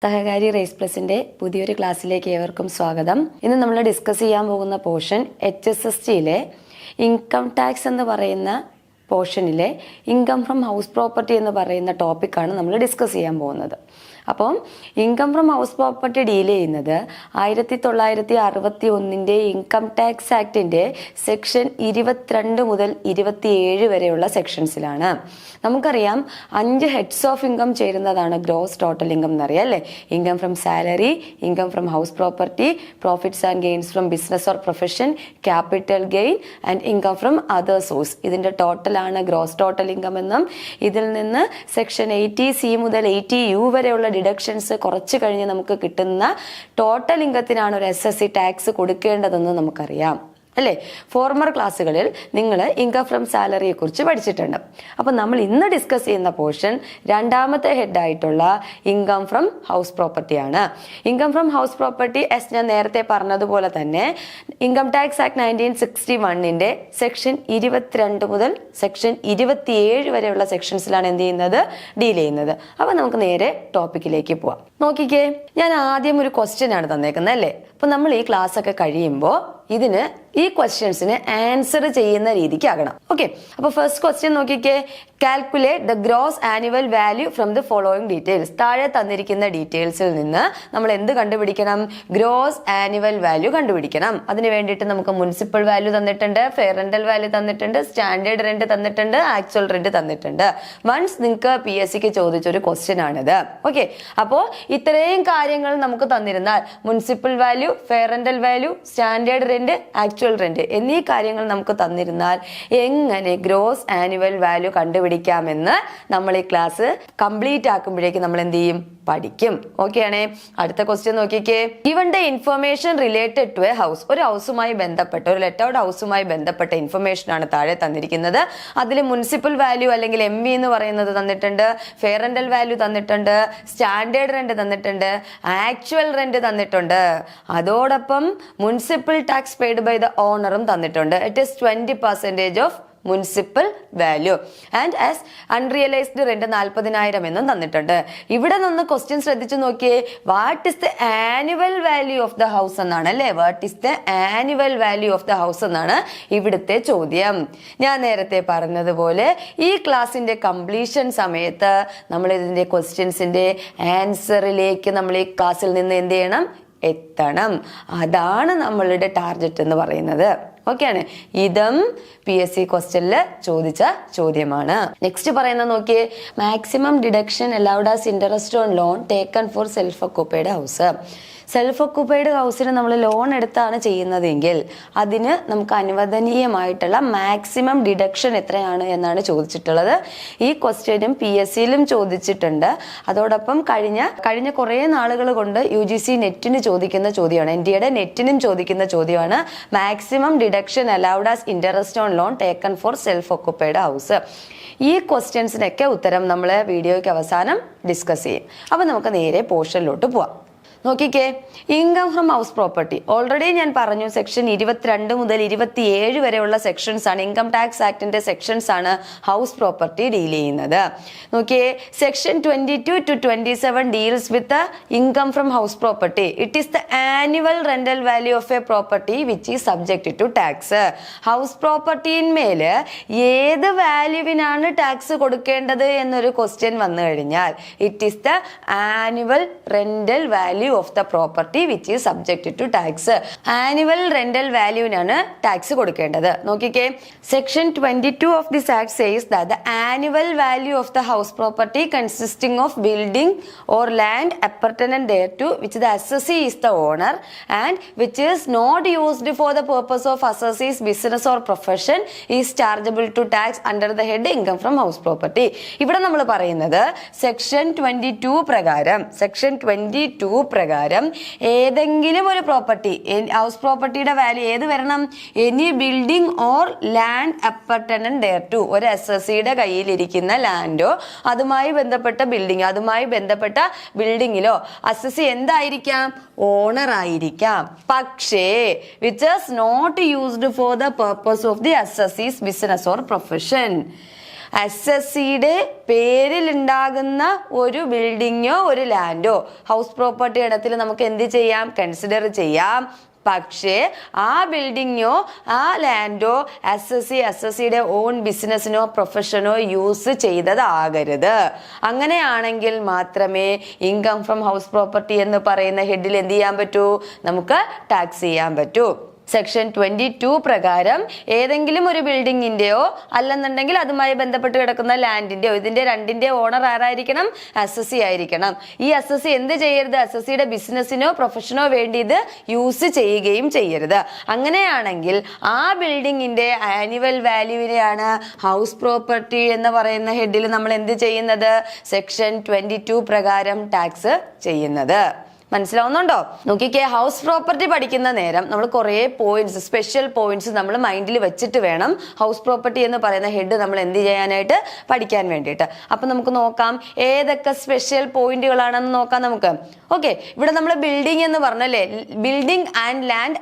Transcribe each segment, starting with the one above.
സഹകാരി raise പ്ലസിന്റെ പുതിയൊരു ക്ലാസ്സിലേക്ക് ഏവർക്കും സ്വാഗതം. ഇന്ന് നമ്മൾ ഡിസ്കസ് ചെയ്യാൻ പോകുന്ന പോർഷൻ HSSTയിലെ ഇൻകം ടാക്സ് എന്ന് പറയുന്ന പോർഷനിലെ ഇൻകം ഫ്രം ഹൗസ് പ്രോപ്പർട്ടി എന്ന് പറയുന്ന ടോപ്പിക്കാണ് നമ്മൾ ഡിസ്കസ് ചെയ്യാൻ പോകുന്നത്. അപ്പം income from house property deal ചെയ്യുന്നത് 1961 ഇൻകം ടാക്സ് ആക്ടിൻ്റെ സെക്ഷൻ 22 മുതൽ 27 വരെയുള്ള സെക്ഷൻസിലാണ്. നമുക്കറിയാം 5 ഹെഡ്സ് ഓഫ് ഇൻകം ചേരുന്നതാണ് ഗ്രോസ് ടോട്ടൽ ഇൻകം എന്നറിയാം അല്ലേ. Income from salary, income from house property, profits and gains from business or profession, capital gain and income from other source. ഇതിൻ്റെ ടോട്ടലാണ് ഗ്രോസ് ടോട്ടൽ ഇൻകം എന്നും ഇതിൽ നിന്ന് സെക്ഷൻ 80C മുതൽ 80U വരെയുള്ള ഡിഡക്ഷൻസ് കുറച്ച് കഴിഞ്ഞ് നമുക്ക് കിട്ടുന്ന ടോട്ടൽ ഇൻകത്തിനാണ് ഒരു SSC ടാക്സ് കൊടുക്കേണ്ടതെന്ന് നമുക്കറിയാം അല്ലേ. ഫോർമർ ക്ലാസ്സുകളിൽ നിങ്ങൾ ഇൻകം ഫ്രം സാലറിയെ കുറിച്ച് പഠിച്ചിട്ടുണ്ട്. അപ്പം നമ്മൾ ഇന്ന് ഡിസ്കസ് ചെയ്യുന്ന പോർഷൻ രണ്ടാമത്തെ ഹെഡായിട്ടുള്ള ഇൻകം ഫ്രം ഹൗസ് പ്രോപ്പർട്ടിയാണ്. ഇൻകം ഫ്രം ഹൗസ് പ്രോപ്പർട്ടി ഞാൻ നേരത്തെ പറഞ്ഞതുപോലെ തന്നെ ഇൻകം ടാക്സ് ആക്ട് 1961 സെക്ഷൻ 22 മുതൽ സെക്ഷൻ 27 വരെയുള്ള സെക്ഷൻസിലാണ് എന്ത് ചെയ്യുന്നത്, ഡീൽ ചെയ്യുന്നത്. അപ്പം നമുക്ക് നേരെ ടോപ്പിക്കിലേക്ക് പോവാം. നോക്കിക്കേ, ഞാൻ ആദ്യം ഒരു ക്വസ്റ്റ്യൻ ആണ് തന്നേക്കുന്നത് അല്ലേ. അപ്പം നമ്മൾ ഈ ക്ലാസ് ഒക്കെ കഴിയുമ്പോൾ ഇതിന് ഈ ക്വസ്റ്റ്യൻസിന് ആൻസർ ചെയ്യുന്ന രീതിക്ക് ആകണം. ഓക്കെ, അപ്പൊ ഫസ്റ്റ് ക്വസ്റ്റ്യൻ നോക്കിക്കേ. Calculate the gross annual value from the following details. താഴെ തന്നിരിക്കുന്ന ഡീറ്റെയിൽസിൽ നിന്ന് നമ്മൾ എന്ത് കണ്ടുപിടിക്കണം? ഗ്രോസ് ആനുവൽ വാല്യൂ കണ്ടുപിടിക്കണം. അതിന് വേണ്ടിയിട്ട് നമുക്ക് മുനിസിപ്പൽ വാല്യൂ തന്നിട്ടുണ്ട്, ഫെയർ റെന്റൽ വാല്യൂ തന്നിട്ടുണ്ട്, സ്റ്റാൻഡേർഡ് റെന്റ് തന്നിട്ടുണ്ട്, ആക്ച്വൽ റെന്റ് തന്നിട്ടുണ്ട്. വൺസ് നിങ്ങൾക്ക് PSCക്ക് ചോദിച്ചൊരു ക്വസ്റ്റ്യൻ ആണിത്. ഓക്കെ, അപ്പോൾ ഇത്രയും കാര്യങ്ങൾ നമുക്ക് തന്നിരുന്നാൽ municipal value, fair rental value, standard rent, actual rent എന്നീ കാര്യങ്ങൾ നമുക്ക് തന്നിരുന്നാൽ എങ്ങനെ ഗ്രോസ് ആനുവൽ വാല്യൂ കണ്ടുപിടിക്കാമെന്ന് നമ്മൾ ഈ ക്ലാസ് കംപ്ലീറ്റ് ആക്കുമ്പോഴേക്കും നമ്മൾ എന്ത് ചെയ്യും, പഠിക്കും. ഓക്കെ ആണേ. അടുത്ത ക്വസ്റ്റ്യൻ നോക്കിക്കേ. Given the information related to a house. ഒരു ഹൗസുമായി ബന്ധപ്പെട്ട, ഒരു ലെറ്റർഡ് ഹൗസുമായി ബന്ധപ്പെട്ട ഇൻഫർമേഷൻ ആണ് താഴെ തന്നിരിക്കുന്നത്. അതിൽ മുനിസിപ്പൽ വാല്യൂ അല്ലെങ്കിൽ MV എന്ന് പറയുന്നത് തന്നിട്ടുണ്ട്, ഫെയർ റെന്റൽ വാല്യൂ തന്നിട്ടുണ്ട്, സ്റ്റാൻഡേർഡ് റെന്റ് തന്നിട്ടുണ്ട്, ആക്ച്വൽ റെന്റ് തന്നിട്ടുണ്ട്. അതോടൊപ്പം municipal tax paid by the ഓണറും തന്നിട്ടുണ്ട്. It is 20% of municipal value and as unrealised rent 40,000 എന്നും തന്നിട്ടുണ്ട്. ഇവിടെ നിന്ന് ക്വസ്റ്റ്യൻ ശ്രദ്ധിച്ചു നോക്കിയേ. What is the annual value of the house എന്നാണ് അല്ലേ. What is the annual value of the house എന്നാണ് ഇവിടുത്തെ ചോദ്യം. ഞാൻ നേരത്തെ പറഞ്ഞതുപോലെ ഈ ക്ലാസിന്റെ കംപ്ലീഷൻ സമയത്ത് നമ്മൾ ഇതിന്റെ ക്വസ്റ്റ്യൻസിന്റെ ആൻസറിലേക്ക് നമ്മൾ ഈ ക്ലാസ്സിൽ നിന്ന് എന്ത് ചെയ്യണം, എത്തണം. അതാണ് നമ്മളുടെ ടാർഗറ്റ് എന്ന് പറയുന്നത്. ഓക്കെയാണ്. ഇതും PSC ക്വസ്റ്റ്യനിൽ ചോദിച്ച ചോദ്യമാണ്. നെക്സ്റ്റ് പറയുന്നത് നോക്കിയേ. Maximum deduction allowed as interest on loan taken for self occupied house. Self occupied ഹൗസിന് നമ്മൾ ലോൺ എടുത്താണ് ചെയ്യുന്നതെങ്കിൽ അതിന് നമുക്ക് അനുവദനീയമായിട്ടുള്ള മാക്സിമം ഡിഡക്ഷൻ എത്രയാണ് എന്നാണ് ചോദിച്ചിട്ടുള്ളത്. ഈ ക്വസ്റ്റ്യനും PSCയിലും ചോദിച്ചിട്ടുണ്ട്. അതോടൊപ്പം കഴിഞ്ഞ കുറേ നാളുകൾ കൊണ്ട് UGC നെറ്റിന് ചോദിക്കുന്ന ചോദ്യമാണ്, NDAയുടെ നെറ്റിനും ചോദിക്കുന്ന ചോദ്യമാണ്. Maximum deduction allowed as interest on loan taken for self occupied house. ഈ ക്വസ്റ്റ്യൻസിനൊക്കെ ഉത്തരം നമ്മൾ വീഡിയോയ്ക്ക് അവസാനം ഡിസ്കസ് ചെയ്യും. അപ്പം നമുക്ക് നേരെ പോർഷനിലോട്ട് പോവാം. നോക്കിക്കേ. Income from house property already ഞാൻ പറഞ്ഞു, സെക്ഷൻ 22 മുതൽ 27 വരെയുള്ള സെക്ഷൻസ് ആണ്, ഇൻകം ടാക്സ് ആക്ടിന്റെ സെക്ഷൻസ് ആണ് ഹൗസ് പ്രോപ്പർട്ടി ഡീൽ ചെയ്യുന്നത്. നോക്കിയേ. Section 22 to 27 deals with income from house property. It is the annual rental value of a property which is subject to tax. House പ്രോപ്പർട്ടിന്മേൽ ഏത് വാല്യൂവിനാണ് ടാക്സ് കൊടുക്കേണ്ടത് എന്നൊരു ക്വസ്റ്റ്യൻ വന്നു കഴിഞ്ഞാൽ it is the annual rental value of the property which is subject to tax. Annual rental വാല്യൂവിനാണ് tax കൊടുക്കേണ്ടത്. നോക്കിക്കേ. സെക്ഷൻ 22 of this act says that the annual value of the house property consisting of building or land appurtenant thereto which the assessee is the owner and which is not used for the purpose of assessee's business or profession is chargeable to tax under the head income from house property. ഇവിടെ നമ്മൾ പറയുന്നത് section 22 പ്രകാരം ഏതെങ്കിലും ഒരു property, house പ്രോപ്പർട്ടിയുടെ value ഏത് വരണം? Any building or land appurtenant thereto. ഒരു SSCയുടെ കയ്യിലിരിക്കുന്ന ലാൻഡോ അതുമായി ബന്ധപ്പെട്ട ബിൽഡിംഗ്, അതുമായി ബന്ധപ്പെട്ട ബിൽഡിങ്ങിലോ അസസി എന്തായിരിക്കാം? ഓണർ ആയിരിക്കാം. പക്ഷേ which is not used for the purpose of the assessee's business or profession. SSCയുടെ പേരിൽ ഉണ്ടാകുന്ന ഒരു ബിൽഡിങ്ങോ ഒരു ലാൻഡോ ഹൗസ് പ്രോപ്പർട്ടി ഇനത്തിൽ നമുക്ക് എന്ത് ചെയ്യാം, കൺസിഡർ ചെയ്യാം. പക്ഷേ ആ ബിൽഡിങ്ങോ ആ ലാൻഡോ SSCയുടെ ഓൺ ബിസിനസ്സിനോ പ്രൊഫഷനോ യൂസ് ചെയ്തതാകരുത്. അങ്ങനെയാണെങ്കിൽ മാത്രമേ ഇൻകം ഫ്രം ഹൗസ് പ്രോപ്പർട്ടി എന്ന് പറയുന്ന ഹെഡിൽ എന്ത് ചെയ്യാൻ പറ്റൂ, നമുക്ക് ടാക്സ് ചെയ്യാൻ പറ്റൂ. സെക്ഷൻ 22 പ്രകാരം ഏതെങ്കിലും ഒരു ബിൽഡിങ്ങിന്റെയോ അല്ലെന്നുണ്ടെങ്കിൽ അതുമായി ബന്ധപ്പെട്ട് കിടക്കുന്ന ലാൻഡിന്റെയോ ഇതിന്റെ രണ്ടിന്റെ ഓണർ ആരായിരിക്കണം, SSC ആയിരിക്കണം. ഈ SSC എന്ത് ചെയ്യരുത്, SSCയുടെ ബിസിനസ്സിനോ പ്രൊഫഷനോ വേണ്ടി ഇത് യൂസ് ചെയ്യുകയും ചെയ്യരുത്. അങ്ങനെയാണെങ്കിൽ ആ ബിൽഡിങ്ങിന്റെ ആനുവൽ വാല്യൂവിനെയാണ് ഹൗസ് പ്രോപ്പർട്ടി എന്ന് പറയുന്ന ഹെഡിൽ നമ്മൾ എന്ത് ചെയ്യുന്നത്, സെക്ഷൻ 22 പ്രകാരം ടാക്സ് ചെയ്യുന്നത്. മനസ്സിലാവുന്നുണ്ടോ? നോക്കിക്കേ, ഹൗസ് പ്രോപ്പർട്ടി പഠിക്കുന്ന നേരം നമ്മൾ കുറേ പോയിന്റ്സ്, സ്പെഷ്യൽ പോയിന്റ്സ് നമ്മൾ മൈൻഡിൽ വെച്ചിട്ട് വേണം ഹൗസ് പ്രോപ്പർട്ടി എന്ന് പറയുന്ന ഹെഡ് നമ്മൾ എന്ത് ചെയ്യാനായിട്ട്, പഠിക്കാൻ വേണ്ടിയിട്ട്. അപ്പൊ നമുക്ക് നോക്കാം ഏതൊക്കെ സ്പെഷ്യൽ പോയിന്റുകളാണെന്ന് നോക്കാം നമുക്ക്. ഓക്കെ, ഇവിടെ നമ്മൾ ബിൽഡിംഗ് എന്ന് പറഞ്ഞല്ലേ, building and land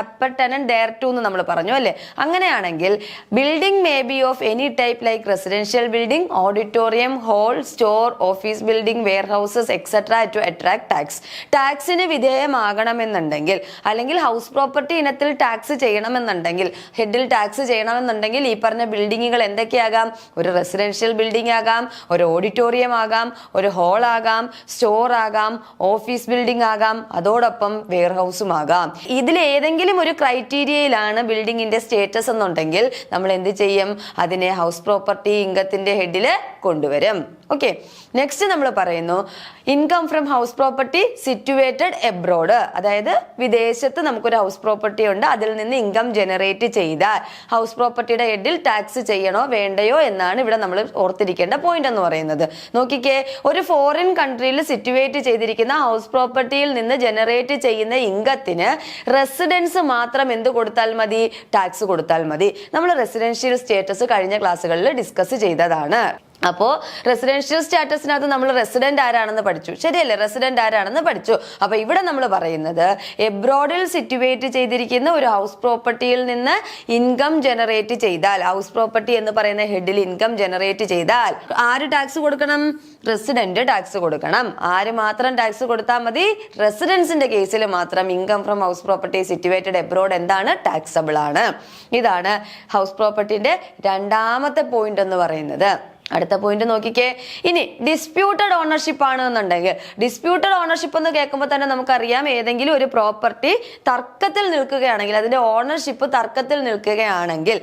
appurtenant thereto എന്ന് നമ്മൾ പറഞ്ഞു അല്ലേ. അങ്ങനെയാണെങ്കിൽ building may be of any type like residential building, auditorium, hall, store, office building, warehouses etcetera to attract tax. ടാക്സിന് വിധേയമാകണമെന്നുണ്ടെങ്കിൽ അല്ലെങ്കിൽ ഹൗസ് പ്രോപ്പർട്ടി ഇനത്തിൽ ടാക്സ് ചെയ്യണമെന്നുണ്ടെങ്കിൽ, ഹെഡിൽ ടാക്സ് ചെയ്യണമെന്നുണ്ടെങ്കിൽ ഈ പറഞ്ഞ ബിൽഡിങ്ങുകൾ എന്തൊക്കെയാകാം, ഒരു റെസിഡൻഷ്യൽ ബിൽഡിംഗ് ആകാം, ഒരു ഓഡിറ്റോറിയം ആകാം, ഒരു ഹോൾ ആകാം, സ്റ്റോർ ആകാം, ഓഫീസ് ബിൽഡിംഗ് ആകാം, അതോടൊപ്പം വെയർ ഹൗസും ആകാം. ഇതിൽ ഏതെങ്കിലും ഒരു ക്രൈറ്റീരിയയിലാണ് ബിൽഡിങ്ങിന്റെ സ്റ്റേറ്റസ് എന്നുണ്ടെങ്കിൽ നമ്മൾ എന്ത് ചെയ്യും, അതിനെ ഹൗസ് പ്രോപ്പർട്ടി ഇൻകത്തിന്റെ ഹെഡിൽ കൊണ്ടുവരും. ഓക്കെ, നെക്സ്റ്റ് നമ്മൾ പറയുന്നു income from house property situated abroad. അതായത് വിദേശത്ത് നമുക്കൊരു ഹൗസ് പ്രോപ്പർട്ടി ഉണ്ട്, അതിൽ നിന്ന് ഇൻകം ജനറേറ്റ് ചെയ്താൽ ഹൗസ് പ്രോപ്പർട്ടിയുടെ ഹെഡിൽ ടാക്സ് ചെയ്യണോ വേണ്ടയോ എന്നാണ് ഇവിടെ നമ്മൾ ഓർത്തിരിക്കേണ്ട പോയിന്റ് എന്ന് പറയുന്നത്. നോക്കിക്കേ, ഒരു ഫോറിൻ കൺട്രിയിൽ സിറ്റുവേറ്റ് ചെയ്തിരിക്കുന്ന ഹൗസ് പ്രോപ്പർട്ടിയിൽ നിന്ന് ജനറേറ്റ് ചെയ്യുന്ന ഇൻകത്തിന് റെസിഡൻസ് മാത്രം എന്ത് കൊടുത്താൽ മതി, ടാക്സ് കൊടുത്താൽ മതി. നമ്മൾ റെസിഡൻഷ്യൽ സ്റ്റേറ്റസ് കഴിഞ്ഞ ക്ലാസ്സുകളിൽ ഡിസ്കസ് ചെയ്തതാണ്. അപ്പോ റെസിഡൻഷ്യൽ സ്റ്റാറ്റസിനകത്ത് നമ്മൾ റെസിഡന്റ് ആരാണെന്ന് പഠിച്ചു, ശരിയല്ലേ, റെസിഡന്റ് ആരാണെന്ന് പഠിച്ചു. അപ്പൊ ഇവിടെ നമ്മൾ പറയുന്നത് എബ്രോഡിൽ സിറ്റുവേറ്റ് ചെയ്തിരിക്കുന്ന ഒരു ഹൗസ് പ്രോപ്പർട്ടിയിൽ നിന്ന് ഇൻകം ജനറേറ്റ് ചെയ്താൽ, ഹൗസ് പ്രോപ്പർട്ടി എന്ന് പറയുന്ന ഹെഡിൽ ഇൻകം ജനറേറ്റ് ചെയ്താൽ ആര് ടാക്സ് കൊടുക്കണം, റെസിഡന്റ് ടാക്സ് കൊടുക്കണം. ആര് മാത്രം ടാക്സ് കൊടുത്താൽ മതി, റെസിഡൻസിന്റെ കേസിൽ മാത്രം income from house property situated abroad എന്താണ്, ടാക്സബിൾ ആണ്. ഇതാണ് ഹൗസ് പ്രോപ്പർട്ടിന്റെ രണ്ടാമത്തെ പോയിന്റ് എന്ന് പറയുന്നത്. അടുത്ത പോയിന്റ് നോക്കിക്കേ, ഇനി ഡിസ്പ്യൂട്ടഡ് ഓണർഷിപ്പ് ആണ് എന്നുണ്ടെങ്കിൽ, ഡിസ്പ്യൂട്ടഡ് ഓണർഷിപ്പ് എന്ന് കേൾക്കുമ്പോൾ തന്നെ നമുക്കറിയാം ഏതെങ്കിലും ഒരു പ്രോപ്പർട്ടി തർക്കത്തിൽ നിൽക്കുകയാണെങ്കിൽ, അതിന്റെ ഓണർഷിപ്പ് തർക്കത്തിൽ നിൽക്കുകയാണെങ്കിൽ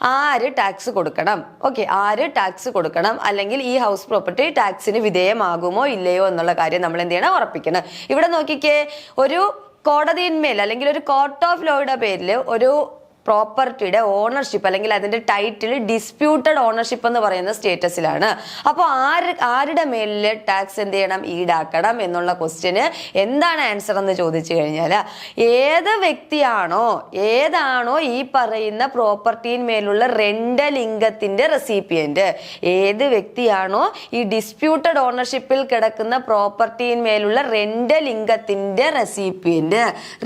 ആര് ടാക്സ് കൊടുക്കണം, ഓക്കെ, ആര് ടാക്സ് കൊടുക്കണം, അല്ലെങ്കിൽ ഈ ഹൗസ് പ്രോപ്പർട്ടി ടാക്സിന് വിധേയമാകുമോ ഇല്ലയോ എന്നുള്ള കാര്യം നമ്മൾ എന്ത് ചെയ്യണം, ഉറപ്പിക്കണം. ഇവിടെ നോക്കിക്കേ, ഒരു കോടതിയിന്മേൽ അല്ലെങ്കിൽ ഒരു കോർട്ട് ഓഫ് ലോയുടെ പേരിൽ ഒരു പ്രോപ്പർട്ടിയുടെ ഓണർഷിപ്പ് അല്ലെങ്കിൽ അതിന്റെ ടൈറ്റിൽ ഡിസ്പ്യൂട്ടഡ് ഓണർഷിപ്പ് എന്ന് പറയുന്ന സ്റ്റേറ്റസിലാണ്. അപ്പോൾ ആരുടെ മേലിൽ ടാക്സ് എന്ത് ചെയ്യണം, ഈടാക്കണം എന്നുള്ള ക്വസ്റ്റ്യന് എന്താണ് ആൻസർ എന്ന് ചോദിച്ചു കഴിഞ്ഞാൽ, ഏതാണോ ഈ പറയുന്ന പ്രോപ്പർട്ടിന്മേലുള്ള റെന്റൽ ഇൻകത്തിന്റെ റെസിപ്പിയന്റ്, ഏത് വ്യക്തിയാണോ ഈ ഡിസ്പ്യൂട്ടഡ് ഓണർഷിപ്പിൽ കിടക്കുന്ന പ്രോപ്പർട്ടിന്മേലുള്ള റെന്റൽ ഇൻകത്തിന്റെ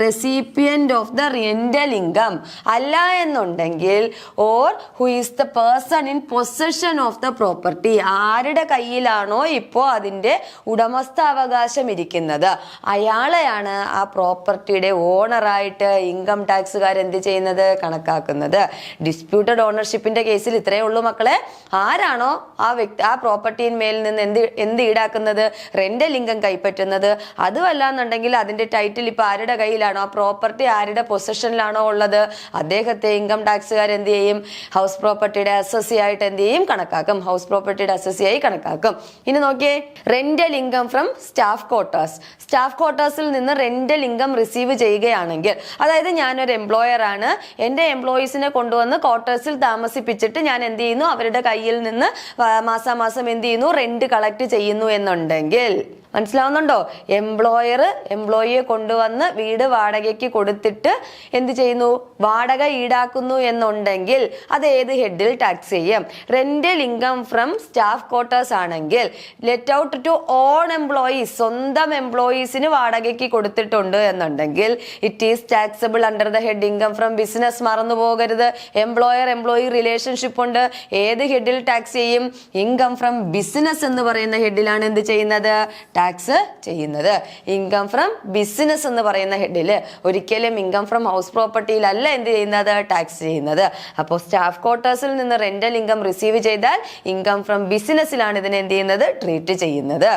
recipient of the rental income അല്ല എന്നുണ്ടെങ്കിൽ, or who is the person in possession of the property, ആരുടെ കയ്യിലാണോ ഇപ്പോ അതിന്റെ ഉടമസ്ഥാവകാശം ഇരിക്കുന്നത് അയാളെയാണ് ആ പ്രോപ്പർട്ടിയുടെ ഓണറായിട്ട് ഇൻകം ടാക്സുകാർ എന്ത് ചെയ്യുന്നത്, കണക്കാക്കുന്നത്. ഡിസ്പ്യൂട്ടഡ് ഓണർഷിപ്പിന്റെ കേസിൽ ഇത്രയേ ഉള്ളൂ മക്കളെ. ആരാണോ ആ പ്രോപ്പർട്ടിന്മേൽ നിന്ന് എന്ത് ഈടാക്കുന്നത്, റെന്റൽ ഇൻകം കൈപ്പറ്റുന്നത്, അതുമല്ല എന്നുണ്ടെങ്കിൽ അതിന്റെ ടൈറ്റിൽ ഇപ്പൊ ആരുടെ കയ്യിലാണോ, ആ പ്രോപ്പർട്ടി ആരുടെ പൊസഷനിലാണോ ഉള്ളത്, അദ്ദേഹത്തെ ഇൻകം ടാക്സുകാർ എന്ത് ചെയ്യും, ഹൗസ് പ്രോപ്പർട്ടിയുടെ അസസി ആയിട്ട് എന്ത് ചെയ്യും, കണക്കാക്കും. ഹൗസ് പ്രോപ്പർട്ടിയുടെ അസസി ആയി കണക്കാക്കും. ഇനി നോക്കിയേ, rental income from staff quarters. Staff ക്വാർട്ടേഴ്സിൽ നിന്ന് റെന്റൽ ഇൻകം റിസീവ് ചെയ്യുകയാണെങ്കിൽ, അതായത് ഞാനൊരു എംപ്ലോയർ ആണ്, എൻ്റെ എംപ്ലോയീസിനെ കൊണ്ടുവന്ന് ക്വാർട്ടേഴ്സിൽ താമസിപ്പിച്ചിട്ട് ഞാൻ എന്ത് ചെയ്യുന്നു, അവരുടെ കയ്യിൽ നിന്ന് മാസാമാസം എന്ത് ചെയ്യുന്നു, റെന്റ് കളക്ട് ചെയ്യുന്നു എന്നുണ്ടെങ്കിൽ, മനസ്സിലാവുന്നുണ്ടോ? എംപ്ലോയർ എംപ്ലോയിയെ കൊണ്ടുവന്ന് വീട് വാടകയ്ക്ക് കൊടുത്തിട്ട് എന്ത് ചെയ്യുന്നു? വാടക ഈടാക്കുന്നു എന്നുണ്ടെങ്കിൽ അത് ഏത് ഹെഡിൽ ടാക്സ് ചെയ്യും? Rental income from staff quarters ആണെങ്കിൽ let out to on employees, സ്വന്തം എംപ്ലോയീസിന് വാടകയ്ക്ക് കൊടുത്തിട്ടുണ്ട് എന്നുണ്ടെങ്കിൽ it is taxable under the head income from business. മറന്നു പോകരുത്, എംപ്ലോയർ എംപ്ലോയി റിലേഷൻഷിപ്പ് ഉണ്ട്. ഏത് ഹെഡിൽ ടാക്സ് ചെയ്യും? ഇൻകം ഫ്രം ബിസിനസ് എന്ന് പറയുന്ന ഹെഡിലാണ് എന്ത് ചെയ്യുന്നത്? ടാക്സ് ചെയ്യുന്നത്. ഇൻകം ഫ്രം ബിസിനസ് എന്ന് പറയുന്ന ഹെഡിൽ, ഒരിക്കലും ഇൻകം ഫ്രം ഹൗസ് പ്രോപ്പർട്ടിയിലല്ല എന്ത് ചെയ്യുന്നത്? ടാക്സ് ചെയ്യുന്നത്. അപ്പോൾ സ്റ്റാഫ് ക്വാർട്ടേഴ്സിൽ നിന്ന് റെന്റൽ ഇൻകം റിസീവ് ചെയ്താൽ ഇൻകം ഫ്രം ബിസിനസ്സിലാണ് ഇതിനെ എന്ത് ചെയ്യുന്നത്? ട്രീറ്റ് ചെയ്യുന്നത്.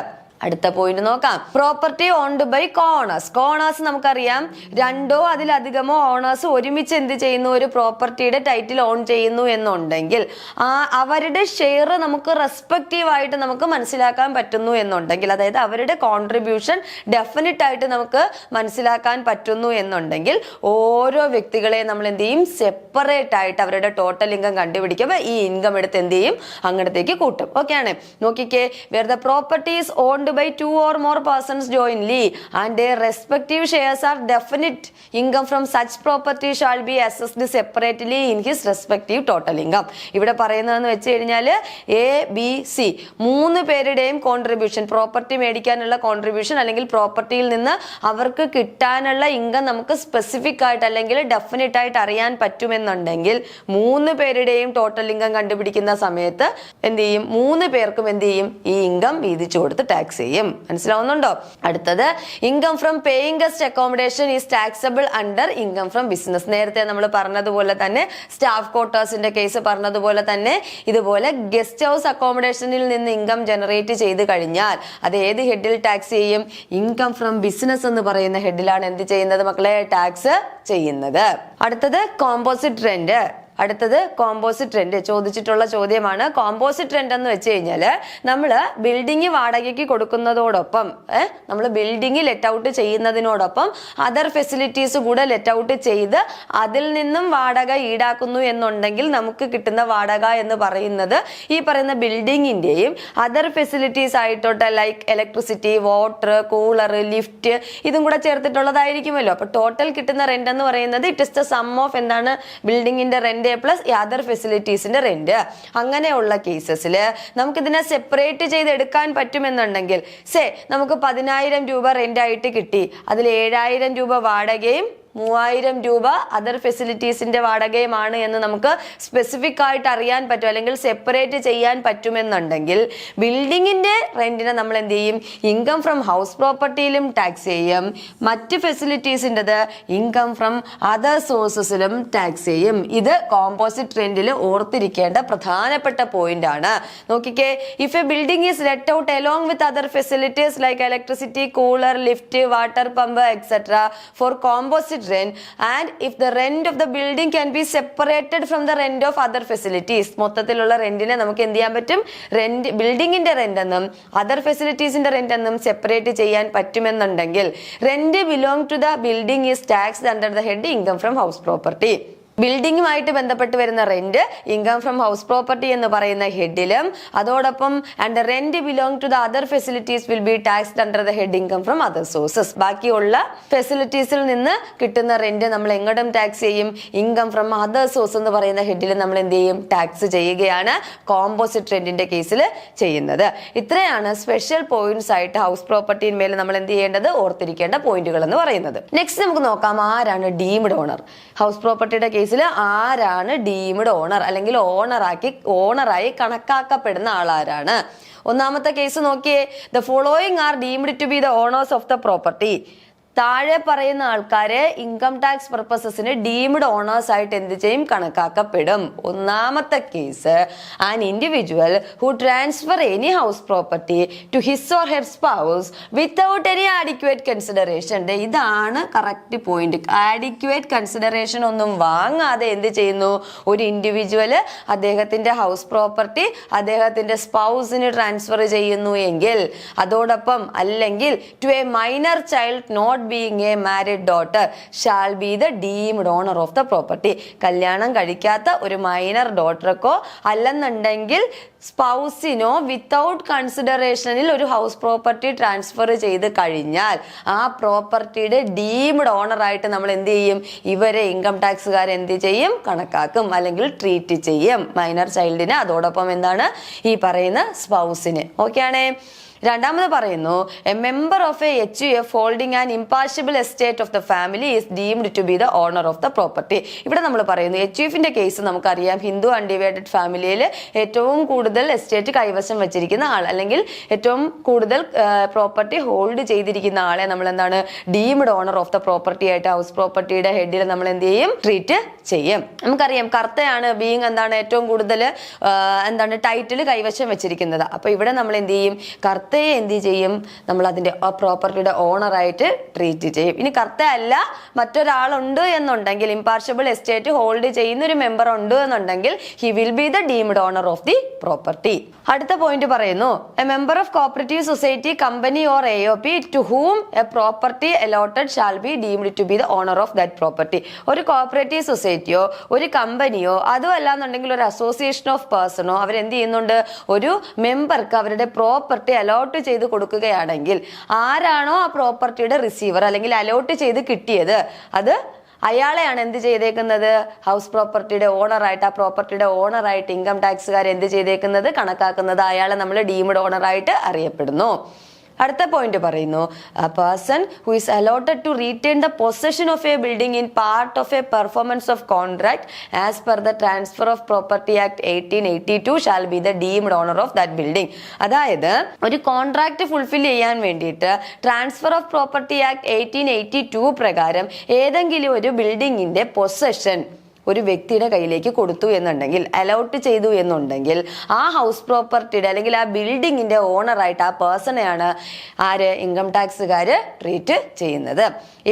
അടുത്ത പോയിന്റ് നോക്കാം. Property owned by co-owners. Co-owners നമുക്കറിയാം, രണ്ടോ അതിലധികമോ ഓണേഴ്സ് ഒരുമിച്ച് എന്ത് ചെയ്യുന്നു? ഒരു പ്രോപ്പർട്ടിയുടെ ടൈറ്റിൽ ഓൺ ചെയ്യുന്നു എന്നുണ്ടെങ്കിൽ അവരുടെ ഷെയർ നമുക്ക് റെസ്പെക്റ്റീവ് ആയിട്ട് നമുക്ക് മനസ്സിലാക്കാൻ പറ്റുന്നു എന്നുണ്ടെങ്കിൽ, അതായത് അവരുടെ കോൺട്രിബ്യൂഷൻ ഡെഫിനറ്റ് ആയിട്ട് നമുക്ക് മനസ്സിലാക്കാൻ പറ്റുന്നു എന്നുണ്ടെങ്കിൽ ഓരോ വ്യക്തികളെ നമ്മൾ എന്ത് ചെയ്യും? സെപ്പറേറ്റ് ആയിട്ട് അവരുടെ ടോട്ടൽ ഇൻകം കണ്ടുപിടിക്കുമ്പോൾ ഈ ഇൻകം എടുത്ത് എന്ത് ചെയ്യും? അങ്ങടത്തേക്ക് കൂട്ടും. ഓക്കെ ആണ്. നോക്കിക്കേ, where the property is owned by 2 or more persons jointly and their respective shares are definite, income from such property shall be assessed separately in his respective total income. ഇവിടെ പറയുന്നതെന്ന് വെച്ച് കഴിഞ്ഞാൽ എ ബി സി മൂന്ന് പേരുടെയും contribution, property മേടിക്കാനുള്ള contribution അല്ലെങ്കിൽ പ്രോപ്പർട്ടിയിൽ നിന്ന് അവർക്ക് കിട്ടാനുള്ള ഇൻകം നമുക്ക് സ്പെസിഫിക് ആയിട്ട് അല്ലെങ്കിൽ ഡെഫിനറ്റ് ആയിട്ട് അറിയാൻ പറ്റുമെന്നുണ്ടെങ്കിൽ മൂന്ന് പേരുടെയും ടോട്ടൽ ഇൻകം കണ്ടുപിടിക്കുന്ന സമയത്ത് എന്ത് ചെയ്യും? മൂന്ന് പേർക്കും എന്ത് ചെയ്യും? ഈ ഇൻകം വീതിച്ചു കൊടുത്ത് ടാക്സ് ചെയ്യും. മനസ്സിലാവുന്നുണ്ടോ? അടുത്തത് income from paying guest accommodation is taxable under income from business. നേരത്തെ നമ്മൾ പറഞ്ഞതുപോലെ തന്നെ, സ്റ്റാഫ് ക്വാർട്ടേഴ്സിന്റെ കേസ് പറഞ്ഞതുപോലെ തന്നെ, ഇതുപോലെ ഗസ്റ്റ് ഹൗസ് അക്കോമഡേഷനിൽ നിന്ന് ഇൻകം ജനറേറ്റ് ചെയ്ത് കഴിഞ്ഞാൽ അത് ഏത് ഹെഡിൽ ടാക്സ് ചെയ്യും? ഇൻകം ഫ്രം ബിസിനസ് എന്ന് പറയുന്ന ഹെഡിലാണ് എന്ത് ചെയ്യുന്നത് മക്കളെ? ടാക്സ് ചെയ്യുന്നത്. അടുത്തത് കോമ്പോസിറ്റ് റെന്റ്. അടുത്തത് കോമ്പോസിറ്റ് റെന്റ്. ചോദിച്ചിട്ടുള്ള ചോദ്യമാണ്. കോമ്പോസിറ്റ് റെന്റ് എന്ന് വെച്ച് കഴിഞ്ഞാൽ നമ്മൾ ബിൽഡിംഗ് വാടകയ്ക്ക് കൊടുക്കുന്നതോടൊപ്പം നമ്മൾ ബിൽഡിംഗ് ലെറ്റ് ഔട്ട് ചെയ്യുന്നതിനോടൊപ്പം അതർ ഫെസിലിറ്റീസ് കൂടെ ലെറ്റ് ഔട്ട് ചെയ്ത് അതിൽ നിന്നും വാടക ഈടാക്കുന്നു എന്നുണ്ടെങ്കിൽ നമുക്ക് കിട്ടുന്ന വാടക എന്ന് പറയുന്നത് ഈ പറയുന്ന ബിൽഡിങ്ങിന്റെയും അതർ ഫെസിലിറ്റീസ് ആയിട്ടോട്ടെ, like electricity, water, cooler, lift, ഇതും കൂടെ ചേർത്തിട്ടുള്ളതായിരിക്കുമല്ലോ. അപ്പൊ ടോട്ടൽ കിട്ടുന്ന റെന്റ് എന്ന് പറയുന്നത് it is the sum of എന്താണ്? ബിൽഡിങ്ങിന്റെ റെന്റ് പ്ലസ് അതർ ഫെസിലിറ്റീസിന്റെ റെന്റ്. അങ്ങനെയുള്ള കേസസിൽ നമുക്ക് ഇതിനെ സെപ്പറേറ്റ് ചെയ്ത് എടുക്കാൻ പറ്റുമെന്നുണ്ടെങ്കിൽ, നമുക്ക് 10,000 രൂപ റെന്റ് ആയിട്ട് കിട്ടി, അതിൽ 7,000 രൂപ വാടകയും 3,000 രൂപ അതർ ഫെസിലിറ്റീസിന്റെ വാടകയുമാണ് എന്ന് നമുക്ക് സ്പെസിഫിക് ആയിട്ട് അറിയാൻ പറ്റും, അല്ലെങ്കിൽ സെപ്പറേറ്റ് ചെയ്യാൻ പറ്റുമെന്നുണ്ടെങ്കിൽ ബിൽഡിങ്ങിന്റെ റെന്റിനെ നമ്മൾ എന്ത് ചെയ്യും? ഇൻകം ഫ്രം ഹൗസ് പ്രോപ്പർട്ടിയിലും ടാക്സ് ചെയ്യും, മറ്റ് ഫെസിലിറ്റീസിൻ്റെത് ഇൻകം ഫ്രം അതർ സോഴ്സസിലും ടാക്സ് ചെയ്യും. ഇത് കോമ്പോസിറ്റ് റെന്റിൽ ഓർത്തിരിക്കേണ്ട പ്രധാനപ്പെട്ട പോയിന്റ് ആണ്. നോക്കിക്കേ, if A building is let out along with other facilities like electricity, cooler, lift, water pump etcetera four composite rent and if the rent of the building can be separated from the rent of other facilities, മൊത്തത്തിലുള്ള റെന്റിനെ നമുക്ക് എന്ത് ചെയ്യാൻ പറ്റും? Rent, ബിൽഡിങ്ങിന്റെ rent എന്നും other ഫെസിലിറ്റീസിന്റെ rent എന്നും separate ചെയ്യാൻ പറ്റുമെന്നുണ്ടെങ്കിൽ rent belong to the building is taxed under the head income from house property. ബിൽഡിങ്ങുമായിട്ട് ബന്ധപ്പെട്ട് വരുന്ന rent income from house property എന്ന് പറയുന്ന ഹെഡിലും, അതോടൊപ്പം and rent belong to the other facilities will be taxed under the head income from other sources. ബാക്കിയുള്ള ഫെസിലിറ്റീസിൽ നിന്ന് കിട്ടുന്ന റെന്റ് നമ്മൾ എങ്ങോട്ടും ടാക്സ് ചെയ്യും? ഇൻകം ഫ്രം അതർ സോഴ്സ് എന്ന് പറയുന്ന ഹെഡിൽ നമ്മൾ എന്ത് ചെയ്യും? ടാക്സ് ചെയ്യുകയാണ് കോമ്പോസിറ്റ് റെന്റിന്റെ കേസിൽ ചെയ്യുന്നത്. ഇത്രയാണ് സ്പെഷ്യൽ പോയിന്റ്സ് ആയിട്ട് ഹൗസ് പ്രോപ്പർട്ടിന്മേൽ നമ്മൾ എന്ത് ചെയ്യേണ്ടത്? ഓർത്തിരിക്കേണ്ട പോയിന്റുകൾ എന്ന് പറയുന്നത്. നെക്സ്റ്റ് നമുക്ക് നോക്കാം, ആരാണ് ഡീംഡ് ഓണർ? ഹൗസ് പ്രോപ്പർട്ടിയുടെ കേസിൽ ആരാണ് ഡീംഡ് ഓണർ അല്ലെങ്കിൽ ഓണറായി കണക്കാക്കപ്പെടുന്ന ആളാരാണ്? ഒന്നാമത്തെ കേസ് നോക്കിയേ, the following are deemed to be the owners of the property. താഴെ പറയുന്ന ആൾക്കാരെ ഇൻകം ടാക്സ് പർപ്പസസിന് ഡീംഡ് ഓണേഴ്സ് ആയിട്ട് എന്ത് ചെയ്യും? കണക്കാക്കപ്പെടും. ഒന്നാമത്തെ case, an individual who transfer any house property to his or her spouse without any adequate consideration. ഇതാണ് കറക്റ്റ് പോയിന്റ്. ആഡിക്വേറ്റ് കൺസിഡറേഷൻ ഒന്നും വാങ്ങാതെ എന്ത് ചെയ്യുന്നു? ഒരു ഇൻഡിവിജ്വല് അദ്ദേഹത്തിന്റെ ഹൗസ് പ്രോപ്പർട്ടി അദ്ദേഹത്തിന്റെ സ്പൗസിന് ട്രാൻസ്ഫർ ചെയ്യുന്നു എങ്കിൽ, അതോടൊപ്പം അല്ലെങ്കിൽ to a minor child not not being a married daughter shall be the deemed owner of the property. കല്യാണം കഴിക്കാത്ത ഒരു മൈനർ ഡോട്ടർക്കോ അല്ലെന്നുണ്ടെങ്കിൽ സ്പൗസിനോ വിത്തൗട്ട് കൺസിഡറേഷനിൽ ഒരു ഹൗസ് പ്രോപ്പർട്ടി ട്രാൻസ്ഫർ ചെയ്ത് കഴിഞ്ഞാൽ ആ പ്രോപ്പർട്ടിയുടെ ഡീംഡ് ഓണറായിട്ട് നമ്മൾ എന്ത് ചെയ്യും? ഇവരെ ഇൻകം ടാക്സുകാർ എന്ത് ചെയ്യും? കണക്കാക്കും, അല്ലെങ്കിൽ ട്രീറ്റ് ചെയ്യും. മൈനർ ചൈൽഡിന്, അതോടൊപ്പം എന്താണ് ഈ പറയുന്ന സ്പൗസിന്. ഓക്കെ ആണേ. രണ്ടാമത് പറയുന്നു, a member of a HUF holding an impartible estate of the family is deemed to be the owner of the property. ഇവിടെ നമ്മൾ പറയുന്നു HUFന്റെ കേസ് നമുക്കറിയാം, ഹിന്ദു അൺഡിവൈഡഡ് ഫാമിലിയിൽ ഏറ്റവും കൂടുതൽ എസ്റ്റേറ്റ് കൈവശം വെച്ചിരിക്കുന്ന ആൾ, അല്ലെങ്കിൽ ഏറ്റവും കൂടുതൽ പ്രോപ്പർട്ടി ഹോൾഡ് ചെയ്തിരിക്കുന്ന ആളെ നമ്മൾ എന്താണ് deemed owner of the property ആയിട്ട് ഹൗസ് പ്രോപ്പർട്ടിയുടെ ഹെഡിൽ നമ്മൾ എന്ത് ചെയ്യും? ട്രീറ്റ് ചെയ്യും. നമുക്കറിയാം കർത്തയാണ് ബീങ് എന്താണ് ഏറ്റവും കൂടുതൽ എന്താണ് ടൈറ്റിൽ കൈവശം വെച്ചിരിക്കുന്നത്. അപ്പൊ ഇവിടെ നമ്മൾ എന്ത് ചെയ്യും? കർത്തയെ എന്ത് ചെയ്യും? നമ്മൾ അതിന്റെ പ്രോപ്പർട്ടിയുടെ ഓണറായിട്ട് ട്രീറ്റ് ചെയ്യും. ഇനി കർത്ത അല്ല മറ്റൊരാളുണ്ട് എന്നുണ്ടെങ്കിൽ, ഇംപാർഷ്യബിൾ എസ്റ്റേറ്റ് ഹോൾഡ് ചെയ്യുന്ന ഒരു മെമ്പർ ഉണ്ട് എന്നുണ്ടെങ്കിൽ, he will be the deemed owner of the property. അടുത്ത പോയിന്റ് പറയുന്നു, a member of cooperative society, company or AOP to whom a property allotted shall be deemed to be the owner of that property. ഒരു cooperative സൊസൈറ്റിയോ ഒരു കമ്പനിയോ അതും അല്ലാന്നുണ്ടെങ്കിൽ ഒരു association of പേഴ്സണോ അവരെന്ത് ചെയ്യുന്നുണ്ട്? ഒരു മെമ്പർക്ക് അവരുടെ പ്രോപ്പർട്ടി അലോട്ട് ചെയ്ത് കൊടുക്കുകയാണെങ്കിൽ, ആരാണോ ആ പ്രോപ്പർട്ടിയുടെ റിസീവർ അല്ലെങ്കിൽ അലോട്ട് ചെയ്ത് കിട്ടിയത്, അത് അയാളെയാണ് എന്ത് ചെയ്തേക്കുന്നത്? ഹൗസ് പ്രോപ്പർട്ടിയുടെ ഓണറായിട്ട്, ആ പ്രോപ്പർട്ടിയുടെ ഓണറായിട്ട് ഇൻകം ടാക്സുകാർ എന്ത് ചെയ്തേക്കുന്നത്? കണക്കാക്കുന്നത്. അയാളെ നമ്മൾ ഡീംഡ് ഓണറായിട്ട് അറിയപ്പെടുന്നു. അടുത്ത പോയിന്റ് പറയുന്നു, a person who is allotted to retain the possession of a building in part of a performance of contract as per the Transfer of Property Act 1882 shall be the deemed owner of that building. അതായത് ഒരു contract fulfil ചെയ്യാൻ വേണ്ടിയിട്ട് transfer of property act 1882 പ്രകാരം ഏതെങ്കിലും ഒരു ബിൽഡിങ്ങിന്റെ possession ഒരു വ്യക്തിയുടെ കയ്യിലേക്ക് കൊടുത്തു എന്നുണ്ടെങ്കിൽ, അലോട്ട് ചെയ്തു എന്നുണ്ടെങ്കിൽ, ആ ഹൗസ് പ്രോപ്പർട്ടിയുടെ അല്ലെങ്കിൽ ആ ബിൽഡിങ്ങിന്റെ ഓണറായിട്ട് ആ പേഴ്സണെയാണ് ആര്? ഇൻകം ടാക്സുകാര് ട്രീറ്റ് ചെയ്യുന്നത്.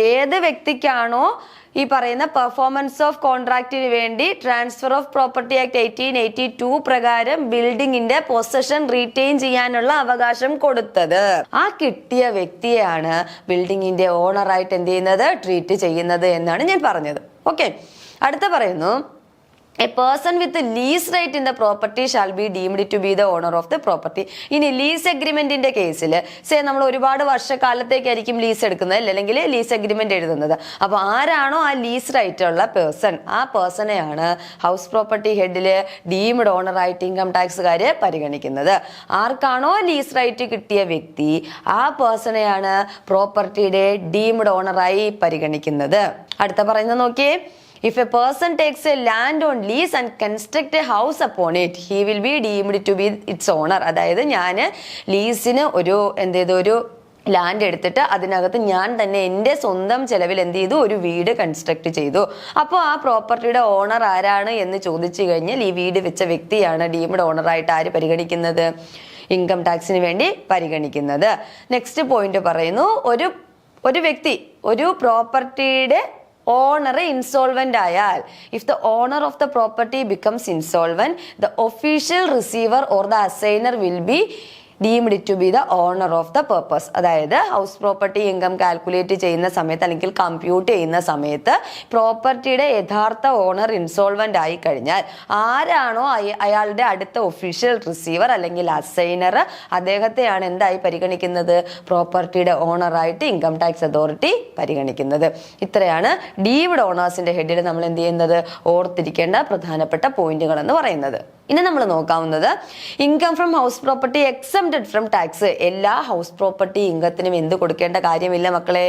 ഏത് വ്യക്തിക്കാണോ ഈ പറയുന്ന പെർഫോമൻസ് ഓഫ് കോൺട്രാക്റ്റിന് വേണ്ടി ട്രാൻസ്ഫർ ഓഫ് പ്രോപ്പർട്ടി ആക്ട് 1882 പ്രകാരം ബിൽഡിങ്ങിന്റെ പൊസഷൻ റീറ്റെയിൻ ചെയ്യാനുള്ള അവകാശം കൊടുത്തത്, ആ കിട്ടിയ വ്യക്തിയെയാണ് ബിൽഡിങ്ങിന്റെ ഓണറായിട്ട് എന്ത് ചെയ്യുന്നത്? ട്രീറ്റ് ചെയ്യുന്നത് എന്നാണ് ഞാൻ പറഞ്ഞത്. ഓക്കെ. അടുത്ത പറയുന്നു, a person with lease right in the property shall be deemed to be the owner of the property. ഇനി ലീസ് എഗ്രിമെന്റിന്റെ കേസിൽ നമ്മൾ ഒരുപാട് വർഷക്കാലത്തേക്കായിരിക്കും ലീസ് എടുക്കുന്നത്, അല്ലെങ്കിൽ ലീസ് എഗ്രിമെന്റ് എഴുതുന്നത്. അപ്പൊ ആരാണോ ആ ലീസ് റൈറ്റ് ഉള്ള പേഴ്സൺ, ആ പേഴ്സണെയാണ് ഹൗസ് പ്രോപ്പർട്ടി ഹെഡില് ഡീംഡ് ഓണറായിട്ട് ഇൻകം ടാക്സുകാര് പരിഗണിക്കുന്നത്. ആർക്കാണോ ലീസ് റൈറ്റ് കിട്ടിയ വ്യക്തി, ആ പേഴ്സണെയാണ് പ്രോപ്പർട്ടിയുടെ ഡീംഡ് ഓണറായി പരിഗണിക്കുന്നത്. അടുത്ത പറയുന്നത് നോക്കിയേ, if a person takes a land on lease and construct a house upon it, he will be deemed to be its owner. അതായത് ഞാൻ ലീസിന് ഒരു ലാൻഡ് എടുത്തിട്ട് അതിനകത്ത് ഞാൻ തന്നെ എൻ്റെ സ്വന്തം ചെലവിൽ എന്ത് ചെയ്തു? ഒരു വീട് കൺസ്ട്രക്ട് ചെയ്തു. അപ്പോൾ ആ പ്രോപ്പർട്ടിയുടെ ഓണർ ആരാണ് എന്ന് ചോദിച്ചു കഴിഞ്ഞാൽ, ഈ വീട് വെച്ച വ്യക്തിയാണ് ഡീംഡ് ഓണറായിട്ട് ആര് പരിഗണിക്കുന്നത്? ഇൻകം ടാക്സിന് വേണ്ടി പരിഗണിക്കുന്നത്. നെക്സ്റ്റ് പോയിന്റ് പറയുന്നു, ഒരു വ്യക്തി ഒരു പ്രോപ്പർട്ടിയുടെ ഓണർ ഇൻസോൾവെന്റ് ആയാൽ, if the owner of the property becomes insolvent, the official receiver or the assigner will be deemed to be the owner of the purpose. അതായത് ഹൗസ് പ്രോപ്പർട്ടി ഇൻകം കാൽക്കുലേറ്റ് ചെയ്യുന്ന സമയത്ത് അല്ലെങ്കിൽ കമ്പ്യൂട്ട് ചെയ്യുന്ന സമയത്ത് പ്രോപ്പർട്ടിയുടെ യഥാർത്ഥ owner insolvent ആയി കഴിഞ്ഞാൽ, ആരാണോ അയാളുടെ അടുത്ത ഒഫീഷ്യൽ റിസീവർ അല്ലെങ്കിൽ അസൈനർ, അദ്ദേഹത്തെയാണ് എന്തായി പരിഗണിക്കുന്നത്? പ്രോപ്പർട്ടിയുടെ ഓണറായിട്ട് ഇൻകം ടാക്സ് അതോറിറ്റി പരിഗണിക്കുന്നത്. ഇത്രയാണ് ഡീംഡ് ഓണേഴ്സിന്റെ ഹെഡിൽ നമ്മൾ എന്ത് ചെയ്യുന്നത്? ഓർത്തിരിക്കേണ്ട പ്രധാനപ്പെട്ട പോയിന്റുകൾ എന്ന് പറയുന്നത്. ഇനി നമ്മൾ നോക്കാവുന്നത്, income from house property exempted from tax. എല്ലാ ഹൗസ് പ്രോപ്പർട്ടി ഇൻകത്തിനും എന്ത് കൊടുക്കേണ്ട കാര്യമില്ല മക്കളെ?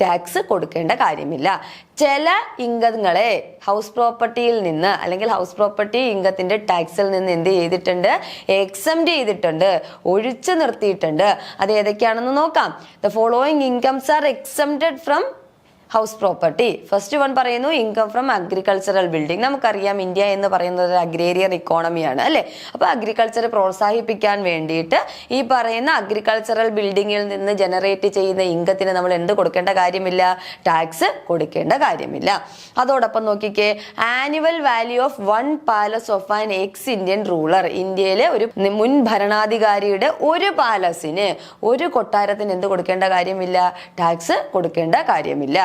ടാക്സ് കൊടുക്കേണ്ട കാര്യമില്ല. ചില ഇൻകങ്ങളെ ഹൗസ് പ്രോപ്പർട്ടിയിൽ നിന്ന് അല്ലെങ്കിൽ ഹൗസ് പ്രോപ്പർട്ടി ഇൻകത്തിന്റെ ടാക്സിൽ നിന്ന് എന്ത് ചെയ്തിട്ടുണ്ട്? എക്സംപ്റ്റ് ചെയ്തിട്ടുണ്ട്, ഒഴിച്ചു നിർത്തിയിട്ടുണ്ട്. അത് ഏതൊക്കെയാണെന്ന് നോക്കാം. The following incomes R exempted from house property. First one പറയുന്നു ഇൻകം ഫ്രം അഗ്രികൾച്ചറൽ ബിൽഡിംഗ്. നമുക്കറിയാം ഇന്ത്യ എന്ന് പറയുന്നത് ഒരു അഗ്രേറിയൻ ഇക്കോണമിയാണ് അല്ലെ. അപ്പൊ അഗ്രികൾച്ചർ പ്രോത്സാഹിപ്പിക്കാൻ വേണ്ടിയിട്ട് ഈ പറയുന്ന അഗ്രികൾച്ചറൽ ബിൽഡിങ്ങിൽ നിന്ന് ജനറേറ്റ് ചെയ്യുന്ന ഇൻകത്തിന് നമ്മൾ എന്ത് കൊടുക്കേണ്ട കാര്യമില്ല? ടാക്സ് കൊടുക്കേണ്ട കാര്യമില്ല. അതോടൊപ്പം നോക്കിക്കേ, annual value of 1 palace of an ex Indian ruler. ഇന്ത്യയിലെ ഒരു മുൻ ഭരണാധികാരിയുടെ ഒരു പാലസിന്, ഒരു കൊട്ടാരത്തിന് എന്ത് കൊടുക്കേണ്ട കാര്യമില്ല? ടാക്സ് കൊടുക്കേണ്ട കാര്യമില്ല.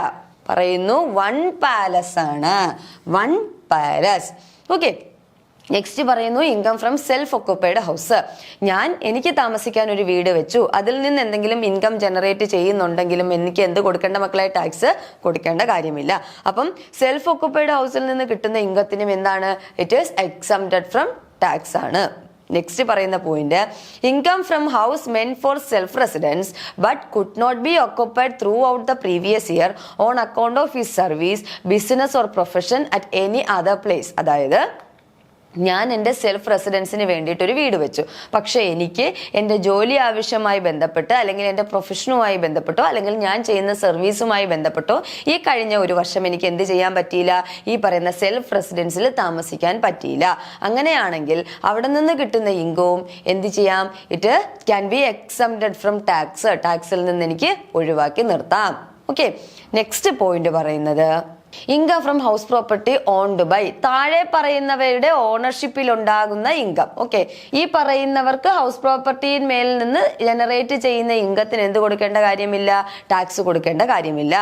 പറയുന്നു 1 പാലസ് ആണ്, 1 പാലസ്. ഓക്കെ, നെക്സ്റ്റ് പറയുന്നു income from self occupied house. എനിക്ക് താമസിക്കാൻ ഒരു വീട് വെച്ചു, അതിൽ നിന്ന് എന്തെങ്കിലും ഇൻകം ജനറേറ്റ് ചെയ്യുന്നുണ്ടെങ്കിലും എനിക്ക് എന്ത് കൊടുക്കേണ്ട മക്കളെ? ടാക്സ് കൊടുക്കേണ്ട കാര്യമില്ല. അപ്പം സെൽഫ് ഒക്കുപ്പൈഡ് ഹൗസിൽ നിന്ന് കിട്ടുന്ന ഇൻകത്തിനും എന്താണ്? It is exempted from tax ആണ്. നെക്സ്റ്റ് പറയുന്ന point, income from house meant for self residence but could not be occupied throughout the previous year on account of his service, business or profession at any other place. അതായത് ഞാൻ എൻ്റെ self റെസിഡൻസിന് വേണ്ടിയിട്ട് ഒരു വീട് വെച്ചു, പക്ഷേ എനിക്ക് എൻ്റെ ജോലി ആവശ്യമായി ബന്ധപ്പെട്ട് അല്ലെങ്കിൽ എൻ്റെ പ്രൊഫഷനുമായി ബന്ധപ്പെട്ടോ അല്ലെങ്കിൽ ഞാൻ ചെയ്യുന്ന സർവീസുമായി ബന്ധപ്പെട്ടോ ഈ കഴിഞ്ഞ ഒരു വർഷം എനിക്ക് എന്ത് ചെയ്യാൻ പറ്റിയില്ല? ഈ പറയുന്ന സെൽഫ് റെസിഡൻസിൽ താമസിക്കാൻ പറ്റിയില്ല. അങ്ങനെയാണെങ്കിൽ അവിടെ നിന്ന് കിട്ടുന്ന ഇൻകവും എന്ത് ചെയ്യാം? It can be exempted from tax. ടാക്സിൽ നിന്ന് എനിക്ക് ഒഴിവാക്കി നിർത്താം. ഓക്കെ, നെക്സ്റ്റ് പോയിന്റ് പറയുന്നത് income from house property owned by. താഴെ പറയുന്നവരുടെ ഓണർഷിപ്പിൽ ഉണ്ടാകുന്ന ഇൻകം. ഓക്കെ, ഈ പറയുന്നവർക്ക് ഹൗസ് പ്രോപ്പർട്ടിയിൽ മേൽ നിന്ന് ജനറേറ്റ് ചെയ്യുന്ന ഇൻകത്തിന് എന്ത് കൊടുക്കേണ്ട കാര്യമില്ല? ടാക്സ് കൊടുക്കേണ്ട കാര്യമില്ല.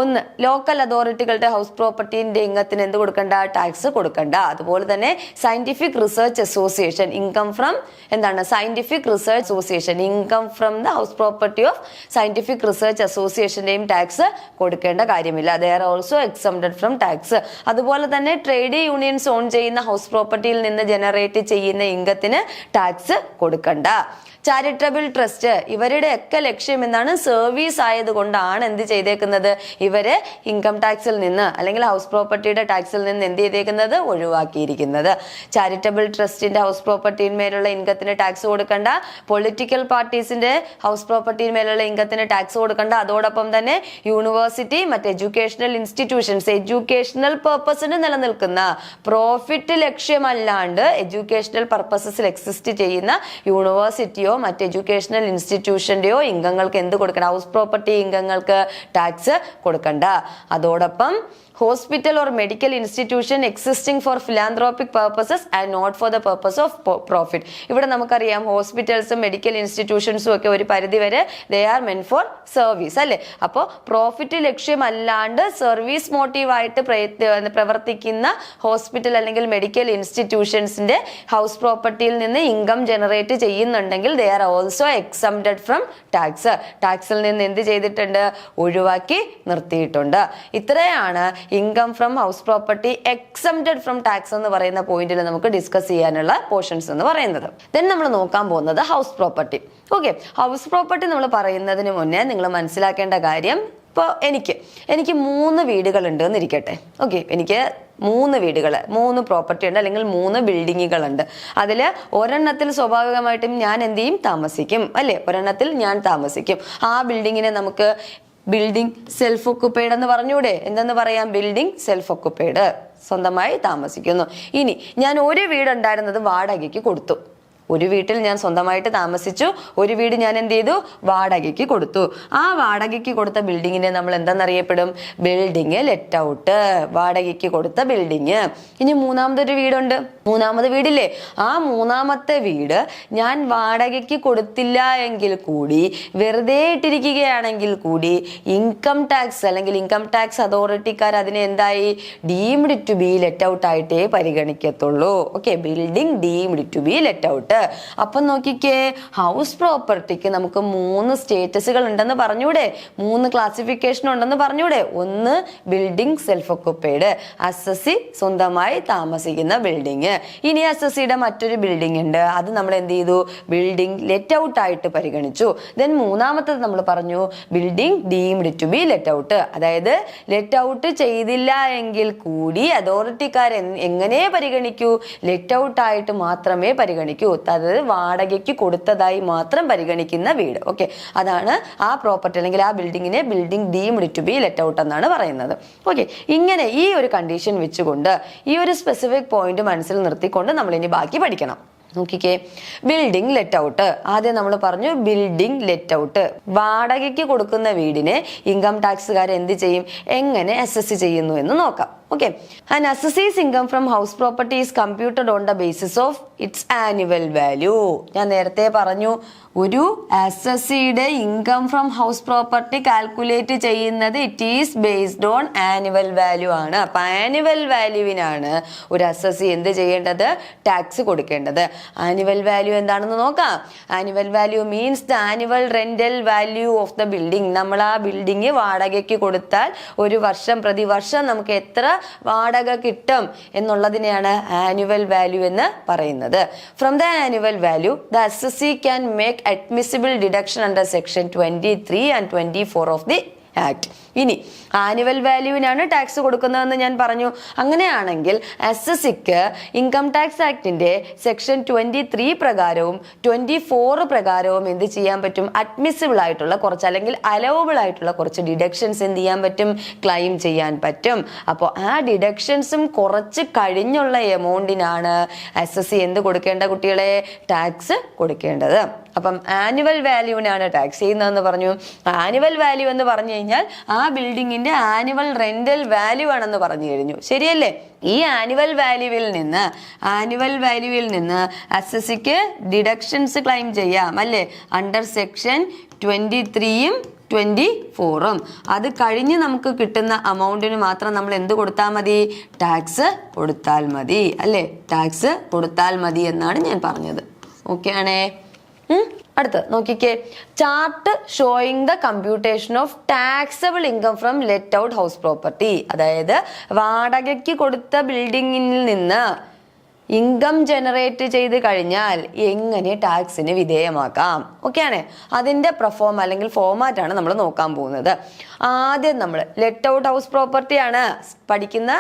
ഒന്ന്, ലോക്കൽ അതോറിറ്റികളുടെ ഹൗസ് പ്രോപ്പർട്ടിന്റെ ഇൻകത്തിന് എന്ത് കൊടുക്കണ്ട? ടാക്സ് കൊടുക്കണ്ട. അതുപോലെ തന്നെ scientific research association, income from എന്താണ്? Scientific research association, income from the house property of scientific research അസോസിയേഷന്റെയും ടാക്സ് കൊടുക്കേണ്ട കാര്യമില്ല. They are also from tax. അതുപോലെ തന്നെ ട്രേഡ് യൂണിയൻസ് ഓൺ ചെയ്യുന്ന ഹൗസ് പ്രോപ്പർട്ടിയിൽ നിന്ന് ജനറേറ്റ് ചെയ്യുന്ന ഇൻകത്തിന് ടാക്സ് കൊടുക്കണ്ട. ചാരിറ്റബിൾ ട്രസ്റ്റ്, ഇവരുടെ ഒക്കെ ലക്ഷ്യം എന്താണ്? സർവീസ് ആയതുകൊണ്ടാണ് എന്ത് ചെയ്തേക്കുന്നത്? ഇവരെ ഇൻകം ടാക്സിൽ നിന്ന് അല്ലെങ്കിൽ ഹൗസ് പ്രോപ്പർട്ടിയുടെ ടാക്സിൽ നിന്ന് എന്ത് ചെയ്തേക്കുന്നത്? ഒഴിവാക്കിയിരിക്കുന്നത്. ചാരിറ്റബിൾ ട്രസ്റ്റിന്റെ ഹൗസ് പ്രോപ്പർട്ടിന്മേലുള്ള ഇൻകത്തിന് ടാക്സ് കൊടുക്കണ്ട. പൊളിറ്റിക്കൽ പാർട്ടീസിന്റെ ഹൗസ് പ്രോപ്പർട്ടിന്മേലുള്ള ഇൻകത്തിന് ടാക്സ് കൊടുക്കണ്ട. അതോടൊപ്പം തന്നെ യൂണിവേഴ്സിറ്റി, മറ്റ് എഡ്യൂക്കേഷണൽ ഇൻസ്റ്റിറ്റ്യൂഷൻസ്, എഡ്യൂക്കേഷണൽ പർപ്പസിന് നിലനിൽക്കുന്ന, പ്രോഫിറ്റ് ലക്ഷ്യമല്ലാണ്ട് എഡ്യൂക്കേഷണൽ പർപ്പസസിൽ എക്സിസ്റ്റ് ചെയ്യുന്ന യൂണിവേഴ്സിറ്റിയോ മറ്റ് എഡ്യൂക്കേഷണൽ ഇൻസ്റ്റിറ്റ്യൂഷന്റെയോ ഇൻകങ്ങൾക്ക് എന്ത് കൊടുക്കണം? ഹൗസ് പ്രോപ്പർട്ടി ഇൻകങ്ങൾക്ക് ടാക്സ് കൊടുക്കണ്ട. അതോടൊപ്പം hospital or medical institution existing for philanthropic purposes and not for the purpose of profit. ഇവിടെ നമുക്കറിയാം ഹോസ്പിറ്റൽസും മെഡിക്കൽ ഇൻസ്റ്റിറ്റ്യൂഷൻസും ഒക്കെ ഒരു പരിധി വരെ they are men for service അല്ലേ. അപ്പോൾ പ്രോഫിറ്റ് ലക്ഷ്യമല്ലാണ്ട് സർവീസ് മോട്ടീവായിട്ട് പ്രവർത്തിക്കുന്ന ഹോസ്പിറ്റൽ അല്ലെങ്കിൽ മെഡിക്കൽ ഇൻസ്റ്റിറ്റ്യൂഷൻസിന്റെ ഹൗസ് പ്രോപ്പർട്ടിയിൽ നിന്ന് ഇൻകം ജനറേറ്റ് ചെയ്യുന്നുണ്ടെങ്കിൽ they are also exempted from tax. ടാക്സിൽ നിന്ന് എന്ത് ചെയ്തിട്ടുണ്ട്? ഒഴിവാക്കി നിർത്തിയിട്ടുണ്ട്. ഇത്രയാണ് income from house property exempted from tax എന്ന് പറയുന്ന പോയിന്റിൽ നമുക്ക് ഡിസ്കസ് ചെയ്യാനുള്ള പോർഷൻസ് എന്ന് പറയുന്നത്. ദെൻ നമ്മൾ നോക്കാൻ പോകുന്നത് house property. Okay, house property നമ്മൾ പറയുന്നതിന് മുന്നേ നിങ്ങൾ മനസ്സിലാക്കേണ്ട കാര്യം, ഇപ്പോൾ എനിക്ക് 3 വീടുകൾ ഉണ്ട് എന്നിരിക്കട്ടെ. ഓക്കെ, എനിക്ക് 3 വീടുകൾ, 3 പ്രോപ്പർട്ടി ഉണ്ട് അല്ലെങ്കിൽ 3 ബിൽഡിങ്ങുകളുണ്ട്. അതിൽ ഒരെണ്ണത്തിൽ സ്വാഭാവികമായിട്ടും ഞാൻ എന്ത് ചെയ്യും? താമസിക്കും അല്ലെ. ഒരെണ്ണത്തിൽ ഞാൻ താമസിക്കും. ആ ബിൽഡിങ്ങിനെ നമുക്ക് ബിൽഡിംഗ് സെൽഫ് ഒക്കുപ്പൈഡ് എന്ന് പറഞ്ഞൂടെ? എന്തെന്ന് പറയാം? ബിൽഡിംഗ് സെൽഫ് ഒക്കുപ്പൈഡ്, സ്വന്തമായി താമസിക്കുന്നു. ഇനി ഞാൻ ഒരു വീടുണ്ടായിരുന്നത് വാടകയ്ക്ക് കൊടുത്തു. ഒരു വീട്ടിൽ ഞാൻ സ്വന്തമായിട്ട് താമസിച്ചു, ഒരു വീട് ഞാൻ എന്ത് ചെയ്തു? വാടകയ്ക്ക് കൊടുത്തു. ആ വാടകയ്ക്ക് കൊടുത്ത ബിൽഡിങ്ങിനെ നമ്മൾ എന്താണെന്നറിയപ്പെടും? ബിൽഡിംഗ് ലെറ്റ് ഔട്ട്, വാടകയ്ക്ക് കൊടുത്ത ബിൽഡിങ്. ഇനി മൂന്നാമതൊരു വീടുണ്ട്, മൂന്നാമത് വീടില്ലേ? ആ മൂന്നാമത്തെ വീട് ഞാൻ വാടകയ്ക്ക് കൊടുത്തില്ല എങ്കിൽ കൂടി, വെറുതെ ഇട്ടിരിക്കുകയാണെങ്കിൽ കൂടി, ഇൻകം ടാക്സ് അല്ലെങ്കിൽ ഇൻകം ടാക്സ് അതോറിറ്റിക്കാർ അതിനെ എന്തായി? Deemed to be let out ആയിട്ടേ പരിഗണിക്കത്തുള്ളൂ. Okay, building deemed to be let out. അപ്പൊ നോക്കിക്കേ, ഹൗസ് പ്രോപ്പർട്ടിക്ക് നമുക്ക് 3 സ്റ്റേറ്റസുകൾ ഉണ്ടെന്ന് പറഞ്ഞൂടെ? 3 ക്ലാസിഫിക്കേഷൻ ഉണ്ടെന്ന് പറഞ്ഞൂടെ? ഒന്ന് ബിൽഡിംഗ് സെൽഫ് ഒക്കുപ്പൈഡ്, അസസി സ്വന്തമായി താമസിക്കുന്ന ബിൽഡിംഗ്. ഇനി അസസിയുടെ മറ്റൊരു ബിൽഡിംഗ് ഉണ്ട്, അത് നമ്മൾ എന്ത് ചെയ്തു? ബിൽഡിംഗ് ലെറ്റ് ഔട്ട് ആയിട്ട് പരിഗണിച്ചു. ദെൻ മൂന്നാമത്തത് നമ്മൾ പറഞ്ഞു building deemed to be let out. അതായത് ലെറ്റ് ഔട്ട് ചെയ്തില്ല എങ്കിൽ കൂടി അതോറിറ്റിക്കാർ എങ്ങനെ പരിഗണിക്കൂ? ലെറ്റ് ഔട്ട് ആയിട്ട് മാത്രമേ പരിഗണിക്കൂ. കൊടുത്ത, അതായത് വാടകയ്ക്ക് കൊടുത്തതായി മാത്രം പരിഗണിക്കുന്ന വീട്. ഓക്കെ, അതാണ് ആ പ്രോപ്പർട്ടി അല്ലെങ്കിൽ ആ ബിൽഡിങ്ങിനെ building deemed to be let out എന്നാണ് പറയുന്നത്. ഓക്കെ, ഇങ്ങനെ ഈ ഒരു കണ്ടീഷൻ വെച്ചുകൊണ്ട് ഈ ഒരു സ്പെസിഫിക് പോയിന്റ് മനസ്സിൽ നിർത്തിക്കൊണ്ട് നമ്മൾ ഇനി ബാക്കി പഠിക്കണം. നോക്കിക്കേ, ബിൽഡിംഗ് ലെറ്റ് ഔട്ട്. ആദ്യം നമ്മൾ പറഞ്ഞു ബിൽഡിംഗ് ലെറ്റ് ഔട്ട്. വാടകയ്ക്ക് കൊടുക്കുന്ന വീടിനെ ഇൻകം ടാക്സുകാർ എന്ത് ചെയ്യും, എങ്ങനെ അസസ് ചെയ്യുന്നു എന്ന് നോക്കാം. Okay, an assessee's income from house property is computed on the basis of its annual value. ഞാൻ നേരത്തെ പറഞ്ഞു, ഒരു അസസ്സിയുടെ income from house property calculate ചെയ്യുന്നത് it is based on annual value ആണ്. അപ്പൊ ആനുവൽ വാല്യൂവിനാണ് ഒരു അസസ്സി എന്ത് ചെയ്യേണ്ടത്, ടാക്സ് കൊടുക്കേണ്ടത്. ആനുവൽ വാല്യൂ എന്താണെന്ന് നോക്കാം. Annual value means the annual rental value of the building. നമ്മൾ ആ ബിൽഡിംഗ് വാടകയ്ക്ക് കൊടുത്താൽ ഒരു വർഷം പ്രതിവർഷം നമുക്ക് എത്ര വാടക കിട്ടും എന്നുള്ളതിനെയാണ് ആനുവൽ വാല്യൂ എന്ന് പറയുന്നത്. From the annual value the assessee can make admissible deduction under section 23 and 24 of the act. ഇനി ആനുവൽ വാല്യൂവിനാണ് ടാക്സ് കൊടുക്കുന്നതെന്ന് ഞാൻ പറഞ്ഞു. അങ്ങനെയാണെങ്കിൽ അസസ്സിക്ക് ഇൻകം ടാക്സ് ആക്ടിന്റെ സെക്ഷൻ 23 പ്രകാരവും 24 പ്രകാരവും എന്ത് ചെയ്യാൻ പറ്റും, അഡ്മിസിബിൾ ആയിട്ടുള്ള കുറച്ച് അല്ലെങ്കിൽ അലവബിൾ ആയിട്ടുള്ള കുറച്ച് ഡിഡക്ഷൻസ് എന്ത് ചെയ്യാൻ പറ്റും, ക്ലെയിം ചെയ്യാൻ പറ്റും. അപ്പോൾ ആ ഡിഡക്ഷൻസും കുറച്ച് കഴിഞ്ഞുള്ള എമൗണ്ടിനാണ് അസസ്സി എന്ത് കൊടുക്കേണ്ട, കുട്ടികളെ ടാക്സ് കൊടുക്കേണ്ടത്. അപ്പം ആനുവൽ വാല്യൂവിനാണ് ടാക്സ് ചെയ്യുന്നതെന്ന് പറഞ്ഞു. ആനുവൽ വാല്യൂ എന്ന് പറഞ്ഞു കഴിഞ്ഞാൽ ആ ബിൽഡിങ്ങിന്റെ ആനുവൽ റെന്റൽ വാല്യൂ ആണെന്ന് പറഞ്ഞു കഴിഞ്ഞു, ശരിയല്ലേ? ഈ ആനുവൽ വാല്യൂവിൽ നിന്ന് അസസ്സിക്ക് ഡിഡക്ഷൻസ് ക്ലെയിം ചെയ്യാം അല്ലേ, അണ്ടർ സെക്ഷൻ 23-യും 24-ഉം. അത് കഴിഞ്ഞ് നമുക്ക് കിട്ടുന്ന അമൗണ്ടിന് മാത്രം നമ്മൾ എന്ത് കൊടുത്താൽ മതി, ടാക്സ് കൊടുത്താൽ മതി അല്ലേ, ടാക്സ് കൊടുത്താൽ മതി എന്നാണ് ഞാൻ പറഞ്ഞത്. ഓക്കെ ആണേ? അടുത്ത് നോക്കിക്കേ, chart showing the computation of taxable income from let out house property. അതായത് വാടകയ്ക്ക് കൊടുത്ത ബിൽഡിങ്ങിൽ നിന്ന് ഇൻകം ജനറേറ്റ് ചെയ്ത് കഴിഞ്ഞാൽ എങ്ങനെ ടാക്സിന് വിധേയമാക്കാം. ഓക്കെ ആണ്, അതിന്റെ അല്ലെങ്കിൽ ഫോമാറ്റ് ആണ് നമ്മൾ നോക്കാൻ പോകുന്നത്. ആദ്യം നമ്മൾ ലെറ്റ് ഔട്ട് ഹൗസ് പ്രോപ്പർട്ടി ആണ് പഠിക്കുന്ന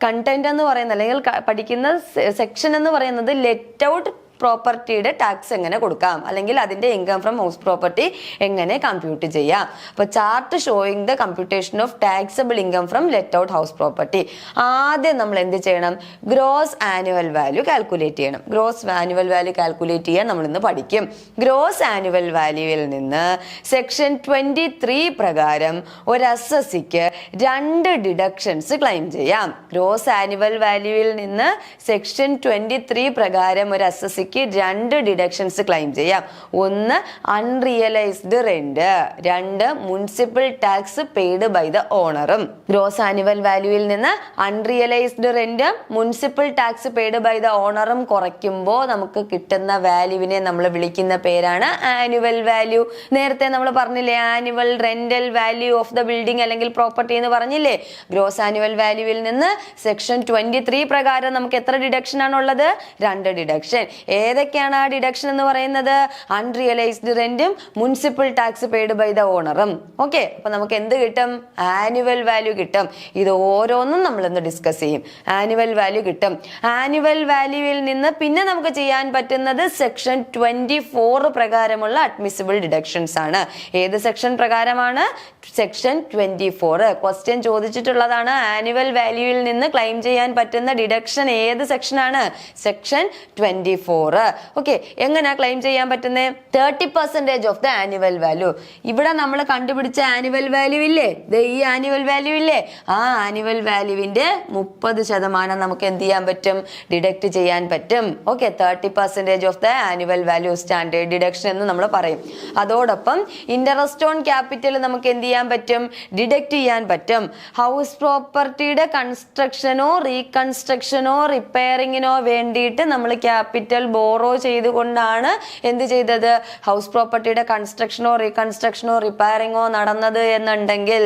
കണ്ടന്റ് എന്ന് പറയുന്നത്, അല്ലെങ്കിൽ പഠിക്കുന്ന സെക്ഷൻ എന്ന് പറയുന്നത് ലെറ്റ് ഔട്ട് പ്രോപ്പർട്ടിയുടെ ടാക്സ് എങ്ങനെ കൊടുക്കാം, അല്ലെങ്കിൽ അതിന്റെ ഇൻകം ഫ്രം ഹൗസ് പ്രോപ്പർട്ടി എങ്ങനെ കമ്പ്യൂട്ട് ചെയ്യാം. അപ്പൊ chart showing the computation of taxable income from let out house property. ആദ്യം നമ്മൾ എന്ത് ചെയ്യണം, ഗ്രോസ് ആനുവൽ വാല്യൂ കാൽക്കുലേറ്റ് ചെയ്യണം. ഗ്രോസ് ആനുവൽ വാല്യൂ കാൽക്കുലേറ്റ് ചെയ്യാൻ നമ്മൾ ഇന്ന് പഠിക്കും. ഗ്രോസ് ആനുവൽ വാല്യൂവിൽ നിന്ന് സെക്ഷൻ 23 പ്രകാരം ഒരു അസസ്സിക്ക് 2 ഡിഡക്ഷൻസ് ക്ലെയിം ചെയ്യാം. ഗ്രോസ് ആനുവൽ വാല്യൂവിൽ നിന്ന് സെക്ഷൻ 23 പ്രകാരം ഒരു അസസ്സിക്ക് 2 ഡിഡക്ഷൻസ് ക്ലെയിം ചെയ്യാം. ഒന്ന് unrealised rent, 2 municipal tax paid by the ഓണറും. ഗ്രോസ് ആനുവൽ വാല്യൂവിൽ നിന്ന് അൺറിയലൈസ്ഡ് റെന്റും municipal tax paid by the ഓണറും കുറയ്ക്കുമ്പോൾ നമുക്ക് കിട്ടുന്ന വാല്യൂവിനെ നമ്മൾ വിളിക്കുന്ന പേരാണ് ആനുവൽ വാല്യൂ. നേരത്തെ നമ്മൾ പറഞ്ഞില്ലേ, annual rental value of the building അല്ലെങ്കിൽ പ്രോപ്പർട്ടി എന്ന് പറഞ്ഞില്ലേ. ഗ്രോസ് ആനുവൽ വാല്യൂവിൽ നിന്ന് സെക്ഷൻ 23 പ്രകാരം നമുക്ക് എത്ര ഡിഡക്ഷൻ ആണുള്ളത്, 2 ഡിഡക്ഷൻ. ഏതൊക്കെയാണ് ആ ഡിഡക്ഷൻ എന്ന് പറയുന്നത്, അൺറിയലൈസ്ഡ് റെന്റും municipal tax paid by the ഓണറും. ഓക്കെ, അപ്പൊ നമുക്ക് എന്ത് കിട്ടും, ആനുവൽ വാല്യൂ കിട്ടും. ഇത് ഓരോന്നും നമ്മൾ ഇന്ന് ഡിസ്കസ് ചെയ്യും. ആനുവൽ വാല്യൂ കിട്ടും. ആനുവൽ വാല്യൂവിൽ നിന്ന് പിന്നെ നമുക്ക് ചെയ്യാൻ പറ്റുന്നത് സെക്ഷൻ 24 പ്രകാരമുള്ള അഡ്മിസിബിൾ ഡിഡക്ഷൻസ് ആണ്. ഏത് സെക്ഷൻ പ്രകാരമാണ്, സെക്ഷൻ 24. ക്വസ്റ്റ്യൻ ചോദിച്ചിട്ടുള്ളതാണ്, ആനുവൽ വാല്യൂവിൽ നിന്ന് ക്ലെയിം ചെയ്യാൻ പറ്റുന്ന ഡിഡക്ഷൻ ഏത് സെക്ഷനാണ്, സെക്ഷൻ 24. ഓക്കെ, എങ്ങനെയാ ക്ലെയിം ചെയ്യാൻ പറ്റുന്നത്, 30% ഓഫ് ദ ആനുവൽ വാല്യൂ. ഇവിടെ നമ്മൾ കണ്ടുപിടിച്ച ആനുവൽ വാല്യൂ ഇല്ലേ, ഈ ആനുവൽ വാല്യൂ ഇല്ലേ, ആ ആനുവൽ വാല്യൂവിന്റെ 30% നമുക്ക് എന്ത് ചെയ്യാൻ പറ്റും, ഡിഡക്ട് ചെയ്യാൻ പറ്റും. Okay, 30% of the annual value standard deduction എന്ന് നമ്മൾ പറയും. അതോടൊപ്പം ഇൻട്രസ്റ്റ് ഓൺ ക്യാപിറ്റൽ നമുക്ക് എന്ത് ചെയ്യാൻ പറ്റും, ഡിഡക്ട് ചെയ്യാൻ പറ്റും. ഹൗസ് പ്രോപ്പർട്ടിയുടെ കൺസ്ട്രക്ഷനോ റീകൺസ്ട്രക്ഷനോ റിപ്പയറിങ്ങിനോ വേണ്ടിയിട്ട് നമ്മൾ ക്യാപിറ്റൽ ബോറോ ചെയ്തുകൊണ്ടാണ് എന്ത് ചെയ്തത്, ഹൗസ് പ്രോപ്പർട്ടിയുടെ കൺസ്ട്രക്ഷനോ റീകൺസ്ട്രക്ഷനോ റിപ്പയറിങ്ങോ നടന്നത് എന്നുണ്ടെങ്കിൽ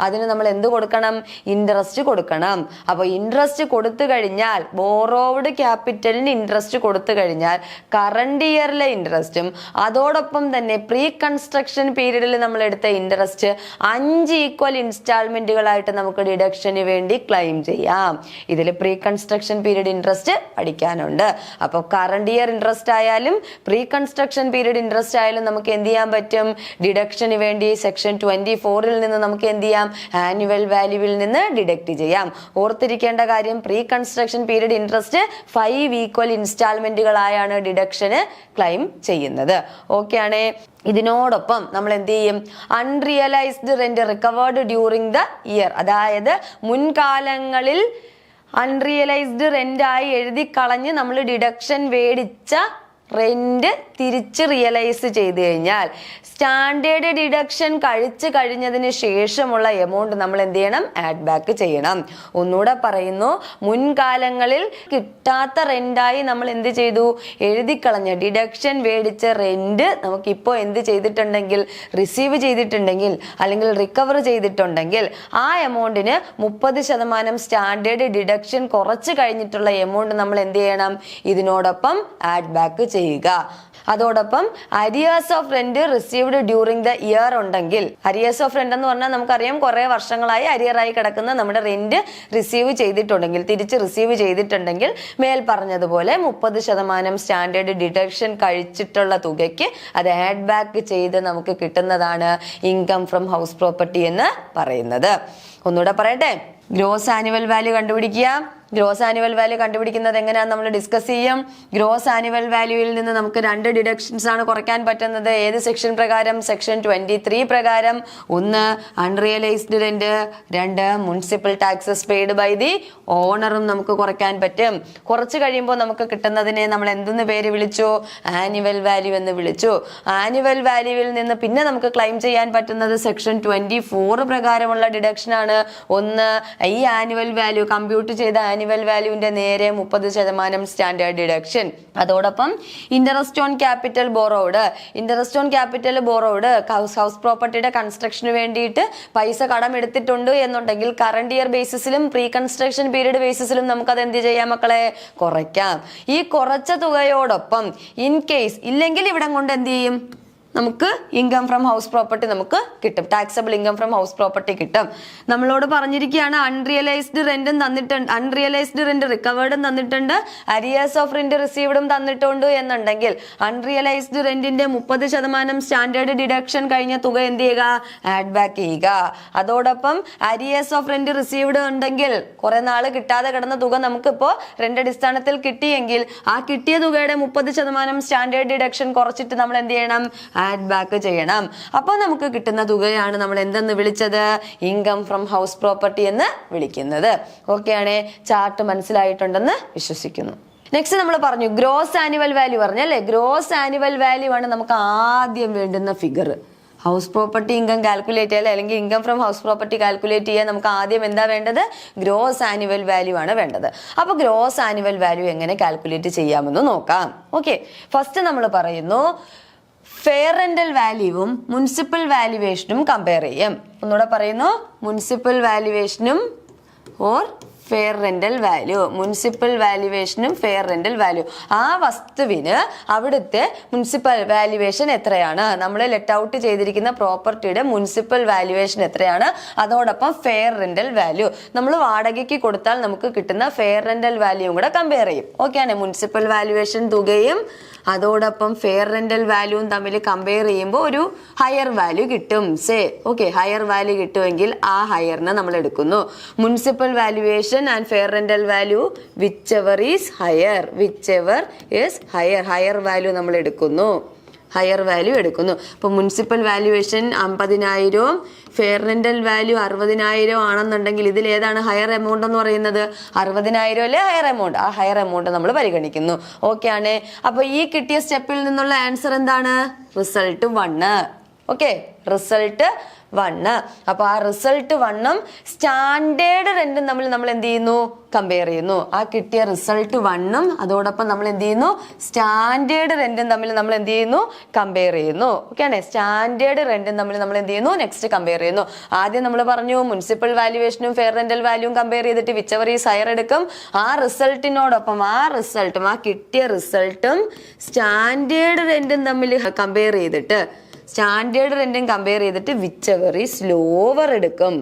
അതിന് നമ്മൾ എന്ത് കൊടുക്കണം, ഇൻട്രസ്റ്റ് കൊടുക്കണം. അപ്പൊ ഇൻട്രസ്റ്റ് കൊടുത്തു കഴിഞ്ഞാൽ, ബോറോവ്ഡ് ക്യാപിറ്റലിന് ഇൻട്രസ്റ്റ് കൊടുത്തു കഴിഞ്ഞാൽ കറണ്ട് ഇയറിലെ ഇൻട്രസ്റ്റും അതോടൊപ്പം തന്നെ പ്രീ കൺസ്ട്രക്ഷൻ പീരീഡിൽ നമ്മൾ എടുത്ത ഇൻട്രസ്റ്റ് 5 ഈക്വൽ ഇൻസ്റ്റാൾമെന്റുകളായിട്ട് നമുക്ക് ഡിഡക്ഷന് വേണ്ടി ക്ലെയിം ചെയ്യാം. ഇതിൽ പ്രീ കൺസ്ട്രക്ഷൻ പീരീഡ് ഇൻട്രസ്റ്റ് പഠിക്കാനുണ്ട്. അപ്പൊ കറണ്ട് ഇയർ ഇയർ ഇൻട്രസ്റ്റ് ആയാലും പ്രീ കൺസ്ട്രക്ഷൻ പീരീഡ് ഇൻട്രസ്റ്റ് ആയാലും നമുക്ക് എന്ത് ചെയ്യാൻ പറ്റും? ഡിഡക്ഷന് വേണ്ടി സെക്ഷൻ 24 നിന്ന് നമുക്ക് എന്ത് ചെയ്യാം? ആനുവൽ വാല്യൂവിൽ നിന്ന് ഡിഡക്ട് ചെയ്യാം. ഓർത്തിരിക്കേണ്ട കാര്യം, pre construction period interest 5 equal ഇൻസ്റ്റാൾമെന്റുകളായാണ് ഡിഡക്ഷന് ക്ലെയിം ചെയ്യുന്നത്. ഓക്കെ ആണേ. ഇതിനോടൊപ്പം നമ്മൾ എന്ത് ചെയ്യും? Unrealised rent recovered during the year, അതായത് മുൻകാലങ്ങളിൽ അൺറിയലൈസ്ഡ് റെന്റായി എഴുതി കളഞ്ഞ് നമ്മൾ ഡിഡക്ഷൻ മേടിച്ച റെന്റ് തിരിച്ച് റിയലൈസ് ചെയ്ത് കഴിഞ്ഞാൽ സ്റ്റാൻഡേർഡ് ഡിഡക്ഷൻ കഴിച്ചു കഴിഞ്ഞതിന് ശേഷമുള്ള എമൗണ്ട് നമ്മൾ എന്ത് ചെയ്യണം? ആഡ് ബാക്ക് ചെയ്യണം. ഒന്നുകൂടെ പറയുന്നു, മുൻകാലങ്ങളിൽ കിട്ടാത്ത റെന്റായി നമ്മൾ എന്ത് ചെയ്തു? എഴുതിക്കളഞ്ഞ ഡിഡക്ഷൻ മേടിച്ച റെന്റ് നമുക്കിപ്പോൾ എന്ത് ചെയ്തിട്ടുണ്ടെങ്കിൽ, റിസീവ് ചെയ്തിട്ടുണ്ടെങ്കിൽ അല്ലെങ്കിൽ റിക്കവർ ചെയ്തിട്ടുണ്ടെങ്കിൽ ആ എമൗണ്ടിന് 30% സ്റ്റാൻഡേർഡ് ഡിഡക്ഷൻ കുറച്ച് കഴിഞ്ഞിട്ടുള്ള എമൗണ്ട് നമ്മൾ എന്ത് ചെയ്യണം? ഇതിനോടൊപ്പം ആഡ് ബാക്ക് ചെയ്യുക. അതോടൊപ്പം arrears of rent received during the year ഉണ്ടെങ്കിൽ, അരിയേഴ്സ് ഓഫ് റെന്റ് എന്ന് പറഞ്ഞാൽ നമുക്കറിയാം കുറെ വർഷങ്ങളായി അരിയറായി കിടക്കുന്ന നമ്മുടെ റെന്റ് റിസീവ് ചെയ്തിട്ടുണ്ടെങ്കിൽ, തിരിച്ച് റിസീവ് ചെയ്തിട്ടുണ്ടെങ്കിൽ മേൽ പറഞ്ഞതുപോലെ 30% സ്റ്റാൻഡേർഡ് ഡിഡക്ഷൻ കഴിച്ചിട്ടുള്ള തുകയ്ക്ക് അത് ആഡ് ബാക്ക് ചെയ്ത് നമുക്ക് കിട്ടുന്നതാണ് ഇൻകം ഫ്രം ഹൗസ് പ്രോപ്പർട്ടി എന്ന് പറയുന്നത്. ഒന്നുകൂടെ പറയട്ടെ, ഗ്രോസ് ആനുവൽ വാല്യൂ കണ്ടുപിടിക്കുക. ഗ്രോസ് ആനുവൽ വാല്യൂ കണ്ടുപിടിക്കുന്നത് എങ്ങനെയാണെന്ന് നമ്മൾ ഡിസ്കസ് ചെയ്യും. ഗ്രോസ് ആനുവൽ വാല്യൂവിൽ നിന്ന് നമുക്ക് 2 ഡിഡക്ഷൻസ് ആണ് കുറയ്ക്കാൻ പറ്റുന്നത്. ഏത് സെക്ഷൻ പ്രകാരം? സെക്ഷൻ 23 പ്രകാരം. 1 unrealised rent, 2 municipal taxes paid by the ഓണറും നമുക്ക് കുറയ്ക്കാൻ പറ്റും. കുറച്ച് കഴിയുമ്പോൾ നമുക്ക് കിട്ടുന്നതിനെ നമ്മൾ എന്തെന്ന് പേര് വിളിച്ചു? ആനുവൽ വാല്യൂ എന്ന് വിളിച്ചു. ആനുവൽ വാല്യൂവിൽ നിന്ന് പിന്നെ നമുക്ക് ക്ലെയിം ചെയ്യാൻ പറ്റുന്നത് സെക്ഷൻ 24 പ്രകാരമുള്ള ഡിഡക്ഷൻ ആണ്. 1 ഈ ആനുവൽ വാല്യൂ കമ്പ്യൂട്ട് ചെയ്ത ആനുവൽ വാല്യൂവിന്റെ നേരെ 30% സ്റ്റാൻഡേർഡ് ഡിഡക്ഷൻ. അതോടൊപ്പം interest on capital borrowed, interest on capital borrowed house പ്രോപ്പർട്ടിയുടെ കൺസ്ട്രക്ഷന് വേണ്ടിയിട്ട് പൈസ കടം എടുത്തിട്ടുണ്ട് എന്നുണ്ടെങ്കിൽ കറണ്ട് ഇയർ ബേസിസിലും പ്രീ കൺസ്ട്രക്ഷൻ പീരീഡ് ബേസിസിലും നമുക്കത് എന്ത് ചെയ്യാം മക്കളെ? കുറയ്ക്കാം. ഈ കുറച്ച തുകയോടൊപ്പം ഇൻ കേസ് ഇല്ലെങ്കിൽ ഇവിടെ കൊണ്ട് എന്ത് ചെയ്യും? നമുക്ക് ഇൻകം ഫ്രം ഹൗസ് പ്രോപ്പർട്ടി നമുക്ക് കിട്ടും. Taxable income from house property കിട്ടും. നമ്മളോട് പറഞ്ഞിരിക്കുകയാണ് അൺറിയലൈസ്ഡ് റെന്റും തന്നിട്ടുണ്ട്, അൺറിയലൈസ്ഡ് റെന്റ് റിക്കവേർഡും തന്നിട്ടുണ്ട്, അരിയേഴ്സ് ഓഫ് റെന്റ് റിസീവ്ഡും തന്നിട്ടുണ്ട് എന്നുണ്ടെങ്കിൽ അൺറിയലൈസ്ഡ് റെന്റിന്റെ 30% സ്റ്റാൻഡേർഡ് ഡിഡക്ഷൻ കഴിഞ്ഞ തുക എന്ത് ചെയ്യുക? ആഡ് ബാക്ക് ചെയ്യുക. അതോടൊപ്പം അരിയേഴ്സ് ഓഫ് റെന്റ് റിസീവ്ഡ് ഉണ്ടെങ്കിൽ കുറെ നാള് കിട്ടാതെ കിടന്ന തുക നമുക്കിപ്പോ റെന്റ് അടിസ്ഥാനത്തിൽ കിട്ടിയെങ്കിൽ ആ കിട്ടിയ തുകയുടെ 30% സ്റ്റാൻഡേർഡ് ഡിഡക്ഷൻ കുറച്ചിട്ട് നമ്മൾ എന്ത് ചെയ്യണം? ആഡ് ബാക്ക് ചെയ്യണം. അപ്പോൾ നമുക്ക് കിട്ടുന്ന തുകയാണ് നമ്മൾ എന്തെന്ന് വിളിച്ചത്? ഇൻകം ഫ്രം ഹൗസ് പ്രോപ്പർട്ടി എന്ന് വിളിക്കുന്നത്. ഓക്കെ ആണേ? ചാർട്ട് മനസ്സിലായിട്ടുണ്ടെന്ന് വിശ്വസിക്കുന്നു. നെക്സ്റ്റ് നമ്മൾ പറഞ്ഞു ഗ്രോസ് ആനുവൽ വാല്യൂ പറഞ്ഞല്ലേ. ഗ്രോസ് ആനുവൽ വാല്യൂ ആണ് നമുക്ക് ആദ്യം വേണ്ടുന്ന figure. House property income calculate ചെയ്യാൻ അല്ലെങ്കിൽ income from house property calculate ചെയ്യാൻ നമുക്ക് ആദ്യം എന്താ വേണ്ടത്? ഗ്രോസ് ആനുവൽ വാല്യൂ ആണ് വേണ്ടത്. അപ്പോൾ ഗ്രോസ് ആനുവൽ വാല്യൂ എങ്ങനെ കാൽക്കുലേറ്റ് ചെയ്യാമെന്ന് നോക്കാം. ഓക്കെ, ഫസ്റ്റ് നമ്മൾ പറയുന്നു ഫെയർ റെന്റൽ വാല്യൂവും മുനിസിപ്പൽ വാല്യുവേഷനും കമ്പയർ ചെയ്യും. ഒന്നുകൂടെ പറയുന്നു, മുനിസിപ്പൽ വാല്യുവേഷനും or fair rental value, municipal വാല്യുവേഷനും ഫെയർ റെന്റൽ വാല്യൂ. ആ വസ്തുവിന് അവിടുത്തെ മുനിസിപ്പൽ വാല്യുവേഷൻ എത്രയാണ്, നമ്മൾ ലെറ്റ് ഔട്ട് ചെയ്തിരിക്കുന്ന പ്രോപ്പർട്ടിയുടെ മുനിസിപ്പൽ വാല്യുവേഷൻ എത്രയാണ്, അതോടൊപ്പം ഫെയർ റെന്റൽ വാല്യൂ നമ്മൾ വാടകയ്ക്ക് കൊടുത്താൽ നമുക്ക് കിട്ടുന്ന ഫെയർ റെന്റൽ വാല്യൂയും കൂടെ കമ്പയർ ചെയ്യും. ഓക്കെ ആണ്? മുനിസിപ്പൽ വാല്യുവേഷൻ തുകയും അതോടൊപ്പം ഫെയർ റെന്റൽ വാല്യൂവും തമ്മിൽ കമ്പയർ ചെയ്യുമ്പോൾ ഒരു ഹയർ വാല്യൂ കിട്ടും. സേ ഓക്കെ, ഹയർ വാല്യൂ കിട്ടുമെങ്കിൽ ആ ഹയറിനെ നമ്മൾ എടുക്കുന്നു. Municipal valuation and fair rental value whichever is higher, whichever is higher, higher value നമ്മൾ എടുക്കുന്നു, ഹയർ വാല്യൂ എടുക്കുന്നു. ഇപ്പൊ municipal valuation 50,000 fair rental value 60,000 ആണെന്നുണ്ടെങ്കിൽ ഇതിൽ ഏതാണ് ഹയർ എമൗണ്ട് എന്ന് പറയുന്നത്? 60,000 അല്ലേ ഹയർ എമൗണ്ട്? ആ ഹയർ എമൗണ്ട് നമ്മൾ പരിഗണിക്കുന്നു. ഓക്കെ ആണ്? അപ്പൊ ഈ കിട്ടിയ സ്റ്റെപ്പിൽ നിന്നുള്ള ആൻസർ എന്താണ്? റിസൾട്ട് 1. Okay, result 1. അപ്പൊ ആ റിസൾട്ട് 1ഉം സ്റ്റാൻഡേർഡ് റെന്റും തമ്മിൽ നമ്മൾ എന്ത് ചെയ്യുന്നു? കമ്പയർ ചെയ്യുന്നു. ആ കിട്ടിയ റിസൾട്ട് 1ഉം അതോടൊപ്പം നമ്മൾ എന്ത് ചെയ്യുന്നു? സ്റ്റാൻഡേർഡ് റെന്റും തമ്മിൽ നമ്മൾ എന്ത് ചെയ്യുന്നു? കമ്പയർ ചെയ്യുന്നു. ഓക്കെ ആണ്? സ്റ്റാൻഡേർഡ് റെന്റും തമ്മിൽ നമ്മൾ എന്ത് ചെയ്യുന്നു? നെക്സ്റ്റ് കമ്പയർ ചെയ്യുന്നു. ആദ്യം നമ്മൾ പറഞ്ഞു മുനിസിപ്പൽ വാല്യുവേഷനും ഫെയർ റെന്റൽ വാല്യൂവും കമ്പയർ ചെയ്തിട്ട് whichever is higher എടുക്കും. ആ റിസൾട്ടിനോടൊപ്പം ആ കിട്ടിയ റിസൾട്ടും സ്റ്റാൻഡേർഡ് റെന്റും തമ്മിൽ കമ്പയർ ചെയ്തിട്ട് whichever is lower എടുക്കും.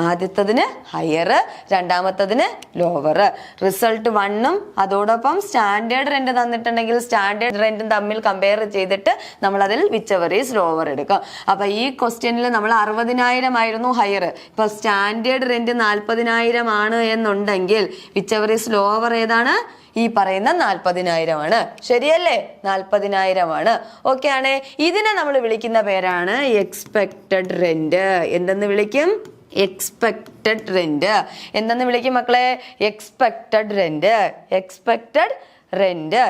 ആദ്യത്തതിന് ഹയർ, രണ്ടാമത്തതിന് ലോവർ. റിസൾട്ട് 1ഉം അതോടൊപ്പം സ്റ്റാൻഡേർഡ് റെന്റ് തന്നിട്ടുണ്ടെങ്കിൽ സ്റ്റാൻഡേർഡ് റെന്റും തമ്മിൽ കമ്പയർ ചെയ്തിട്ട് നമ്മൾ അതിൽ വിച്ചെവർ ഈസ് ലോവർ എടുക്കും. അപ്പൊ ഈ ക്വസ്റ്റ്യനിൽ നമ്മൾ 60,000 ആയിരുന്നു ഹയർ, ഇപ്പൊ സ്റ്റാൻഡേർഡ് റെന്റ് 40,000 ആണ് എന്നുണ്ടെങ്കിൽ വിച്ചെവർ ഈസ് ലോവർ ഏതാണ്? ഈ പറയുന്ന 40,000 ആണ്. ശരിയല്ലേ? 40,000 ആണ്. ഓക്കെ ആണ്. ഇതിനെ നമ്മൾ വിളിക്കുന്ന പേരാണ് എക്സ്പെക്റ്റഡ് റെന്റ്. എന്തെന്ന് വിളിക്കും? Expected rent. എന്തെന്ന് വിളിക്കും മക്കളെ? Expected rent. Expected rent.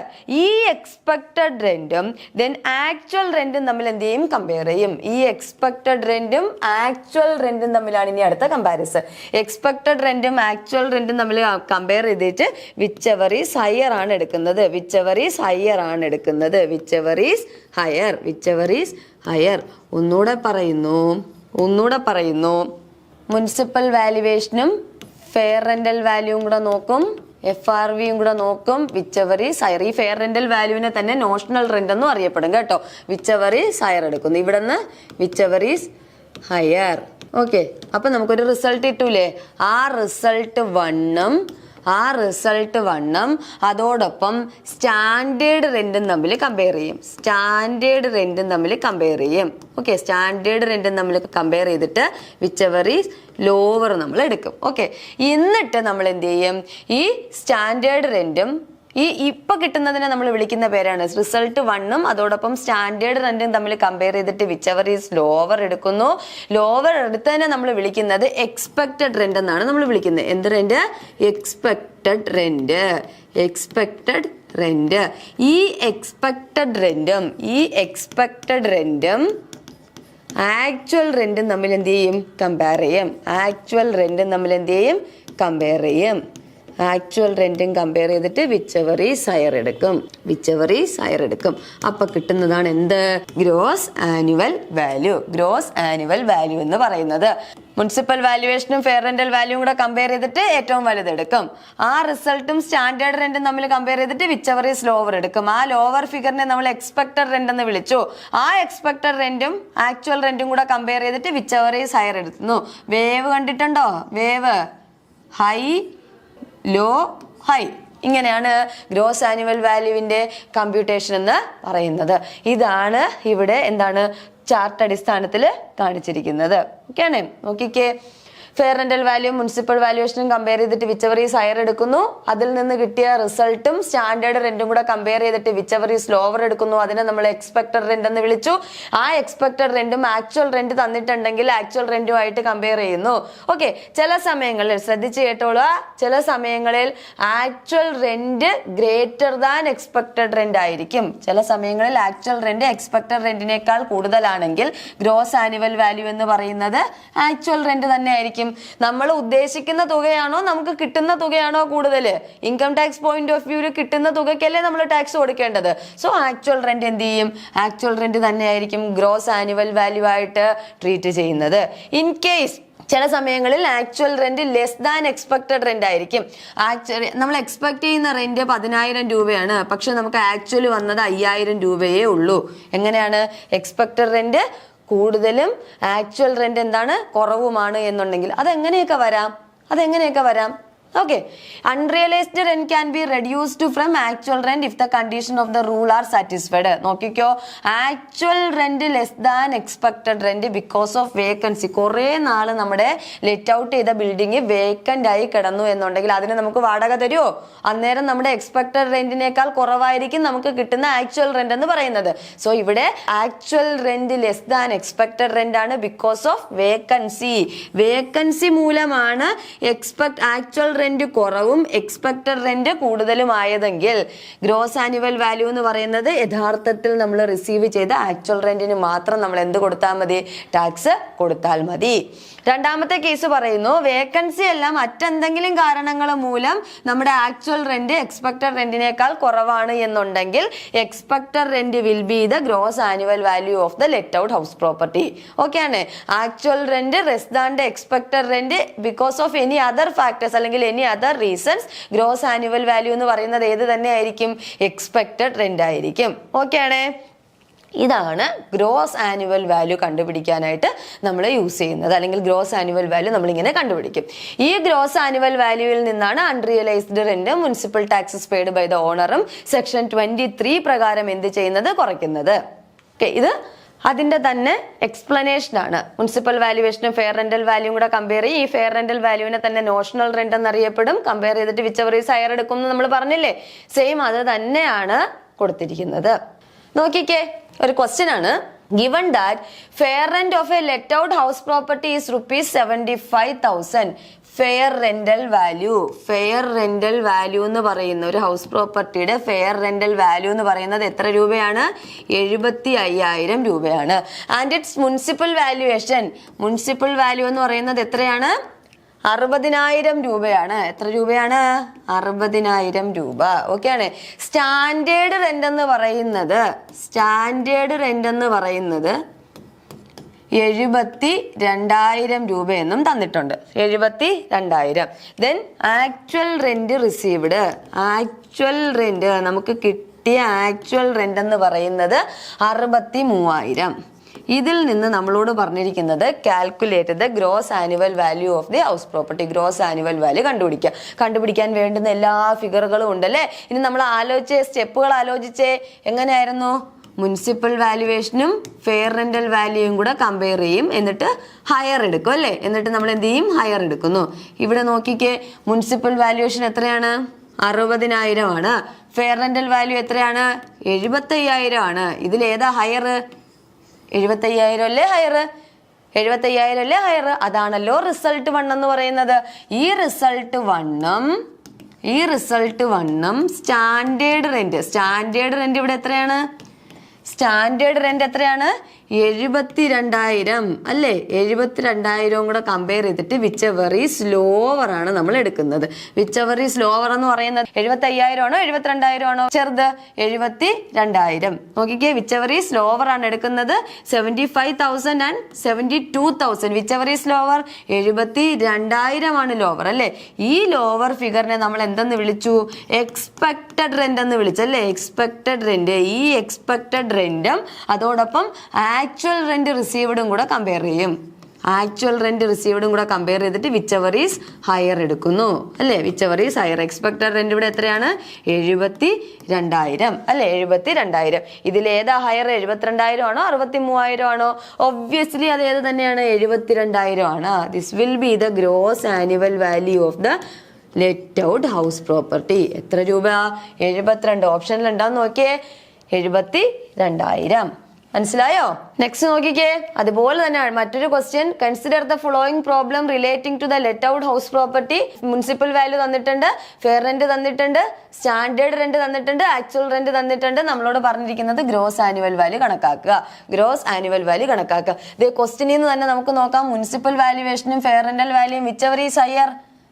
ഈ എക്സ്പെക്റ്റഡ് റെന്റും ദെൻ ആക്ച്വൽ റെന്റും തമ്മിൽ എന്ത് ചെയ്യും? കമ്പയർ ചെയ്യും. ഈ എക്സ്പെക്റ്റഡ് റെന്റും ആക്ച്വൽ റെന്റും തമ്മിലാണ് ഇനി അടുത്ത കമ്പാരിസൺ. എക്സ്പെക്റ്റഡ് റെന്റും ആക്ച്വൽ റെന്റും തമ്മിൽ കമ്പയർ ചെയ്തിട്ട് വിച്ചെവർ ഈസ് ഹയർ ആണ് എടുക്കുന്നത്. വിച്ചെവർ ഈസ് ഹയർ ആണ് എടുക്കുന്നത്. Whichever is higher. Whichever is higher. ഒന്നുകൂടെ പറയുന്നു. മുനിസിപ്പൽ വാല്യുവേഷനും ഫെയർ റെന്റൽ വാല്യൂവും കൂടെ നോക്കും, FRVയും കൂടെ നോക്കും. Whichever is higher. ഈ ഫെയർ റെന്റൽ വാല്യൂവിനെ തന്നെ നോഷണൽ റെന്റ് എന്നും അറിയപ്പെടും കേട്ടോ. വിച്ചെവർ ഈസ് ഹയർ എടുക്കുന്നു. ഇവിടെ നിന്ന് വിച്ചെവർ ഈസ് ഹയർ. ഓക്കെ, അപ്പൊ നമുക്കൊരു റിസൾട്ട് കിട്ടൂലേ? ആ റിസൾട്ട് 1ഉം അതോടൊപ്പം സ്റ്റാൻഡേർഡ് റെന്റും തമ്മിൽ കമ്പയർ ചെയ്യും. ഓക്കെ, സ്റ്റാൻഡേർഡ് റെന്റും തമ്മിൽ കമ്പയർ ചെയ്തിട്ട് വിച്ചെവർ ഈസ് ലോവർ നമ്മൾ എടുക്കും. ഓക്കെ, എന്നിട്ട് നമ്മൾ എന്ത് ചെയ്യും? ഈ സ്റ്റാൻഡേർഡ് റെന്റും ഇപ്പൊ കിട്ടുന്നതിനെ നമ്മൾ വിളിക്കുന്ന പേരാണ് റിസൾട്ട് 1ഉം അതോടൊപ്പം സ്റ്റാൻഡേർഡ് റെന്റും തമ്മിൽ കമ്പയർ ചെയ്തിട്ട് വിച്ചെവർ ഈസ് ലോവർ എടുക്കുന്നു. ലോവർ എടുത്തതിനെ നമ്മൾ വിളിക്കുന്നത് എക്സ്പെക്റ്റഡ് റെന്റ് എന്നാണ് നമ്മൾ വിളിക്കുന്നത്. എന്ത് റെന്റ്? Expected rent. ഈ എക്സ്പെക്റ്റഡ് റെന്റും ആക്ച്വൽ റെന്റും തമ്മിൽ എന്ത് ചെയ്യും? കമ്പയർ ചെയ്യും. ആക്ച്വൽ റെന്റും കമ്പയർ ചെയ്തിട്ട് വിച്ചെവർ ഈസ് ഹയർ എടുക്കും. അപ്പൊ കിട്ടുന്നതാണ് എന്ത്? ഗ്രോസ് ആനുവൽ വാല്യൂ എന്ന് പറയുന്നത്. മുനിസിപ്പൽ വാല്യുവേഷനും ഫെയർ റെന്റൽ വാല്യൂവും കൂടെ കമ്പയർ ചെയ്തിട്ട് ഏറ്റവും വലുത് എടുക്കും. ആ റിസൾട്ടും സ്റ്റാൻഡേർഡ് റെന്റും തമ്മിൽ കമ്പയർ ചെയ്തിട്ട് വിച്ചെവർ ഈസ് ലോവർ എടുക്കും. ആ ലോവർ ഫിഗറിനെ നമ്മൾ എക്സ്പെക്റ്റഡ് റെന്റ് എന്ന് വിളിച്ചു. ആ എക്സ്പെക്റ്റഡ് റെന്റും ആക്ച്വൽ റെന്റും കൂടെ കമ്പയർ ചെയ്തിട്ട് വിച്ചെവർ ഈസ് ഹയർ എടുക്കുന്നു. വേവ് കണ്ടിട്ടുണ്ടോ? Wave high, low, high. ഇങ്ങനെയാണ് ഗ്രോസ് ആനുവൽ വാല്യൂവിന്റെ കമ്പ്യൂട്ടേഷൻ എന്ന് പറയുന്നത്. ഇതാണ് ഇവിടെ എന്താണ് ചാർട്ട് അടിസ്ഥാനത്തിൽ കാണിച്ചിരിക്കുന്നത്. ഓക്കെ ആണ്. നോക്കിക്കേ, ഫെയർ റെന്റൽ വാല്യൂ മുനിസിപ്പൽ വാല്യുവേഷനും കമ്പയർ ചെയ്തിട്ട് വിച്ചെവർ ഈസ് ഹയർ എടുക്കുന്നു. അതിൽ നിന്ന് കിട്ടിയ റിസൾട്ടും സ്റ്റാൻഡേർഡ് റെന്റും കൂടെ കമ്പയർ ചെയ്തിട്ട് വിച്ചെവർ ഈസ് ലോവർ എടുക്കുന്നു. അതിനെ നമ്മൾ എക്സ്പെക്റ്റഡ് റെന്റ് എന്ന് വിളിച്ചു. ആ എക്സ്പെക്റ്റഡ് റെന്റും ആക്ച്വൽ റെന്റ് തന്നിട്ടുണ്ടെങ്കിൽ ആക്ച്വൽ റെന്റുമായിട്ട് കമ്പയർ ചെയ്യുന്നു. ഓക്കെ, ചില സമയങ്ങളിൽ ശ്രദ്ധിച്ച് കേട്ടോളുക, ചില സമയങ്ങളിൽ actual rent greater than expected rent ആയിരിക്കും. ചില സമയങ്ങളിൽ ആക്ച്വൽ റെന്റ് എക്സ്പെക്റ്റഡ് റെന്റിനേക്കാൾ കൂടുതലാണെങ്കിൽ ഗ്രോസ് ആനുവൽ വാല്യൂ എന്ന് പറയുന്നത് ആക്ച്വൽ റെന്റ് തന്നെ ആയിരിക്കും. നമ്മൾ ഉദ്ദേശിക്കുന്ന തുകയാണോ നമുക്ക് കിട്ടുന്ന തുകയാണോ കൂടുതൽ? ഇൻകം ടാക്സ് പോയിന്റ് ഓഫ് വ്യൂവിൽ കിട്ടുന്ന തുകയ്ക്കല്ലേ നമ്മൾ ടാക്സ് കൊടുക്കേണ്ടത്. സോ ആക്ച്വൽ റെന്റ് എന്ത് ചെയ്യും? ആക്ച്വൽ റെന്റ് തന്നെയായിരിക്കും ഗ്രോസ് ആനുവൽ വാല്യൂ ആയിട്ട് ട്രീറ്റ് ചെയ്യുന്നത്. ഇൻ കേസ് ചില സമയങ്ങളിൽ actual rent less than expected rent ആയിരിക്കും. നമ്മൾ എക്സ്പെക്ട് ചെയ്യുന്ന റെന്റ് 10,000 രൂപയാണ്, പക്ഷെ നമുക്ക് ആക്ച്വലി വന്നത് 5,000 രൂപയേ ഉള്ളൂ. എങ്ങനെയാണ്? എക്സ്പെക്റ്റഡ് റെന്റ് കൂടുതലും ആക്ച്വൽ റെന്റ് എന്താണ്? കുറവുമാണ് എന്നുണ്ടെങ്കിൽ അതെങ്ങനെയൊക്കെ വരാം? Okay, unrealized rent can be reduced from actual rent if the condition of the rule are satisfied. നോക്കിക്കോ, actual rent less than expected rent because of vacancy. കുറെ നാള് നമ്മുടെ ലെറ്റ് ഔട്ട് ചെയ്ത building vacant ആയി കിടന്നു എന്നുണ്ടെങ്കിൽ അതിന് നമുക്ക് വാടക തരുമോ? അന്നേരം നമ്മുടെ എക്സ്പെക്റ്റഡ് റെന്റിനേക്കാൾ കുറവായിരിക്കും നമുക്ക് കിട്ടുന്ന ആക്ച്വൽ റെന്റ് എന്ന് പറയുന്നത്. സോ ഇവിടെ actual rent less than expected rent ആണ് ബിക്കോസ് ഓഫ് വേക്കൻസി മൂലമാണ് ആക്ച്വൽ റെന്റ് കുറവും എക്സ്പെക്റ്റഡ് റെന്റ് കൂടുതലും ആയതെങ്കിൽ ഗ്രോസ് ആനുവൽ വാല്യൂ എന്ന് പറയുന്നത് യഥാർത്ഥത്തിൽ നമ്മൾ റിസീവ് ചെയ്ത ആക്ച്വൽ റെന്റിന് മാത്രം നമ്മൾ എന്ത് കൊടുത്താൽ മതി? ടാക്സ് കൊടുത്താൽ മതി. രണ്ടാമത്തെ കേസ് പറയുന്നു, വേക്കൻസി അല്ല മറ്റെന്തെങ്കിലും കാരണങ്ങൾ മൂലം നമ്മുടെ ആക്ച്വൽ റെന്റ് എക്സ്പെക്റ്റഡ് റെന്റിനേക്കാൾ കുറവാണ് എന്നുണ്ടെങ്കിൽ expected rent will be the gross annual value of the let out house property. Okay ആണ്. Actual rent less than the expected rent because of any other factors അല്ലെങ്കിൽ any other reasons gross annual value എന്ന് പറയുന്നത് ഏത് തന്നെ ആയിരിക്കും? Expected rent ആയിരിക്കും. Okay ആണ്. ഇതാണ് ഗ്രോസ് ആനുവൽ വാല്യൂ കണ്ടുപിടിക്കാനായിട്ട് നമ്മൾ യൂസ് ചെയ്യുന്നത്, അല്ലെങ്കിൽ ഗ്രോസ് ആനുവൽ വാല്യൂ നമ്മളിങ്ങനെ കണ്ടുപിടിക്കും. ഈ ഗ്രോസ് ആനുവൽ വാല്യൂവിൽ നിന്നാണ് unrealised rent, municipal taxes paid by the ഓണറും സെക്ഷൻ 23 പ്രകാരം എന്ത് ചെയ്യുന്നത്, കുറയ്ക്കുന്നത്. ഓക്കെ, ഇത് അതിന്റെ തന്നെ എക്സ്പ്ലനേഷൻ ആണ്. മുനിസിപ്പൽ വാല്യുവേഷനും ഫെയർ റെന്റൽ വാല്യൂയും കൂടെ കമ്പയർ ചെയ്യും. ഈ ഫെയർ റെന്റൽ വാല്യൂവിനെ തന്നെ നോഷണൽ റെന്റ് എന്നറിയപ്പെടും. കമ്പയർ ചെയ്തിട്ട് വിച്ച് എവർ ഈസ് ഹയർ എടുക്കും എന്ന് നമ്മൾ പറഞ്ഞില്ലേ, സെയിം അത് തന്നെയാണ് കൊടുത്തിരിക്കുന്നത്. നോക്കിക്കേ, ഒരു ക്വസ്റ്റ്യൻ ആണ്. Given that fair rent of a let out house property is ₹75,000, fair rental value എന്ന് പറയുന്ന ഒരു ഹൗസ് പ്രോപ്പർട്ടിയുടെ ഫെയർ റെന്റൽ വാല്യൂ എന്ന് പറയുന്നത് എത്ര രൂപയാണ്, 75,000 രൂപയാണ്. ആൻഡ് ഇറ്റ്സ് മുനിസിപ്പൽ വാല്യൂ എന്ന് പറയുന്നത് എത്രയാണ്, 60,000 രൂപയാണ്. എത്ര രൂപയാണ്, 60,000 രൂപ. ഓക്കെ ആണ്. സ്റ്റാൻഡേർഡ് റെന്റ് എന്ന് പറയുന്നത് 72,000 രൂപയെന്നും തന്നിട്ടുണ്ട്. 72,000. ദെൻ ആക്ച്വൽ റെന്റ് റിസീവ്ഡ്, നമുക്ക് കിട്ടിയ ആക്ച്വൽ റെന്റ് എന്ന് പറയുന്നത് 63,000. ഇതിൽ നിന്ന് നമ്മളോട് പറഞ്ഞിരിക്കുന്നത് calculate the gross annual value of the house property. Gross annual value കണ്ടുപിടിക്കാൻ വേണ്ടുന്ന എല്ലാ ഫിഗറുകളും ഉണ്ടല്ലേ. ഇനി നമ്മൾ സ്റ്റെപ്പുകൾ ആലോചിച്ചേ. എങ്ങനെയായിരുന്നു, മുനിസിപ്പൽ വാല്യുവേഷനും ഫെയർ റെന്റൽ വാല്യൂയും കൂടെ കമ്പയർ ചെയ്യും, എന്നിട്ട് ഹയർ എടുക്കും അല്ലേ. എന്നിട്ട് നമ്മൾ എന്ത് ചെയ്യും, ഹയർ എടുക്കുന്നു. ഇവിടെ നോക്കിക്കേ, മുനിസിപ്പൽ വാല്യുവേഷൻ എത്രയാണ്, 60,000 ആണ്. ഫെയർ റെന്റൽ വാല്യൂ എത്രയാണ്, 75,000 ആണ്. ഇതിൽ ഏതാ ഹയർ, 75,000 അല്ലേ ഹയർ, 75,000 അല്ലേ ഹയർ. അതാണല്ലോ റിസൾട്ട് 1 എന്ന് പറയുന്നത്. ഈ റിസൾട്ട് വണ്ണും സ്റ്റാൻഡേർഡ് റെന്റ് ഇവിടെ എത്രയാണ്, സ്റ്റാൻഡേർഡ് റെന്റ് എത്രയാണ്, 72,000 അല്ലേ. 72,000 കൂടെ കമ്പയർ ചെയ്തിട്ട് വിച്ച് എവർ ഈസ് ലോവർ ആണ് നമ്മൾ എടുക്കുന്നത്. വിച്ച് എവർ ഈസ് ലോവർ എന്ന് പറയുന്നത് 75,000 ആണോ 72,000 ആണോ ചെറുത്, 72,000. നോക്കിക്കേ, വിച്ച് എവർ ഈസ് ലോവർ ആണ് എടുക്കുന്നത്. 75,000 and 72,000. Which ever is lower, 72,000 ആണ് ലോവർ അല്ലേ. ഈ ലോവർ ഫിഗറിനെ നമ്മൾ എന്തെന്ന് വിളിച്ചു, എക്സ്പെക്ടഡ് റെന്റ് എന്ന് വിളിച്ചല്ലേ. എക്സ്പെക്ടഡ് റെന്റ്, ഈ എക്സ്പെക്ടഡ് റെന്റും അതോടൊപ്പം ആക്ച്വൽ റെന്റ് റിസീവ്ഡും കൂടെ കമ്പയർ ചെയ്യും. ചെയ്തിട്ട് വിച്ച് എവർ ഈസ് ഹയർ എടുക്കുന്നു അല്ലേ. Which ever is higher. Expected rent ഇവിടെ എത്രയാണ്, 72,000 അല്ലെ. 72,000. ഇതിൽ ഏതാ ഹയർ, 72,000 ആണോ 63,000 ആണോ? ഒബ്വിയസ്ലി അത് ഏത് തന്നെയാണ്, 72,000 ആണ്. This will be the gross annual value of the let out house property. എത്ര രൂപ, 72. ഓപ്ഷനിൽ ഉണ്ടാന്ന് നോക്കിയേ, 72,000. മനസ്സിലായോ? നെക്സ്റ്റ് നോക്കിക്കേ, അതുപോലെ തന്നെ മറ്റൊരു question. Consider the following problem relating to the let out house property. Municipal value തന്നിട്ടുണ്ട്, ഫെയർ റെന്റ് തന്നിട്ടുണ്ട്, സ്റ്റാൻഡേർഡ് റെന്റ് തന്നിട്ടുണ്ട്, ആക്ച്വൽ റെന്റ് തന്നിട്ടുണ്ട്. നമ്മളോട് പറഞ്ഞിരിക്കുന്നത് ഗ്രോസ് ആനുവൽ വാല്യൂ കണക്കാക്കുക. ഇത് ക്വസ്റ്റ്യനിൽ നിന്ന് തന്നെ നമുക്ക് നോക്കാം. മുനിസിപ്പൽ വാല്യുവേഷനും ഫെയർ റെന്റൽ വാല്യൂയും വിച്ച് എവർ ഈസ് ഹയർ,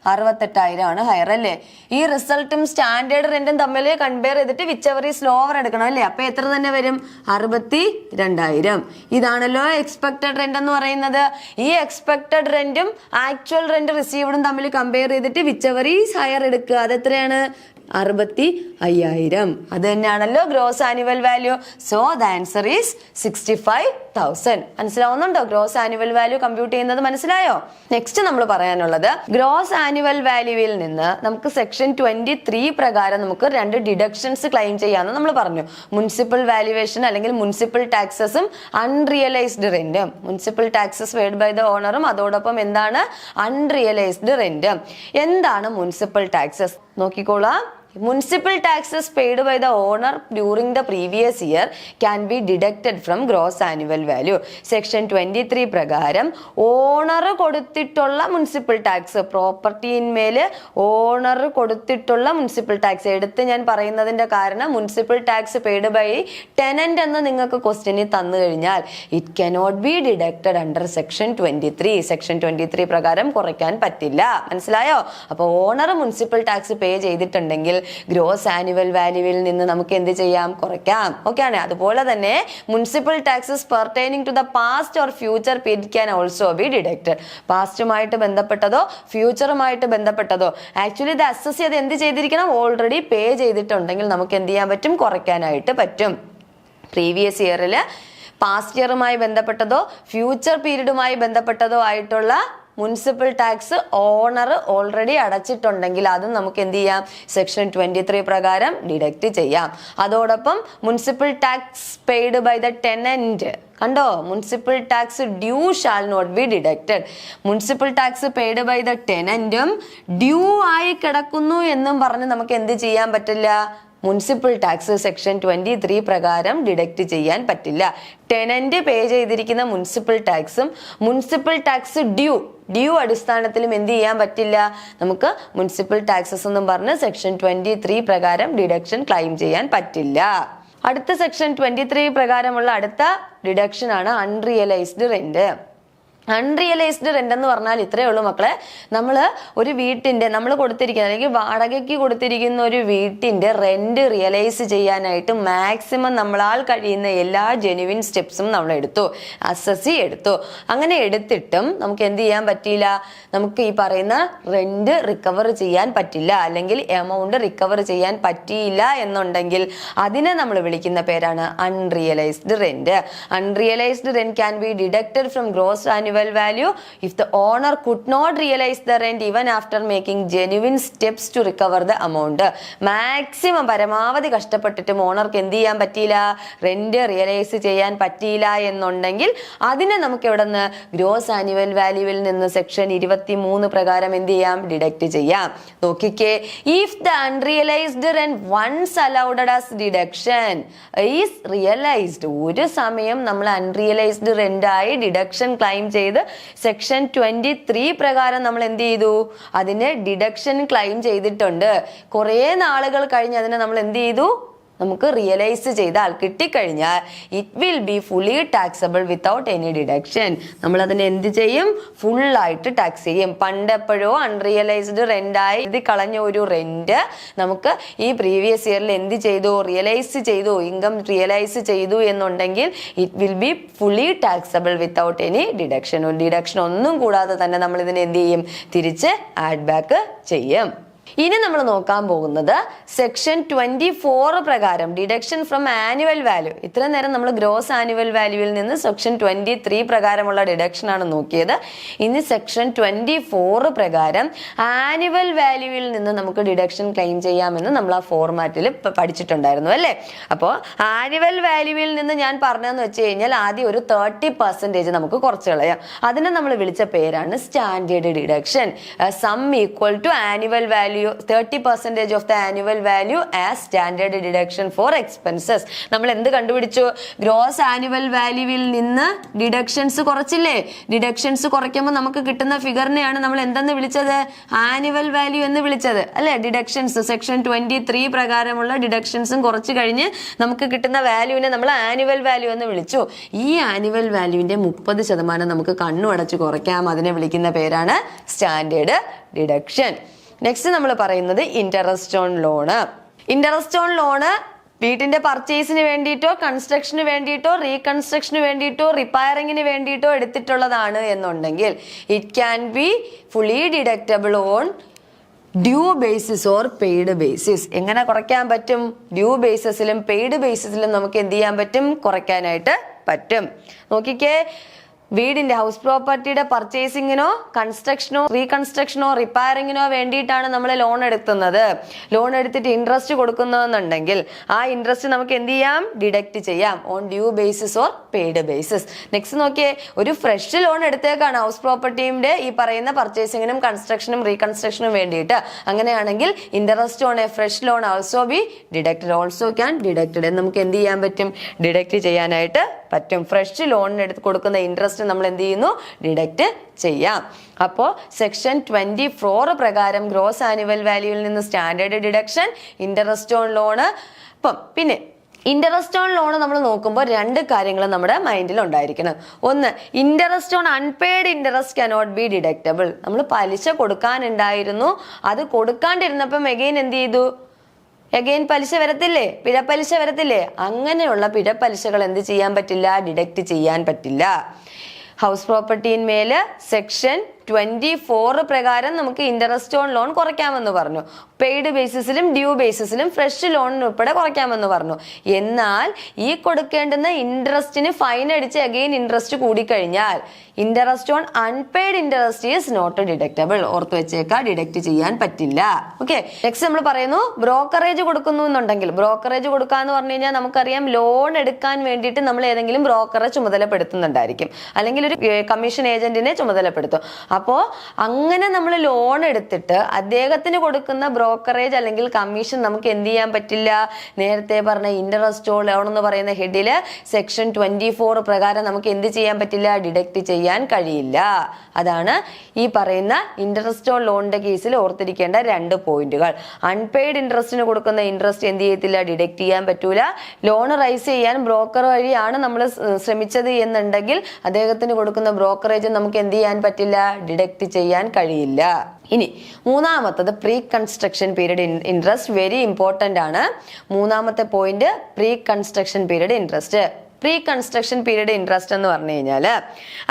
68,000 ആണ് ഹയർ അല്ലേ. ഈ റിസൾട്ടും സ്റ്റാൻഡേർഡ് റെന്റും തമ്മിൽ കമ്പയർ ചെയ്തിട്ട് വിച്ച് എവർ ഈസ് ലോവർ എടുക്കണം അല്ലേ. അപ്പൊ എത്ര തന്നെ വരും, 62,000. ഇതാണല്ലോ എക്സ്പെക്ടഡ് റെന്റ് എന്ന് പറയുന്നത്. ഈ എക്സ്പെക്ടഡ് റെന്റും ആക്ച്വൽ റെന്റ് റിസീവ്ഡും തമ്മിൽ കമ്പയർ ചെയ്തിട്ട് വിച്ച് എവർ ഈസ് ഹയർ എടുക്കുക. അതെത്രയാണ്, 65,000. അത് തന്നെയാണല്ലോ gross annual value. So the answer is 65,000. മനസ്സിലാവുന്നുണ്ടോ? ഗ്രോസ് ആനുവൽ വാല്യൂ കമ്പ്യൂട്ട് ചെയ്യുന്നത് മനസ്സിലായോ? നെക്സ്റ്റ് നമ്മൾ പറയാനുള്ളത്, ഗ്രോസ് ആനുവൽ വാല്യൂവിൽ നിന്ന് നമുക്ക് സെക്ഷൻ 23 പ്രകാരം നമുക്ക് 2 ഡിഡക്ഷൻസ് ക്ലെയിം ചെയ്യാമെന്ന് നമ്മൾ പറഞ്ഞു. മുനിസിപ്പൽ വാല്യുവേഷൻ അല്ലെങ്കിൽ മുനിസിപ്പൽ ടാക്സസും അൺറിയലൈസ്ഡ് റെന്റും. Municipal taxes paid by the ഓണറും അതോടൊപ്പം എന്താണ്, അൺറിയലൈസ്ഡ് റെന്റ്. എന്താണ് മുനിസിപ്പൽ ടാക്സസ് നോക്കിക്കോളാം. Municipal taxes paid by the owner during the previous year can be deducted from gross annual value. Section 23 പ്രകാരം owner കൊടുത്തിട്ടുള്ള മുനിസിപ്പൽ ടാക്സ്, പ്രോപ്പർട്ടിയിന്മേൽ owner കൊടുത്തിട്ടുള്ള municipal tax എടുത്ത് ഞാൻ പറയുന്നതിന്റെ കാരണം, municipal tax paid by tenant എന്ന് നിങ്ങൾക്ക് ക്വസ്റ്റ്യനിൽ തന്നു കഴിഞ്ഞാൽ it cannot be deducted under section 23. Section 23 പ്രകാരം കുറയ്ക്കാൻ പറ്റില്ല. മനസ്സിലായോ? അപ്പൊ ഓണർ മുനിസിപ്പൽ ടാക്സ് പേ ചെയ്തിട്ടുണ്ടെങ്കിൽ ഗ്രോസ് ആനുവൽ വാല്യൂവിൽ നിന്ന് നമുക്ക് എന്ത് ചെയ്യാം, കുറയ്ക്കാം. ഓക്കെ ആണ്. അതുപോലെ തന്നെ municipal taxes pertaining to the past or future period can also be deducted. പാസ്റ്റുമായിട്ട് ബന്ധപ്പെട്ടതോ ഫ്യൂച്ചറുമായിട്ട് ബന്ധപ്പെട്ടതോ ആക്ച്വലി ഇത് അസസ് ചെയ്ത് എന്ത് ചെയ്തിരിക്കണം, ഓൾറെഡി പേ ചെയ്തിട്ടുണ്ടെങ്കിൽ നമുക്ക് എന്ത് ചെയ്യാൻ പറ്റും, കുറയ്ക്കാനായിട്ട് പറ്റും. പ്രീവിയസ് ഇയറിൽ പാസ്റ്റ് ഇയറുമായി ബന്ധപ്പെട്ടതോ ഫ്യൂച്ചർ പീരീഡുമായി ബന്ധപ്പെട്ടതോ ആയിട്ടുള്ള മുനിസിപ്പൽ ടാക്സ് ഓണർ ഓൾറെഡി അടച്ചിട്ടുണ്ടെങ്കിൽ അതും നമുക്ക് എന്ത് ചെയ്യാം, സെക്ഷൻ 23 പ്രകാരം ഡിഡക്റ്റ് ചെയ്യാം. അതോടൊപ്പം municipal tax paid by the tenant, കണ്ടോ, municipal tax due shall not be deducted. Municipal tax paid by the ടെനന്റും ഡ്യൂ ആയി കിടക്കുന്നു എന്നും പറഞ്ഞ് നമുക്ക് എന്ത് ചെയ്യാൻ പറ്റില്ല, മുനിസിപ്പൽ ടാക്സ് സെക്ഷൻ 23 പ്രകാരം ഡിഡക്റ്റ് ചെയ്യാൻ പറ്റില്ല. ടെനന്റ് പേ ചെയ്തിരിക്കുന്ന മുനിസിപ്പൽ ടാക്സും മുനിസിപ്പൽ ടാക്സ് ഡ്യൂ അടിസ്ഥാനത്തിലും എന്ത് ചെയ്യാൻ പറ്റില്ല, നമുക്ക് മുനിസിപ്പൽ ടാക്സസ് എന്നും പറഞ്ഞ് സെക്ഷൻ 23 പ്രകാരം ഡിഡക്ഷൻ ക്ലെയിം ചെയ്യാൻ പറ്റില്ല. അടുത്ത സെക്ഷൻ 23 പ്രകാരമുള്ള അടുത്ത ഡിഡക്ഷൻ ആണ് അൺറിയലൈസ്ഡ് റെന്റ്. അൺറിയലൈസ്ഡ് റെന്റ് എന്ന് പറഞ്ഞാൽ ഇത്രയേ ഉള്ളൂ മക്കളെ, നമ്മൾ ഒരു വീട്ടിന്റെ നമ്മൾ കൊടുത്തിരിക്കുന്ന അല്ലെങ്കിൽ വാടകയ്ക്ക് കൊടുത്തിരിക്കുന്ന ഒരു വീട്ടിന്റെ റെന്റ് റിയലൈസ് ചെയ്യാനായിട്ട് മാക്സിമം നമ്മളാൽ കഴിയുന്ന എല്ലാ ജെനുവിൻ സ്റ്റെപ്സും നമ്മൾ എടുത്തു, അസസി എടുത്തു. അങ്ങനെ എടുത്തിട്ടും നമുക്ക് എന്ത് ചെയ്യാൻ പറ്റിയില്ല, നമുക്ക് ഈ പറയുന്ന റെന്റ് റിക്കവർ ചെയ്യാൻ പറ്റില്ല, അല്ലെങ്കിൽ എമൗണ്ട് റിക്കവർ ചെയ്യാൻ പറ്റിയില്ല എന്നുണ്ടെങ്കിൽ അതിനെ നമ്മൾ വിളിക്കുന്ന പേരാണ് unrealised rent. Unrealised rent can be deducted from gross annual value if the owner could not realize the rent even after making genuine steps to recover the amount. Maximum പരമാവധി കഷ്ടപ്പെട്ടിട്ടും ഓണർക്ക് എന്ത് ചെയ്യാൻ പറ്റിയില്ല, റെന്റ് റിയലൈസ് ചെയ്യാൻ പറ്റിയില്ല എന്നുണ്ടെങ്കിൽ അതിനെ നമുക്ക് എവിടെ നിന്ന്, ഗ്രോസ് ആനുവൽ വാല്യൂവിൽ നിന്ന് സെക്ഷൻ 23 പ്രകാരം എന്ത് ചെയ്യാം, ഡിഡക്റ്റ് ചെയ്യാം. നോക്കിക്കേ, if the unrealised rent once allowed as deduction is realised, ഒരു സമയം നമ്മൾ അൺറിയലൈസ്ഡ് റെന്റ് ആയി ഡിഡക്ഷൻ ക്ലെയിം ചെയ്ത് സെക്ഷൻ 23 പ്രകാരം നമ്മൾ എന്ത് ചെയ്തു, അതിന് ഡിഡക്ഷൻ ക്ലെയിം ചെയ്തിട്ടുണ്ട്. കുറെ നാളുകൾ കഴിഞ്ഞ് അതിനെ നമ്മൾ എന്ത് ചെയ്തു, നമുക്ക് റിയലൈസ് ചെയ്താൽ കിട്ടിക്കഴിഞ്ഞാൽ it will B fully taxable without any deduction. നമ്മൾ അതിനെ എന്ത് ചെയ്യും, ഫുള്ളായിട്ട് ടാക്സ് ചെയ്യും. പണ്ടെപ്പോഴോ അൺറിയലൈസ്ഡ് റെന്റായി ഇത് കളഞ്ഞ ഒരു റെന്റ് നമുക്ക് ഈ പ്രീവിയസ് ഇയറിൽ എന്ത് ചെയ്തു, റിയലൈസ് ചെയ്തു, ഇൻകം റിയലൈസ് ചെയ്തു എന്നുണ്ടെങ്കിൽ it will B fully taxable without any deduction. ഒരു ഡിഡക്ഷൻ ഒന്നും കൂടാതെ തന്നെ നമ്മൾ ഇതിനെ എന്ത് ചെയ്യും, തിരിച്ച് ആഡ് ബാക്ക് ചെയ്യും. ഇനി നമ്മൾ നോക്കാൻ പോകുന്നത് സെക്ഷൻ 24 പ്രകാരം ഡിഡക്ഷൻ ഫ്രം ആനുവൽ വാല്യൂ. ഇത്ര നേരം നമ്മൾ ഗ്രോസ് ആനുവൽ വാല്യൂവിൽ നിന്ന് സെക്ഷൻ 23 പ്രകാരമുള്ള ഡിഡക്ഷൻ ആണ് നോക്കിയത്. ഇനി സെക്ഷൻ 24 പ്രകാരം ആനുവൽ വാല്യൂവിൽ നിന്ന് നമുക്ക് ഡിഡക്ഷൻ ക്ലെയിം ചെയ്യാമെന്ന് നമ്മൾ ആ ഫോർമാറ്റിൽ പഠിച്ചിട്ടുണ്ടായിരുന്നു അല്ലേ. അപ്പോൾ ആനുവൽ വാല്യൂവിൽ നിന്ന് ഞാൻ പറഞ്ഞതെന്ന് വെച്ച് കഴിഞ്ഞാൽ ആദ്യം ഒരു 30% നമുക്ക് കുറച്ച് കളയാം. അതിനെ നമ്മൾ വിളിച്ച പേരാണ് standard deduction. Sum equal to annual value 30% of the annual value as standard deduction for expenses. നമ്മൾ എന്ത് കണ്ടുപിടിച്ചു, ഗ്രോസ് ആനുവൽ വാല്യൂവിൽ നിന്ന് ഡിഡക്ഷൻസ് കുറച്ചില്ലേ, ഡിഡക്ഷൻസ് കുറയ്ക്കുമ്പോൾ നമുക്ക് കിട്ടുന്ന ഫിഗറിനെയാണ് നമ്മൾ എന്തെന്ന് വിളിച്ചത്, ആനുവൽ വാല്യൂ എന്ന് വിളിച്ചത് അല്ലെ. ഡിഡക്ഷൻസ് സെക്ഷൻ 23 പ്രകാരമുള്ള ഡിഡക്ഷൻസും കുറച്ച് കഴിഞ്ഞ് നമുക്ക് കിട്ടുന്ന വാല്യൂവിനെ നമ്മൾ ആനുവൽ വാല്യൂ എന്ന് വിളിച്ചു. ഈ ആനുവൽ വാല്യൂവിന്റെ 30% നമുക്ക് കണ്ണു അടച്ച് കുറയ്ക്കാം, അതിനെ വിളിക്കുന്ന പേരാണ് സ്റ്റാൻഡേർഡ് ഡിഡക്ഷൻ. നെക്സ്റ്റ് നമ്മൾ പറയുന്നത് interest on loan. Interest on loan വീട്ടിന്റെ പർച്ചേസിന് വേണ്ടിയിട്ടോ കൺസ്ട്രക്ഷന് വേണ്ടിയിട്ടോ റീകൺസ്ട്രക്ഷന് വേണ്ടിയിട്ടോ റിപ്പയറിങ്ങിന് വേണ്ടിയിട്ടോ എടുത്തിട്ടുള്ളതാണ് എന്നുണ്ടെങ്കിൽ it can B fully deductible on due basis or paid basis. എങ്ങനെ കുറയ്ക്കാൻ പറ്റും, ഡ്യൂ ബേസിസിലും പെയ്ഡ് ബേസിസിലും നമുക്ക് എന്ത് ചെയ്യാൻ പറ്റും, കുറയ്ക്കാനായിട്ട് പറ്റും. നോക്കിക്കേ, വീടിന്റെ ഹൗസ് പ്രോപ്പർട്ടിയുടെ പർച്ചേസിങ്ങിനോ കൺസ്ട്രക്ഷനോ റീകൺസ്ട്രക്ഷനോ റിപ്പയറിങ്ങിനോ വേണ്ടിയിട്ടാണ് നമ്മൾ ലോൺ എടുക്കുന്നത്. ലോൺ എടുത്തിട്ട് ഇൻട്രസ്റ്റ് കൊടുക്കുന്നതെന്നുണ്ടെങ്കിൽ ആ ഇൻട്രസ്റ്റ് നമുക്ക് എന്ത് ചെയ്യാം, ഡിഡക്റ്റ് ചെയ്യാം on due basis or paid basis. Next നോക്കിയേ, ഒരു ഫ്രഷ് ലോൺ എടുത്തേക്കാണ് ഹൗസ് പ്രോപ്പർട്ടിയുടെ ഈ പറയുന്ന പർച്ചേസിങ്ങിനും കൺസ്ട്രക്ഷനും റീകൺസ്ട്രക്ഷനും വേണ്ടിയിട്ട്. അങ്ങനെയാണെങ്കിൽ interest on A fresh loan also be deducted, also can deducted. നമുക്ക് എന്ത് ചെയ്യാൻ പറ്റും, ഡിഡക്റ്റ് ചെയ്യാനായിട്ട് പറ്റും. ഫ്രഷ് ലോണിന് എടുത്ത് കൊടുക്കുന്ന ഇൻട്രസ്റ്റ് നമ്മൾ എന്ത് ചെയ്യുന്നു, ഡിഡക്റ്റ് ചെയ്യാം. അപ്പോൾ സെക്ഷൻ 24 പ്രകാരം ഗ്രോസ് ആനുവൽ വാല്യൂവിൽ നിന്ന് standard deduction, interest on loan. അപ്പം പിന്നെ ഇൻട്രസ്റ്റ് ഓൺ ലോൺ നമ്മൾ നോക്കുമ്പോൾ രണ്ട് കാര്യങ്ങൾ നമ്മുടെ മൈൻഡിൽ ഉണ്ടായിരിക്കണം. ഒന്ന്, interest on unpaid interest cannot be deductible. നമ്മൾ പലിശ കൊടുക്കാനുണ്ടായിരുന്നു, അത് കൊടുക്കാണ്ടിരുന്നപ്പം എഗെയിൻ എന്ത് ചെയ്തു, എഗെയിൻ പലിശ വരത്തില്ലേ, പിഴപ്പലിശ വരത്തില്ലേ. അങ്ങനെയുള്ള പിഴപ്പലിശകൾ എന്ത് ചെയ്യാൻ പറ്റില്ല, ഡിഡക്റ്റ് ചെയ്യാൻ പറ്റില്ല. ഹൗസ് പ്രോപ്പർട്ടിന്മേല് സെക്ഷൻ 24 പ്രകാരം നമുക്ക് ഇൻട്രസ്റ്റ് ഓൺ ലോൺ കുറയ്ക്കാമെന്ന് പറഞ്ഞു. പെയ്ഡ് ബേസിസിലും ഡ്യൂ ബേസിസിലും ഫ്രഷ് ലോണിന് ഉൾപ്പെടെ കുറയ്ക്കാമെന്ന് പറഞ്ഞു. എന്നാൽ ഈ കൊടുക്കേണ്ടുന്ന ഇൻട്രസ്റ്റിന് ഫൈൻ അടിച്ച് അഗെയിൻ ഇൻട്രസ്റ്റ് കൂടിക്കഴിഞ്ഞാൽ interest on unpaid interest is not deductible. ഓർത്ത് വെച്ചേക്കാ, ഡിഡക്ട് ചെയ്യാൻ പറ്റില്ല. ഓക്കെ, നെക്സ്റ്റ് നമ്മൾ പറയുന്നു ബ്രോക്കറേജ് കൊടുക്കുന്നു എന്നുണ്ടെങ്കിൽ. ബ്രോക്കറേജ് കൊടുക്കാന്ന് പറഞ്ഞു കഴിഞ്ഞാൽ നമുക്കറിയാം ലോൺ എടുക്കാൻ വേണ്ടിയിട്ട് നമ്മൾ ഏതെങ്കിലും ബ്രോക്കറെ ചുമതലപ്പെടുത്തുന്നുണ്ടായിരിക്കും, അല്ലെങ്കിൽ ഒരു കമ്മീഷൻ ഏജന്റിനെ ചുമതലപ്പെടുത്തും. അപ്പോൾ അങ്ങനെ നമ്മൾ ലോൺ എടുത്തിട്ട് അദ്ദേഹത്തിന് കൊടുക്കുന്ന ബ്രോക്കറേജ് അല്ലെങ്കിൽ കമ്മീഷൻ നമുക്ക് എന്ത് ചെയ്യാൻ പറ്റില്ല? നേരത്തെ പറഞ്ഞ ഇൻട്രസ്റ്റ് ഓൺ ലോൺ എന്ന് പറയുന്ന ഹെഡില് സെക്ഷൻ 24 പ്രകാരം നമുക്ക് എന്ത് ചെയ്യാൻ പറ്റില്ല? ഡിഡക്ട് ചെയ്യാൻ കഴിയില്ല. അതാണ് ഈ പറയുന്ന ഇൻട്രസ്റ്റ് ഓൺ ലോണിന്റെ കേസിൽ ഓർത്തിരിക്കേണ്ട 2 പോയിന്റുകൾ. അൺപെയ്ഡ് ഇൻട്രസ്റ്റിന് കൊടുക്കുന്ന ഇൻട്രസ്റ്റ് എന്ത് ചെയ്യത്തില്ല? ഡിഡക്ട് ചെയ്യാൻ പറ്റൂല. ലോൺ റൈസ് ചെയ്യാൻ ബ്രോക്കർ വഴിയാണ് നമ്മൾ ശ്രമിച്ചത് എന്നുണ്ടെങ്കിൽ അദ്ദേഹത്തിന് കൊടുക്കുന്ന ബ്രോക്കറേജ് നമുക്ക് എന്ത് ചെയ്യാൻ പറ്റില്ല? ഡിഡക്ട് ചെയ്യാൻ കഴിയില്ല. ഇനി മൂന്നാമത്തത് pre construction period interest. Very important ആണ്. മൂന്നാമത്തെ point pre construction period interest. Pre construction period interest എന്ന് പറഞ്ഞു കഴിഞ്ഞാൽ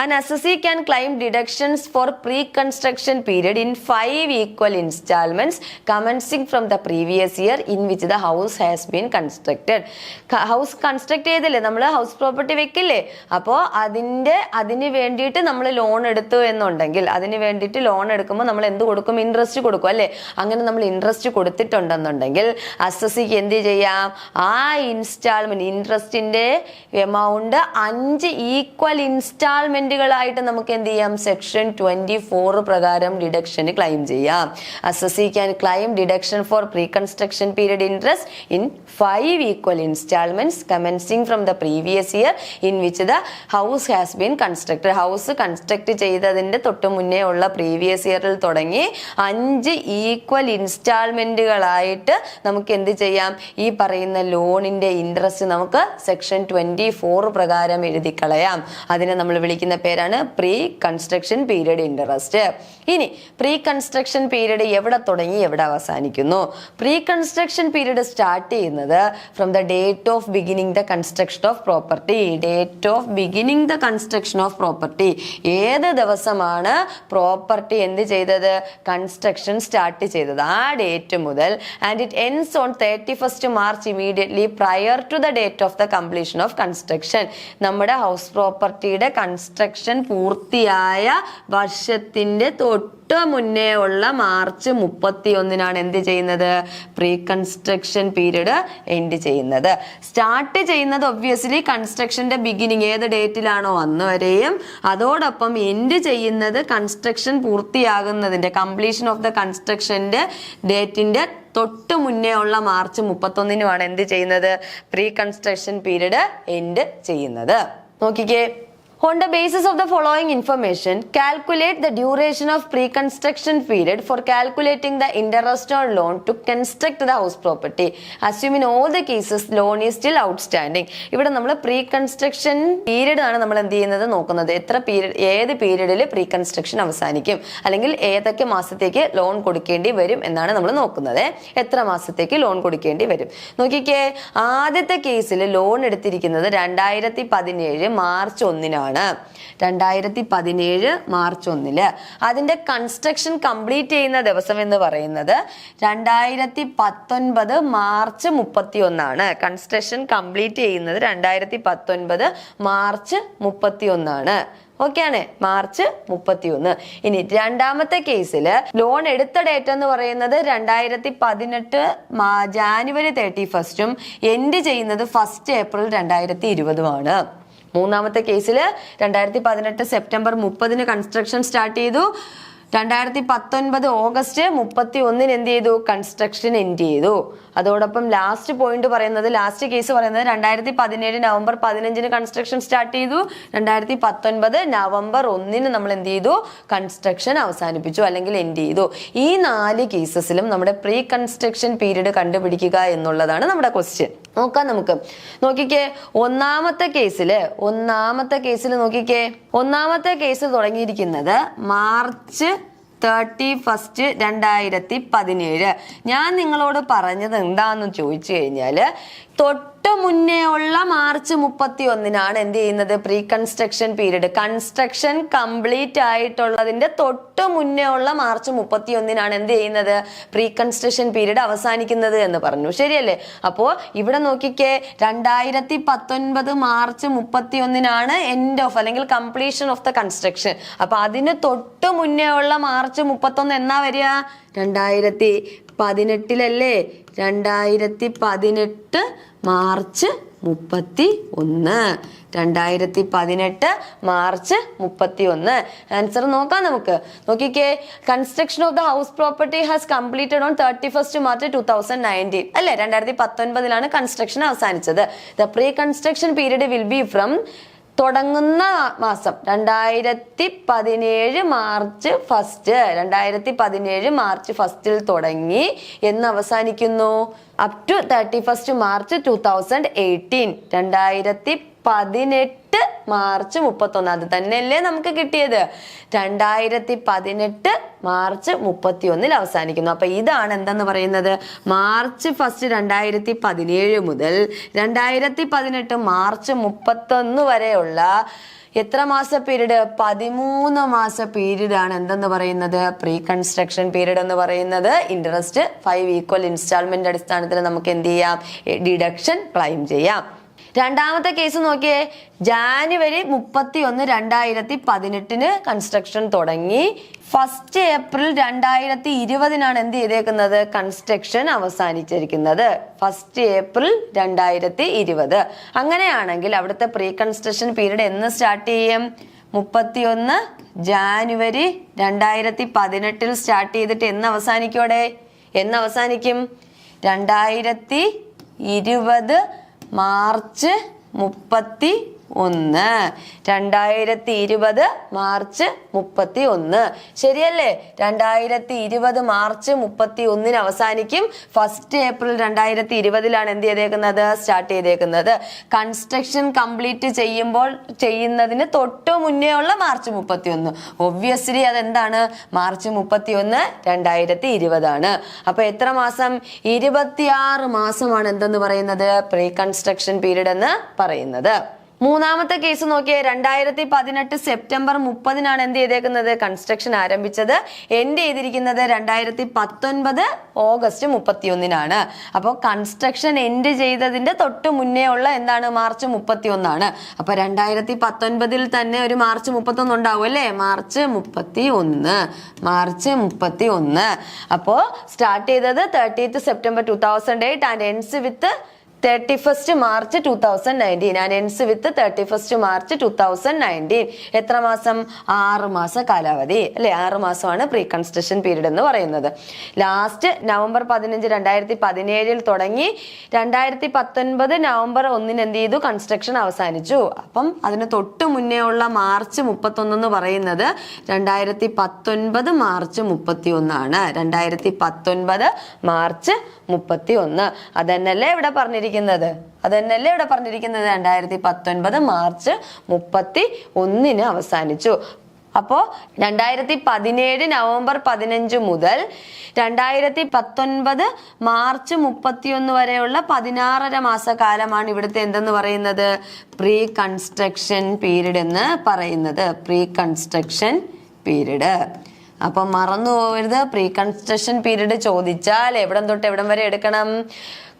an assessee can claim deductions for pre-construction period in 5 equal installments commencing from the previous year in which the house has been constructed. House construct ചെയ്തില്ലേ, നമ്മൾ house property വെക്കില്ലേ, അപ്പോൾ അതിന് വേണ്ടിയിട്ട് നമ്മൾ loan എടുത്തു എന്നുണ്ടെങ്കിൽ അതിന് വേണ്ടിയിട്ട് ലോൺ എടുക്കുമ്പോൾ നമ്മൾ എന്ത് കൊടുക്കും? ഇൻട്രസ്റ്റ് കൊടുക്കും അല്ലേ? അങ്ങനെ നമ്മൾ ഇൻട്രസ്റ്റ് കൊടുത്തിട്ടുണ്ടെന്നുണ്ടെങ്കിൽ അസസിക്ക് എന്ത് ചെയ്യാം? ആ ഇൻസ്റ്റാൾമെന്റ് ഇൻട്രസ്റ്റിന്റെ എമൗണ്ട് 5 ഈക്വൽ ഇൻസ്റ്റാൾമെന്റുകളായിട്ട് നമുക്ക് എന്ത് ചെയ്യാം? സെക്ഷൻ 24 പ്രകാരം ഡിഡക്ഷന് ക്ലെയിം ചെയ്യാം. Assessee can claim deduction four pre construction period interest in 5 equal instalments കമൻസിംഗ് from the previous year in which the house has been constructed. House construct ചെയ്തതിന്റെ തൊട്ട് മുന്നേ ഉള്ള പ്രീവിയസ് ഇയറിൽ തുടങ്ങി 5 ഈക്വൽ ഇൻസ്റ്റാൾമെന്റുകളായിട്ട് നമുക്ക് എന്ത് ചെയ്യാം? ഈ പറയുന്ന ലോണിന്റെ ഇൻട്രസ്റ്റ് നമുക്ക് സെക്ഷൻ 24 പ്രകാരം എഴുതി കളയാം. അതിനെ നമ്മൾ വിളിക്കുന്ന പേരാണ് പ്രീ കൺസ്ട്രക്ഷൻ പീരീഡ് ഇൻട്രസ്റ്റ്. ഇനി പ്രീ കൺസ്ട്രക്ഷൻ പീരീഡ് എവിടെ തുടങ്ങി എവിടെ അവസാനിക്കുന്നു? പ്രീ കൺസ്ട്രക്ഷൻ പീരീഡ് സ്റ്റാർട്ട് ചെയ്യുന്നത് from the date of beginning the construction of property. Date of beginning the construction of property. ഏത് ദിവസമാണ് പ്രോപ്പർട്ടി എന്ത് ചെയ്തത്? കൺസ്ട്രക്ഷൻ സ്റ്റാർട്ട് ചെയ്തത്, ആ ഡേറ്റ് മുതൽ. And it ends on 31st March immediately prior to the date of the completion of construction. നമ്മുടെ house പ്രോപ്പർട്ടിയുടെ construction പൂർത്തിയായ വർഷത്തിന്റെ തൊട്ട് മുന്നേ ഉള്ള മാർച്ച് 31 എന്ത് ചെയ്യുന്നത്? പ്രീ കൺസ്ട്രക്ഷൻ പീരീഡ് എൻഡ് ചെയ്യുന്നത്. സ്റ്റാർട്ട് ചെയ്യുന്നത് ഒബ്വിയസ്ലി കൺസ്ട്രക്ഷന്റെ ബിഗിനിങ് ഏത് ഡേറ്റിലാണോ അന്ന് വരെയും, അതോടൊപ്പം എൻഡ് ചെയ്യുന്നത് കൺസ്ട്രക്ഷൻ പൂർത്തിയാകുന്നതിന്റെ കംപ്ലീഷൻ ഓഫ് ദ കൺസ്ട്രക്ഷന്റെ ഡേറ്റിന്റെ തൊട്ട് മുന്നേ ഉള്ള മാർച്ച് 31 എന്ത് ചെയ്യുന്നത്? പ്രീ കൺസ്ട്രക്ഷൻ പീരീഡ് എൻഡ് ചെയ്യുന്നത്. നോക്കിക്കേ, on the basis of the following information, calculate the duration of pre-construction period for calculating the interest on loan to construct the house property. Assume in all the cases loan is still outstanding. ഇവിടെ നമ്മൾ pre construction period ആണ് നമ്മൾ എന്ത് ചെയ്യുന്നത്? നോക്കുന്നത്. എത്ര period, ഏത് പീരീഡിൽ പ്രീ കൺസ്ട്രക്ഷൻ അവസാനിക്കും, അല്ലെങ്കിൽ ഏതൊക്കെ മാസത്തേക്ക് ലോൺ കൊടുക്കേണ്ടി വരും എന്നാണ് നമ്മൾ നോക്കുന്നത്. എത്ര മാസത്തേക്ക് ലോൺ കൊടുക്കേണ്ടി വരും? നോക്കിക്കേ, ആദ്യത്തെ കേസിൽ ലോൺ എടുത്തിരിക്കുന്നത് 2017 മാർച്ച് 1 2017 മാർച്ച് 1. അതിന്റെ കൺസ്ട്രക്ഷൻ കംപ്ലീറ്റ് ചെയ്യുന്ന ദിവസം എന്ന് പറയുന്നത് 2019 മാർച്ച് 31. കൺസ്ട്രക്ഷൻ കംപ്ലീറ്റ് ചെയ്യുന്നത് 2019 മാർച്ച് 31. ഓക്കെ ആണ്, മാർച്ച് 31. ഇനി രണ്ടാമത്തെ കേസിൽ ലോൺ എടുത്ത ഡേറ്റ് എന്ന് പറയുന്നത് 2018 ജാനുവരി 31 എൻഡ് ചെയ്യുന്നത് 1 ഏപ്രിൽ 2020. മൂന്നാമത്തെ കേസിൽ 2018 സെപ്റ്റംബർ 30 കൺസ്ട്രക്ഷൻ സ്റ്റാർട്ട് ചെയ്തു. 2019 ഓഗസ്റ്റ് 31 എന്ത് ചെയ്തു? കൺസ്ട്രക്ഷൻ എൻഡ് ചെയ്തു. അതോടൊപ്പം ലാസ്റ്റ് പോയിന്റ് പറയുന്നത്, ലാസ്റ്റ് കേസ് പറയുന്നത് 2017 നവംബർ 15 കൺസ്ട്രക്ഷൻ സ്റ്റാർട്ട് ചെയ്തു. 2019 നവംബർ 1 നമ്മൾ എന്ത് ചെയ്തു? കൺസ്ട്രക്ഷൻ അവസാനിപ്പിച്ചു അല്ലെങ്കിൽ എൻഡ് ചെയ്തു. ഈ 4 കേസസിലും നമ്മുടെ പ്രീ കൺസ്ട്രക്ഷൻ പീരീഡ് കണ്ടുപിടിക്കുക എന്നുള്ളതാണ് നമ്മുടെ ക്വസ്റ്റ്യൻ. നോക്കാം നമുക്ക്. നോക്കിക്കേ, ഒന്നാമത്തെ കേസിൽ നോക്കിക്കേ, ഒന്നാമത്തെ കേസ് തുടങ്ങിയിരിക്കുന്നത് മാർച്ച് 31 2017. ഞാൻ നിങ്ങളോട് പറഞ്ഞത് എന്താന്ന് ചോദിച്ചു കഴിഞ്ഞാല് തൊട്ട് മുന്നേ ഉള്ള മാർച്ച് 31 എന്ത് ചെയ്യുന്നത്? Pre construction period. Construction complete ആയിട്ടുള്ളതിന്റെ തൊട്ട് മുന്നേ ഉള്ള മാർച്ച് 31 എന്ത് ചെയ്യുന്നത്? പ്രീ കൺസ്ട്രക്ഷൻ പീരീഡ് അവസാനിക്കുന്നത് എന്ന് പറഞ്ഞു. ശരിയല്ലേ? അപ്പോ ഇവിടെ നോക്കിക്കേ, 2019 മാർച്ച് 31 എൻഡ് ഓഫ് അല്ലെങ്കിൽ കംപ്ലീഷൻ ഓഫ് ദ കൺസ്ട്രക്ഷൻ. അപ്പൊ അതിന് തൊട്ട് മുന്നേ ഉള്ള മാർച്ച് 31 എന്നാ വരിക? 2018 2018 മാർച്ച് 31. 2018 മാർച്ച് 31. ആൻസർ നോക്കാം നമുക്ക്. നോക്കിക്കേ, construction of the house property has completed on 31 March 2019 അല്ലെ? 2019 കൺസ്ട്രക്ഷൻ അവസാനിച്ചത്. The pre construction period will be from തുടങ്ങുന്ന മാസം 2017 മാർച്ച് 1. 2017 മാർച്ച് 1 തുടങ്ങി എന്ന് അവസാനിക്കുന്നു അപ് ടു 31 മാർച്ച് 2018. 2018 മാർച്ച് 31. അത് തന്നെയല്ലേ നമുക്ക് കിട്ടിയത്? 2018 മാർച്ച് 31 അവസാനിക്കുന്നു. അപ്പൊ ഇതാണ് എന്തെന്ന് പറയുന്നത്? മാർച്ച് 1 2017 മുതൽ 2018 മാർച്ച് 31 വരെയുള്ള എത്ര മാസ പീരീഡ്? 13 മാസ പീരീഡ് ആണ് എന്തെന്ന് പറയുന്നത്? പ്രീ കൺസ്ട്രക്ഷൻ പീരീഡ് എന്ന് പറയുന്നത്. ഇൻട്രസ്റ്റ് 5 ഈക്വൽ ഇൻസ്റ്റാൾമെന്റ് അടിസ്ഥാനത്തിൽ നമുക്ക് എന്ത് ചെയ്യാം? ഡിഡക്ഷൻ ക്ലെയിം ചെയ്യാം. രണ്ടാമത്തെ കേസ് നോക്കിയേ, ജാനുവരി 31 2018 കൺസ്ട്രക്ഷൻ തുടങ്ങി. 1 ഏപ്രിൽ 2020 എന്ത് ചെയ്തേക്കുന്നത്? കൺസ്ട്രക്ഷൻ അവസാനിച്ചിരിക്കുന്നത്. 1 ഏപ്രിൽ 2020. അങ്ങനെയാണെങ്കിൽ അവിടുത്തെ പ്രീ കൺസ്ട്രക്ഷൻ പീരീഡ് എന്ന് സ്റ്റാർട്ട് ചെയ്യും? 31 ജാനുവരി 2018 സ്റ്റാർട്ട് ചെയ്തിട്ട് എന്ന് അവസാനിക്കോടെ? എന്ന് അവസാനിക്കും? 2020 മാർച്ച് 31. 2020 മാർച്ച് 31. ശരിയല്ലേ? 2020 മാർച്ച് 31 അവസാനിക്കും. 1 ഏപ്രിൽ 2020 എന്ത് ചെയ്തേക്കുന്നത്? സ്റ്റാർട്ട് ചെയ്തേക്കുന്നത്. കൺസ്ട്രക്ഷൻ കംപ്ലീറ്റ് ചെയ്യുന്നതിന് തൊട്ട് മുന്നേ ഉള്ള മാർച്ച് 31. ഒബ്വിയസ്ലി അതെന്താണ്? മാർച്ച് 31 2020 ആണ്. അപ്പൊ എത്ര മാസം? 26 മാസമാണ് എന്തെന്ന് പറയുന്നത്? പ്രീ കൺസ്ട്രക്ഷൻ പീരീഡ് എന്ന് പറയുന്നത്. മൂന്നാമത്തെ കേസ് നോക്കിയേ, 2018 സെപ്റ്റംബർ 30 എന്ത് ചെയ്തേക്കുന്നത്? കൺസ്ട്രക്ഷൻ ആരംഭിച്ചത്. എൻഡ് ചെയ്തിരിക്കുന്നത് 2019 ഓഗസ്റ്റ് 31. അപ്പോൾ കൺസ്ട്രക്ഷൻ എൻഡ് ചെയ്തതിന്റെ തൊട്ട് മുന്നേ ഉള്ള എന്താണ്? മാർച്ച് 31. അപ്പൊ 2019 തന്നെ ഒരു മാർച്ച് 31 ഉണ്ടാവും അല്ലേ? മാർച്ച് 31. അപ്പോ സ്റ്റാർട്ട് ചെയ്തത് 30th September 2008 and ends with 31st March 2019 and ends with 31st March 2019. എത്ര മാസം? 6 മാസ കാലാവധി അല്ലെ? 6 മാസമാണ് പ്രീ കൺസ്ട്രക്ഷൻ പീരീഡ് എന്ന് പറയുന്നത്. ലാസ്റ്റ് നവംബർ 15 2017 തുടങ്ങി 2019 നവംബർ 1 എന്ത് ചെയ്തു? കൺസ്ട്രക്ഷൻ അവസാനിച്ചു. അപ്പം അതിന് തൊട്ട് മുന്നേ ഉള്ള മാർച്ച് 31 എന്ന് പറയുന്നത് 2019 മാർച്ച് 31 ആണ്. 2019 മാർച്ച് 31. അതന്നല്ലേ ഇവിടെ പറഞ്ഞിരിക്കുന്നത്? 2019 മാർച്ച് 31 അവസാനിച്ചു. അപ്പോ 2017 നവംബർ 15 മുതൽ 2019 മാർച്ച് 31 വരെയുള്ള 16.5 മാസക്കാലമാണ് ഇവിടുത്തെ എന്തെന്ന് പറയുന്നത്? പ്രീ കൺസ്ട്രക്ഷൻ പീരീഡ് എന്ന് പറയുന്നത്. Pre construction period. അപ്പൊ മറന്നു പോകരുത്, പ്രീ കൺസ്ട്രക്ഷൻ പീരീഡ് ചോദിച്ചാൽ എവിടം തൊട്ട് എവിടം വരെ എടുക്കണം?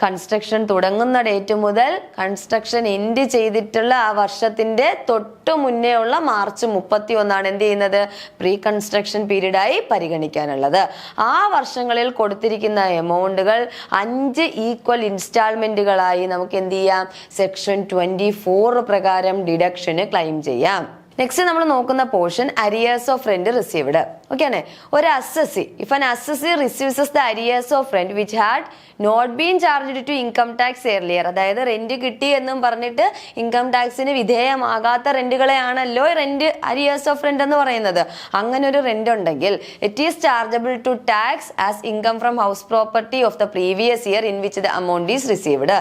കൺസ്ട്രക്ഷൻ തുടങ്ങുന്ന ഡേറ്റ് മുതൽ കൺസ്ട്രക്ഷൻ എൻഡ് ചെയ്തിട്ടുള്ള ആ വർഷത്തിന്റെ തൊട്ടു മുന്നേ ഉള്ള മാർച്ച് 31 എന്ത് ചെയ്യുന്നത്? പ്രീ കൺസ്ട്രക്ഷൻ പീരീഡായി പരിഗണിക്കാനുള്ളത്. ആ വർഷങ്ങളിൽ കൊടുത്തിരിക്കുന്ന എമൗണ്ടുകൾ 5 ഈക്വൽ ഇൻസ്റ്റാൾമെന്റുകളായി നമുക്ക് എന്ത് ചെയ്യാം? സെക്ഷൻ 24 പ്രകാരം ഡിഡക്ഷന് ക്ലെയിം ചെയ്യാം. നെക്സ്റ്റ് നമ്മൾ നോക്കുന്ന portion arrears of rent received. Okay ആണ്. ഒരു assessee, if an assessee receives the arrears of rent which had not been charged to income tax earlier, അതായത് റെന്റ് കിട്ടി എന്നും പറഞ്ഞിട്ട് ഇൻകം ടാക്സിന് വിധേയമാകാത്ത റെന്റുകളെയാണല്ലോ റെന്റ് അരിയേഴ്സ് ഓഫ് റെന്റ് എന്ന് പറയുന്നത്. അങ്ങനെ ഒരു റെന്റ് ഉണ്ടെങ്കിൽ it is chargeable to tax as income from house property of the previous year in which the amount is received.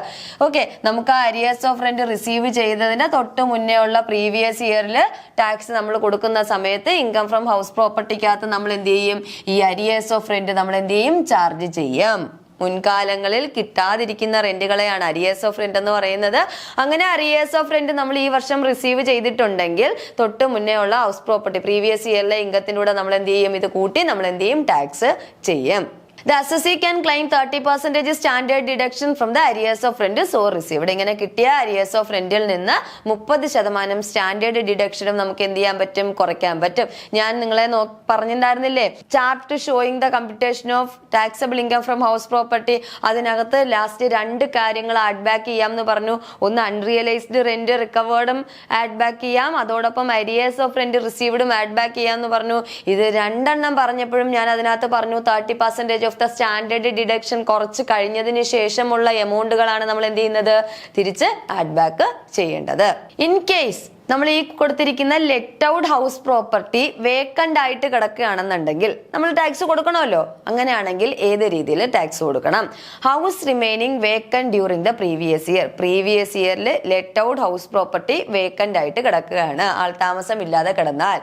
Okay, നമുക്ക് ആ അരിയേഴ്സ് ഓഫ് റെന്റ് റിസീവ് ചെയ്തതിന് തൊട്ട് മുന്നേ ഉള്ള പ്രീവിയസ് ഇയറിൽ ടാക്സ് നമ്മൾ കൊടുക്കുന്ന സമയത്ത് ഇൻകം ഫ്രം ഹൗസ് പ്രോപ്പർട്ടിക്കകത്ത് നമ്മൾ എന്ത് ചെയ്യും? ഈ അരിയേഴ്സ് ഓഫ് റെന്റ് നമ്മൾ എന്ത് ചെയ്യും? ചാർജ് ചെയ്യും. മുൻകാലങ്ങളിൽ കിട്ടാതിരിക്കുന്ന റെന്റുകളെയാണ് അരിയേഴ്സ് ഓഫ് റെന്റ് എന്ന് പറയുന്നത്. അങ്ങനെ അരിയേഴ്സ് ഓഫ് റെന്റ് നമ്മൾ ഈ വർഷം റിസീവ് ചെയ്തിട്ടുണ്ടെങ്കിൽ തൊട്ട് മുന്നേ ഉള്ള ഹൗസ് പ്രോപ്പർട്ടി പ്രീവിയസ് ഇയറിലെ ഇൻകത്തിലൂടെ നമ്മൾ എന്ത് ചെയ്യും, ഇത് കൂട്ടി നമ്മൾ എന്ത് ചെയ്യും, ടാക്സ് ചെയ്യും. The assessee can claim 30% standard deduction from the arrears of rent so received. ഇങ്ങനെ കിട്ടിയ arrears of rentൽ നിന്ന് 30% സ്റ്റാൻഡേർഡ് ഡിഡക്ഷനും നമുക്ക് എന്ത് ചെയ്യാൻ പറ്റും, കുറയ്ക്കാൻ പറ്റും. ഞാൻ നിങ്ങളെ പറഞ്ഞിട്ടുണ്ടായിരുന്നില്ലേ chart showing the computation of taxable income from house property. അതിനകത്ത് ലാസ്റ്റ് 2 കാര്യങ്ങൾ ആഡ് ബാക്ക് ചെയ്യാം എന്ന് പറഞ്ഞു. ഒന്ന് അൺറിയലൈസ്ഡ് റെന്റ് റിക്കവേർഡും ആഡ് ബാക്ക് ചെയ്യാം, അതോടൊപ്പം arrears of rent റിസീവ്ഡും ആഡ് ബാക്ക് ചെയ്യാം എന്ന് പറഞ്ഞു. ഇത് 2 എണ്ണം പറഞ്ഞപ്പോഴും ഞാൻ അതിനകത്ത് പറഞ്ഞു 30% ഓഫ് ദ സ്റ്റാൻഡേർഡ് ഡിഡക്ഷൻ കുറച്ച് കഴിഞ്ഞതിന് ശേഷമുള്ള എമൗണ്ടുകളാണ് നമ്മൾ എന്ത് ചെയ്യുന്നത്, തിരിച്ച് ആഡ് ബാക്ക് ചെയ്യേണ്ടത്. ഇൻ കേസ് നമ്മൾ ഈ കൊടുത്തിരിക്കുന്ന let out house property vacant ആയിട്ട് കിടക്കുകയാണെന്നുണ്ടെങ്കിൽ നമ്മൾ ടാക്സ് കൊടുക്കണമല്ലോ. അങ്ങനെയാണെങ്കിൽ ഏത് രീതിയിൽ ടാക്സ് കൊടുക്കണം? House remaining vacant during the previous ഇയറിൽ let out house property vacant ആയിട്ട് കിടക്കുകയാണ്, ആൾതാമസം ഇല്ലാതെ കിടന്നാൽ.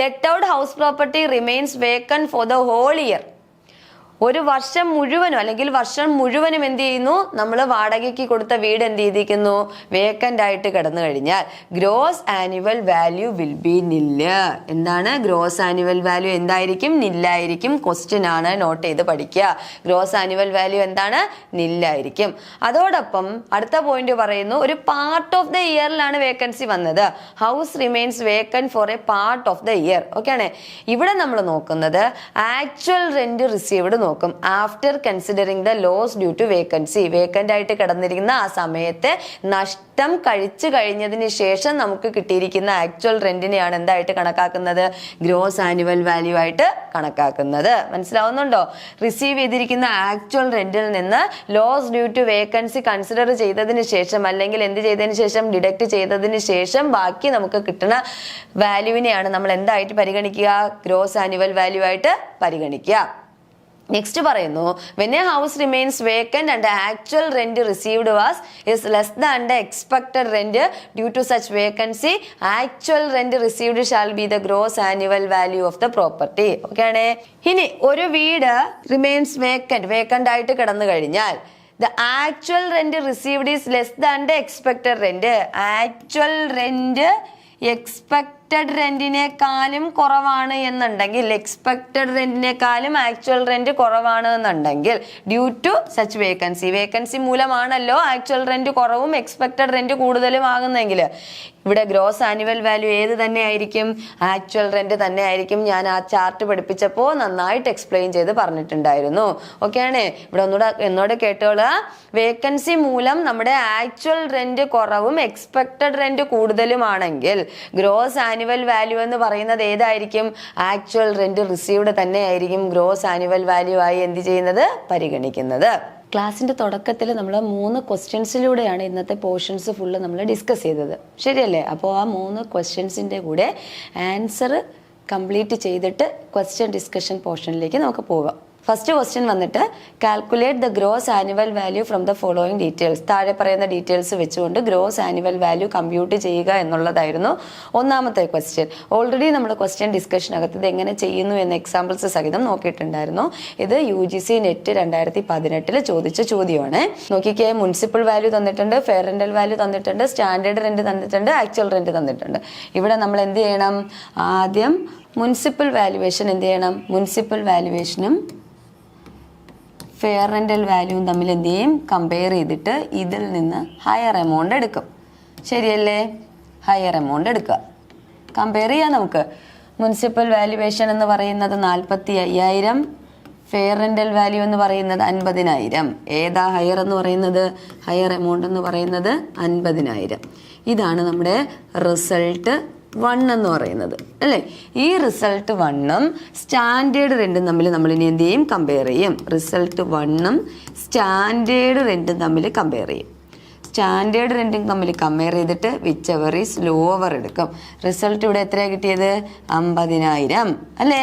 Let out house property remains vacant for the whole year. ഒരു വർഷം മുഴുവനും അല്ലെങ്കിൽ വർഷം മുഴുവനും എന്ത് ചെയ്യുന്നു, നമ്മൾ വാടകയ്ക്ക് കൊടുത്ത വീട് എന്ത് ചെയ്തിരിക്കുന്നു, വേക്കന്റ് ആയിട്ട് കിടന്നു കഴിഞ്ഞാൽ gross annual value will be നില്ല്. എന്താണ് ഗ്രോസ് ആനുവൽ വാല്യൂ? എന്തായിരിക്കും? നില്ലായിരിക്കും. ക്വസ്റ്റ്യൻ ആണ്, നോട്ട് ചെയ്ത് പഠിക്കുക. ഗ്രോസ് ആനുവൽ വാല്യൂ എന്താണ്? നില്ലായിരിക്കും. അതോടൊപ്പം അടുത്ത പോയിന്റ് പറയുന്നു, ഒരു പാർട്ട് ഓഫ് ദ ഇയറിലാണ് വേക്കൻസി വന്നത്. House remains vacant for a part of the year. Okay ആണ്. ഇവിടെ നമ്മൾ നോക്കുന്നത് ആക്ച്വൽ റെന്റ് റിസീവ്ഡ് നോക്കും. After considering the loss due to vacancy. Vacant ആയിട്ട് കിടന്നിരിക്കുന്ന ആ സമയത്ത് നഷ്ടം കഴിച്ചു കഴിഞ്ഞതിന് ശേഷം നമുക്ക് കിട്ടിയിരിക്കുന്ന ആക്ച്വൽ റെന്റിനെയാണ് എന്തായിട്ട് കണക്കാക്കുന്നത്? ഗ്രോസ് ആനുവൽ വാല്യൂ ആയിട്ട് കണക്കാക്കുന്നത്. മനസ്സിലാവുന്നുണ്ടോ? റിസീവ് ചെയ്തിരിക്കുന്ന ആക്ച്വൽ റെന്റിൽ നിന്ന് loss due to vacancy consider ചെയ്തതിന് ശേഷം അല്ലെങ്കിൽ എന്ത് ചെയ്തതിന് ശേഷം, ഡിഡക്ട് ചെയ്തതിന് ശേഷം ബാക്കി നമുക്ക് കിട്ടുന്ന വാല്യൂവിനെയാണ് നമ്മൾ എന്തായിട്ട് പരിഗണിക്കുക? ഗ്രോസ് ആനുവൽ വാല്യൂ ആയിട്ട് പരിഗണിക്കുക. നെക്സ്റ്റ് പറയുന്നു, when a house remains vacant and the actual rent received is less than the expected rent due to such vacancy, actual rent received shall be the gross annual value of the property. Okay ആണേ. ഇനി ഒരു വീട് remains vacant ആയിട്ട് കിടന്നു കഴിഞ്ഞാൽ the actual rent received is less than the expected rent. Actual rent expected റെന്റിനേക്കാളും കുറവാണ് എന്നുണ്ടെങ്കിൽ, എക്സ്പെക്റ്റഡ് റെന്റിനേക്കാളും ആക്ച്വൽ റെന്റ് കുറവാണ് എന്നുണ്ടെങ്കിൽ, ഡ്യൂ ടു സച്ച് വേക്കൻസി മൂലമാണല്ലോ ആക്ച്വൽ റെന്റ് കുറവും എക്സ്പെക്റ്റഡ് റെന്റ് കൂടുതലും ആകുന്നെങ്കിൽ ഇവിടെ ഗ്രോസ് ആനുവൽ വാല്യൂ ഏത് തന്നെ ആയിരിക്കും? ആക്ച്വൽ റെന്റ് തന്നെ ആയിരിക്കും. ഞാൻ ആ ചാർട്ട് പഠിപ്പിച്ചപ്പോൾ നന്നായിട്ട് എക്സ്പ്ലെയിൻ ചെയ്ത് പറഞ്ഞിട്ടുണ്ടായിരുന്നു. ഓക്കെ ആണ്. ഇവിടെ ഒന്നുകൂടെ കേട്ടോളൂ. വേക്കൻസി മൂലം നമ്മുടെ ആക്ച്വൽ റെന്റ് കുറവും എക്സ്പെക്റ്റഡ് റെന്റ് കൂടുതലുമാണെങ്കിൽ ഗ്രോസ് ആനുവൽ വാല്യൂ എന്ന് പറയുന്നത് ഏതായിരിക്കും? ആക്ച്വൽ റെന്റ് റിസീവ്ഡ് തന്നെ ആയിരിക്കും ഗ്രോസ് ആനുവൽ വാല്യൂ ആയി എന്ത് ചെയ്യുന്നത്? പരിഗണിക്കുന്നത്. ക്ലാസ്സിൻ്റെ തുടക്കത്തിൽ നമ്മൾ 3 ക്വസ്റ്റ്യൻസിലൂടെയാണ് ഇന്നത്തെ പോർഷൻസ് ഫുള്ള് നമ്മൾ ഡിസ്കസ് ചെയ്തത്. ശരിയല്ലേ? അപ്പോൾ ആ 3 ക്വസ്റ്റ്യൻസിൻ്റെ കൂടെ ആൻസർ കംപ്ലീറ്റ് ചെയ്തിട്ട് ക്വസ്റ്റ്യൻ ഡിസ്കഷൻ പോർഷനിലേക്ക് നമുക്ക് പോകാം. ഫസ്റ്റ് ക്വസ്റ്റ്യൻ വന്നിട്ട് calculate the gross annual value from the following details. താഴെ പറയുന്ന ഡീറ്റെയിൽസ് വെച്ചുകൊണ്ട് ഗ്രോസ് ആനുവൽ വാല്യൂ കമ്പ്യൂട്ട് ചെയ്യുക എന്നുള്ളതായിരുന്നു ഒന്നാമത്തെ ക്വസ്റ്റ്യൻ. ഓൾറെഡി നമ്മൾ ക്വസ്റ്റ്യൻ ഡിസ്കഷനകത്ത് ഇത് എങ്ങനെ ചെയ്യുന്നു എന്ന എക്സാമ്പിൾസ് സഹിതം നോക്കിയിട്ടുണ്ടായിരുന്നു. ഇത് UGC നെറ്റ് 2018 ചോദിച്ച ചോദ്യമാണ്. നോക്കിക്കേ, മുനിസിപ്പൽ വാല്യൂ തന്നിട്ടുണ്ട്, ഫെയർ റെന്റൽ വാല്യൂ തന്നിട്ടുണ്ട്, സ്റ്റാൻഡേർഡ് റെന്റ് തന്നിട്ടുണ്ട്, ആക്ച്വൽ റെന്റ് തന്നിട്ടുണ്ട്. ഇവിടെ നമ്മൾ എന്ത് ചെയ്യണം? ആദ്യം മുനിസിപ്പൽ വാല്യുവേഷൻ എന്ത് ചെയ്യണം? മുനിസിപ്പൽ വാല്യുവേഷനും ഫെയർ റെന്റൽ വാല്യൂവും തമ്മിൽ എന്ത് ചെയ്യും? കമ്പയർ ചെയ്തിട്ട് ഇതിൽ നിന്ന് ഹയർ എമൗണ്ട് എടുക്കും. ശരിയല്ലേ? ഹയർ എമൗണ്ട് എടുക്കുക. കമ്പയർ ചെയ്യാം നമുക്ക്. മുനിസിപ്പൽ വാല്യുവേഷൻ എന്ന് പറയുന്നത് 45,000, ഫെയർ റെന്റൽ വാല്യൂ എന്ന് പറയുന്നത് 50,000. ഏതാ ഹയർ എന്ന് പറയുന്നത്? ഹയർ എമൗണ്ട് എന്ന് പറയുന്നത് 50,000. ഇതാണ് നമ്മുടെ റിസൾട്ട് 1 എന്ന് പറയുന്നത് അല്ലേ? ഈ റിസൾട്ട് 1ഉം സ്റ്റാൻഡേർഡ് റെന്റും തമ്മിൽ നമ്മൾ ഇനി എന്ത് ചെയ്യും? കമ്പയർ ചെയ്യും. റിസൾട്ട് 1ഉം സ്റ്റാൻഡേർഡ് റെന്റും തമ്മിൽ കമ്പയർ ചെയ്യും. സ്റ്റാൻഡേർഡ് റെന്റും തമ്മിൽ കമ്പയർ ചെയ്തിട്ട് വിച്ച് എവർ ഈസ് ലോവർ എടുക്കും. റിസൾട്ട് ഇവിടെ എത്രയാണ് കിട്ടിയത്? 50,000 അല്ലേ?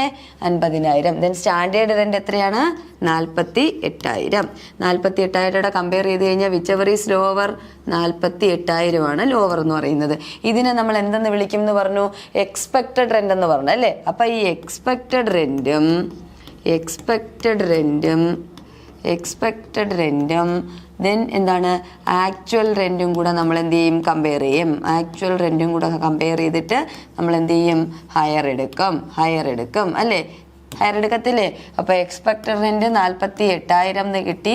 50,000. ദെൻ സ്റ്റാൻഡേർഡ് റെന്റ് എത്രയാണ്? 48,000. 48,000 കമ്പയർ ചെയ്ത് കഴിഞ്ഞാൽ വിച്ച് എവർ ഈസ് ലോവർ? 48,000 ആണ് ലോവർ എന്ന് പറയുന്നത്. ഇതിനെ നമ്മൾ എന്തെന്ന് വിളിക്കും എന്ന് പറഞ്ഞു? എക്സ്പെക്റ്റഡ് റെന്റ് എന്ന് പറഞ്ഞു അല്ലേ? അപ്പം ഈ എക്സ്പെക്റ്റഡ് റെന്റും എക്സ്പെക്റ്റഡ് റെൻറ്റും ദെൻ എന്താണ് ആക്ച്വൽ റെൻറ്റും കൂടെ നമ്മൾ എന്ത് ചെയ്യും കമ്പയർ ചെയ്യും. ആക്ച്വൽ റെൻറ്റും കൂടെ കമ്പയർ ചെയ്തിട്ട് നമ്മൾ എന്ത് ചെയ്യും ഹയർ എടുക്കും അല്ലേ, ഹയർ എടുക്കത്തില്ലേ. അപ്പോൾ എക്സ്പെക്റ്റഡ് റെൻറ്റ് 48,000 എന്ന് കിട്ടി.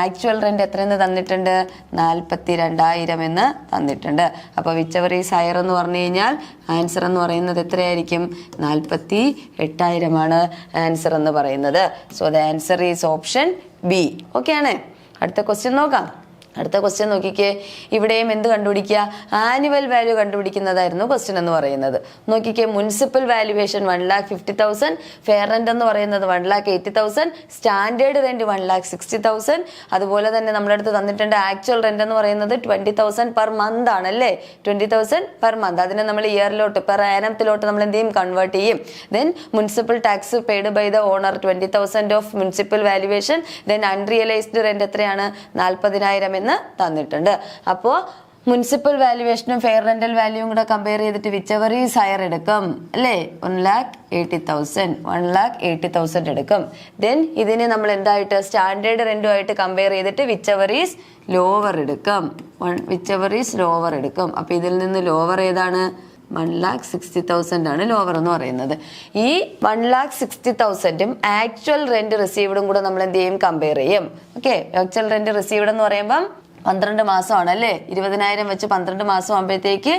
ആക്ച്വൽ റെൻറ്റ് എത്രയെന്ന് തന്നിട്ടുണ്ട് 42,000 എന്ന് തന്നിട്ടുണ്ട്. അപ്പോൾ വിച്ച് എവർ ഈസ് ഹയർ എന്ന് പറഞ്ഞു കഴിഞ്ഞാൽ ആൻസർ എന്ന് പറയുന്നത് എത്രയായിരിക്കും 48,000 ആണ് ആൻസർ എന്ന് പറയുന്നത്. So the answer is option B. Okay ആണ്. അടുത്ത ക്വസ്റ്റ്യൻ നോക്കാം. അടുത്ത ക്വസ്റ്റ്യൻ നോക്കിക്കേ. ഇവിടെയും എന്ത് കണ്ടുപിടിക്കുക, ആനുവൽ വാല്യൂ കണ്ടുപിടിക്കുന്നതായിരുന്നു ക്വസ്റ്റ്യൻ എന്ന് പറയുന്നത്. നോക്കിക്കേ, മുനിസിപ്പൽ വാല്യുവേഷൻ 1,50,000, ഫെയർ റെന്റ് എന്ന് പറയുന്നത് 1,80,000, സ്റ്റാൻഡേർഡ് റെന്റ് 1,60,000. അതുപോലെ തന്നെ നമ്മുടെ അടുത്ത് തന്നിട്ടുണ്ട് ആക്ച്വൽ റെന്റ് എന്ന് പറയുന്നത് 20,000 പെർ മന്ത് ആണല്ലേ, 20,000 പെർ മന്ത്. അതിനെ നമ്മൾ ഇയറിലോട്ട് പെർ ആനത്തിലോട്ട് നമ്മൾ എന്ത് ചെയ്യും കൺവേർട്ട് ചെയ്യും. Then municipal tax paid by the owner 20,000 of municipal valuation. Then unrealised rent എത്രയാണ് 40,000 എന്ന് തന്നിട്ടുണ്ട്. അപ്പോൾ മുനിസിപ്പൽ വാല്യുവേഷനും ഫെയർ റെന്റൽ വാല്യൂവും കൂടെ കമ്പയർ ചെയ്തിട്ട് വിച്ച് എവർ ഈസ് ഹയർ എടുക്കും അല്ലേ, 1,80,000 എടുക്കും. ദെൻ ഇതിനെ നമ്മൾ എന്തായിട്ട് സ്റ്റാൻഡേർഡ് റെന്റുമായിട്ട് കമ്പയർ ചെയ്തിട്ട് വിച്ച് എവർ ഈസ് ലോവർ എടുക്കും. അപ്പൊ ഇതിൽ നിന്ന് ലോവർ ഏതാണ് 1,60,000 ആണ് ലോവർ എന്ന് പറയുന്നത്. ഈ 1,60,000ഉം ആക്ച്വൽ റെന്റ് റിസീവ്ഡും കൂടെ നമ്മൾ എന്ത് ചെയ്യും കമ്പയർ ചെയ്യും. ഓക്കെ, ആക്ച്വൽ റെന്റ് റിസീവ്ഡ് എന്ന് പറയുമ്പം 12 മാസമാണ് അല്ലേ, 20,000 വെച്ച് 12 മാസം ആകുമ്പോഴത്തേക്ക്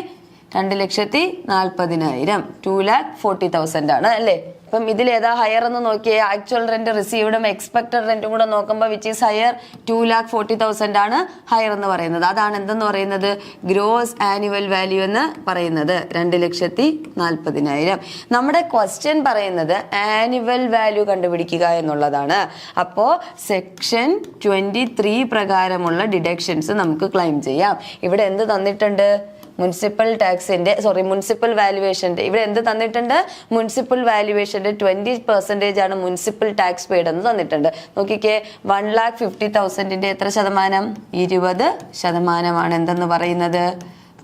2,40,000, 2,40,000 ആണ് അല്ലേ. അപ്പം ഇതിൽ ഏതാ ഹയർ എന്ന് നോക്കിയേ, ആക്ച്വൽ റെന്റ് റിസീവ്ഡും എക്സ്പെക്ടഡ് റെന്റും കൂടെ നോക്കുമ്പോൾ വിച്ച് ഈസ് ഹയർ 2,40,000 ആണ് ഹയർ എന്ന് പറയുന്നത്. അതാണ് എന്തെന്ന് പറയുന്നത് ഗ്രോസ് ആനുവൽ വാല്യൂ എന്ന് പറയുന്നത് 2,40,000. നമ്മുടെ ക്വസ്റ്റ്യൻ പറയുന്നത് ആനുവൽ വാല്യൂ കണ്ടുപിടിക്കുക എന്നുള്ളതാണ്. അപ്പോൾ സെക്ഷൻ 23 പ്രകാരമുള്ള ഡിഡക്ഷൻസ് നമുക്ക് ക്ലെയിം ചെയ്യാം. ഇവിടെ എന്ത് തന്നിട്ടുണ്ട്, മുനിസിപ്പൽ വാല്യുവേഷന്റെ ഇവിടെ എന്ത് തന്നിട്ടുണ്ട്, മുനിസിപ്പൽ വാല്യുവേഷന്റെ 20% ആണ് മുനിസിപ്പൽ ടാക്സ് പെയ്ഡ് എന്ന് തന്നിട്ടുണ്ട്. നോക്കിക്കേ, 1,50,000ന്റെ എത്ര ശതമാനം 20% എന്തെന്ന് പറയുന്നത്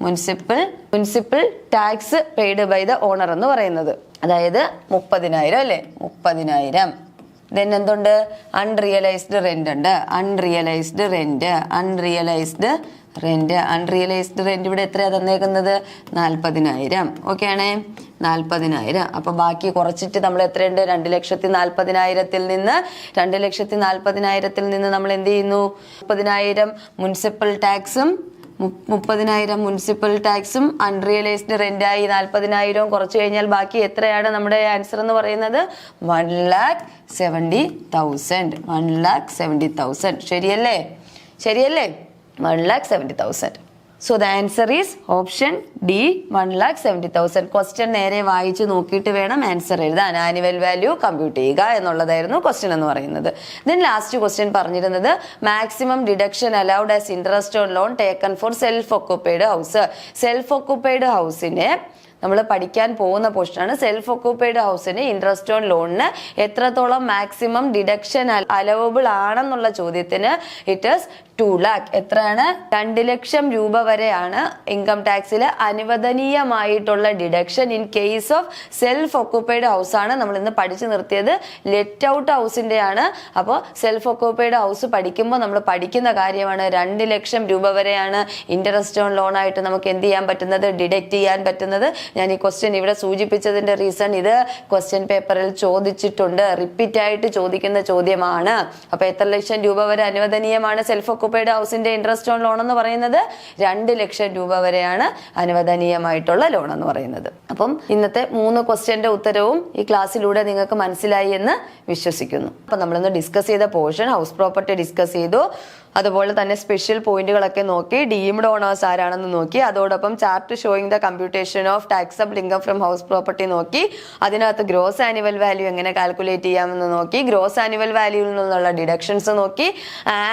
municipal tax paid by the owner എന്ന് പറയുന്നത്, അതായത് 30,000 അല്ലേ, 30,000. ദെൻ എന്തുണ്ട്, അൺറിയലൈസ്ഡ് റെന്റ് ഉണ്ട്, അൺറിയലൈസ്ഡ് റെന്റ് ഇവിടെ എത്രയാ തന്നേക്കുന്നത് 40,000. ഓക്കെ ആണേ, 40,000. അപ്പൊ ബാക്കി കുറച്ചിട്ട് നമ്മൾ എത്രയുണ്ട് 2,40,000 നിന്ന് 2,40,000 നിന്ന് നമ്മൾ എന്ത് ചെയ്യുന്നു 30,000 മുനിസിപ്പൽ ടാക്സും അൺറിയലൈസ്ഡ് റെന്റായി 40,000 കുറച്ച് കഴിഞ്ഞാൽ ബാക്കി എത്രയാണ് നമ്മുടെ ആൻസർ എന്ന് പറയുന്നത് 1,70,000. ശരിയല്ലേ 1,70,000. So the answer is option D, 1,70,000. Question നേരെ വായിച്ച് നോക്കിയിട്ട് വേണം ആൻസർ എഴുതാൻ. ആനുവൽ വാല്യൂ കമ്പ്യൂട്ട് ചെയ്യുക എന്നുള്ളതായിരുന്നു ക്വസ്റ്റ്യൻ എന്ന് പറയുന്നത്. ദെൻ ലാസ്റ്റ് ക്വസ്റ്റ്യൻ പറഞ്ഞിരുന്നത് maximum deduction allowed as interest on loan taken for self occupied house. Self occupied ഹൗസിനെ നമ്മൾ പഠിക്കാൻ പോകുന്ന പോർഷനാണ്. സെൽഫ് ഒക്യുപ്പൈഡ് ഹൗസിന് ഇൻട്രസ്റ്റ് ഓൺ ലോണിന് എത്രത്തോളം മാക്സിമം ഡിഡക്ഷൻ അലവബിൾ ആണെന്നുള്ള ചോദ്യത്തിന് ഇറ്റ് ഈസ് 2 lakh. എത്രയാണ് 2 ലക്ഷം രൂപ വരെയാണ് ഇൻകം ടാക്സിൽ അനുവദനീയമായിട്ടുള്ള deduction in case of self occupied house ആണ് നമ്മൾ ഇന്ന് പഠിച്ചു നിർത്തിയത്. ലെറ്റ് ഔട്ട് ഹൗസിന്റെ ആണ്. അപ്പോൾ സെൽഫ് ഒക്യുപ്പൈഡ് ഹൗസ് പഠിക്കുമ്പോൾ നമ്മൾ പഠിക്കുന്ന കാര്യമാണ് 2 ലക്ഷം രൂപ വരെയാണ് ഇൻട്രസ്റ്റ് ഓൺ ലോൺ ആയിട്ട് നമുക്ക് എന്ത് ചെയ്യാൻ പറ്റുന്നത്, ഡിഡക്ട് ചെയ്യാൻ പറ്റുന്നത്. ഞാൻ ഈ ക്വസ്റ്റ്യൻ ഇവിടെ സൂചിപ്പിച്ചതിന്റെ റീസൺ ഇത് ക്വസ്റ്റ്യൻ പേപ്പറിൽ ചോദിച്ചിട്ടുണ്ട്, റിപ്പീറ്റ് ആയിട്ട് ചോദിക്കുന്ന ചോദ്യമാണ്. അപ്പൊ എത്ര ലക്ഷം രൂപ വരെ അനുവദനീയമാണ് സെൽഫ് ഒക്യുപ്പൈഡ് ഹൗസിന്റെ ഇൻട്രസ്റ്റ് ഓൺ ലോൺ എന്ന് പറയുന്നത് 2 ലക്ഷം രൂപ വരെയാണ് അനുവദനീയമായിട്ടുള്ള ലോൺ എന്ന് പറയുന്നത്. അപ്പം ഇന്നത്തെ 3 ക്വസ്റ്റ്യന്റെ ഉത്തരവും ഈ ക്ലാസ്സിലൂടെ നിങ്ങൾക്ക് മനസ്സിലായി എന്ന് വിശ്വസിക്കുന്നു. അപ്പൊ നമ്മളിന്ന് ഡിസ്കസ് ചെയ്ത പോർഷൻ ഹൗസ് പ്രോപ്പർട്ടി ഡിസ്കസ് ചെയ്തു. അതുപോലെ തന്നെ സ്പെഷ്യൽ പോയിന്റുകളൊക്കെ നോക്കി, ഡീംഡ് ഓണേഴ്സ് ആരാണെന്ന് നോക്കി, അതോടൊപ്പം chart showing the computation of taxable income from house property നോക്കി, അതിനകത്ത് ഗ്രോസ് ആനുവൽ വാല്യൂ എങ്ങനെ കാൽക്കുലേറ്റ് ചെയ്യാമെന്ന് നോക്കി, ഗ്രോസ് ആനുവൽ വാല്യൂവിൽ നിന്നുള്ള ഡിഡക്ഷൻസ് നോക്കി,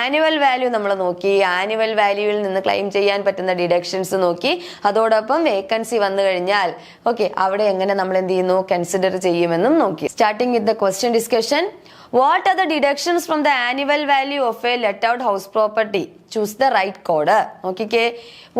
ആനുവൽ വാല്യൂ നമ്മൾ നോക്കി, ആനുവൽ വാല്യൂവിൽ നിന്ന് ക്ലെയിം ചെയ്യാൻ പറ്റുന്ന ഡിഡക്ഷൻസ് നോക്കി, അതോടൊപ്പം വേക്കൻസി വന്നു കഴിഞ്ഞാൽ ഓക്കെ അവിടെ എങ്ങനെ നമ്മൾ എന്ത് ചെയ്യുന്നു കൺസിഡർ ചെയ്യുമെന്നും നോക്കി. Starting with the question discussion. What are the deductions from the annual value of a let out house property? Choose the right code. നോക്കിക്കേ,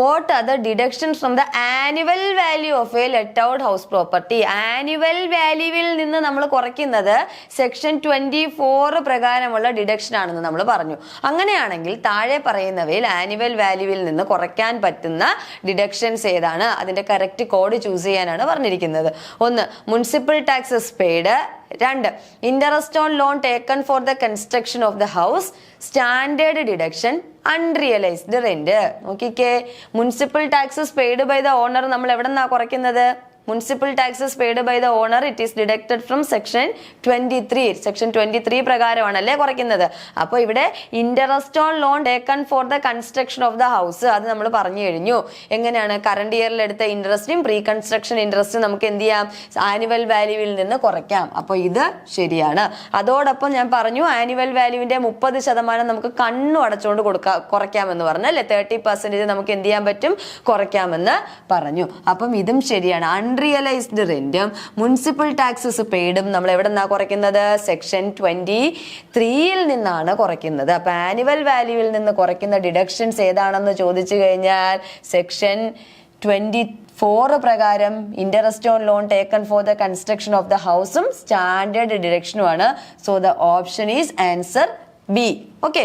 what are the deductions from the annual value of a let out house property? Annual വാല്യൂവിൽ നിന്ന് നമ്മൾ കുറയ്ക്കുന്നത് section 24 പ്രകാരമുള്ള deduction ആണെന്ന് നമ്മൾ പറഞ്ഞു. അങ്ങനെയാണെങ്കിൽ താഴെ പറയുന്നവയിൽ ആനുവൽ വാല്യൂവിൽ നിന്ന് കുറയ്ക്കാൻ പറ്റുന്ന ഡിഡക്ഷൻസ് ഏതാണ്? അതിന്റെ കറക്റ്റ് കോഡ് ചൂസ് ചെയ്യാനാണ് പറഞ്ഞിരിക്കുന്നത്. 1. Municipal taxes paid. 2. Interest on loan taken for the construction of the house. Standard deduction. Unrealised rent. നോക്കിക്കേ, municipal taxes paid by the owner നമ്മൾ എവിടെ നിന്നാ കുറയ്ക്കുന്നത്? Municipal taxes paid by the owner it is deducted from section 23. Section 23 പ്രകാരമാണ് അല്ലേ കുറയ്ക്കുന്നത്. അപ്പോൾ ഇവിടെ interest on loan taken for the construction of the house അത് നമ്മൾ പറഞ്ഞു കഴിഞ്ഞു. എങ്ങനെയാണ്? കറണ്ട് ഇയറിൽ എടുത്ത ഇൻട്രസ്റ്റും പ്രീ കൺസ്ട്രക്ഷൻ ഇൻട്രസ്റ്റും നമുക്ക് എന്ത് ചെയ്യാം? ആനുവൽ വാല്യൂവിൽ നിന്ന് കുറയ്ക്കാം. അപ്പോൾ ഇത് ശരിയാണ്. അതോടൊപ്പം ഞാൻ പറഞ്ഞു ആനുവൽ വാല്യൂവിന്റെ 30% നമുക്ക് കണ്ണു അടച്ചുകൊണ്ട് കുറയ്ക്കാമെന്ന് പറഞ്ഞു അല്ലെ. 30% നമുക്ക് എന്ത് ചെയ്യാൻ പറ്റും? കുറയ്ക്കാമെന്ന് പറഞ്ഞു. അപ്പം ഇതും ശരിയാണ്. അൺറിയലൈസ്ഡ് റെന്റും മുനിസിപ്പൽ ടാക്സസ് പെയ്ഡും നമ്മൾ എവിടെ നിന്നാണ് കുറയ്ക്കുന്നത്? സെക്ഷൻ 23 നിന്നാണ് കുറയ്ക്കുന്നത്. അപ്പൊ ആനുവൽ വാല്യൂവിൽ നിന്ന് കുറയ്ക്കുന്ന ഡിഡക്ഷൻസ് ഏതാണെന്ന് ചോദിച്ചു കഴിഞ്ഞാൽ സെക്ഷൻ 24 പ്രകാരം interest on loan taken for the construction of the ഹൗസും സ്റ്റാൻഡേർഡ് ഡിഡക്ഷനുമാണ്. So the option is answer B. Okay.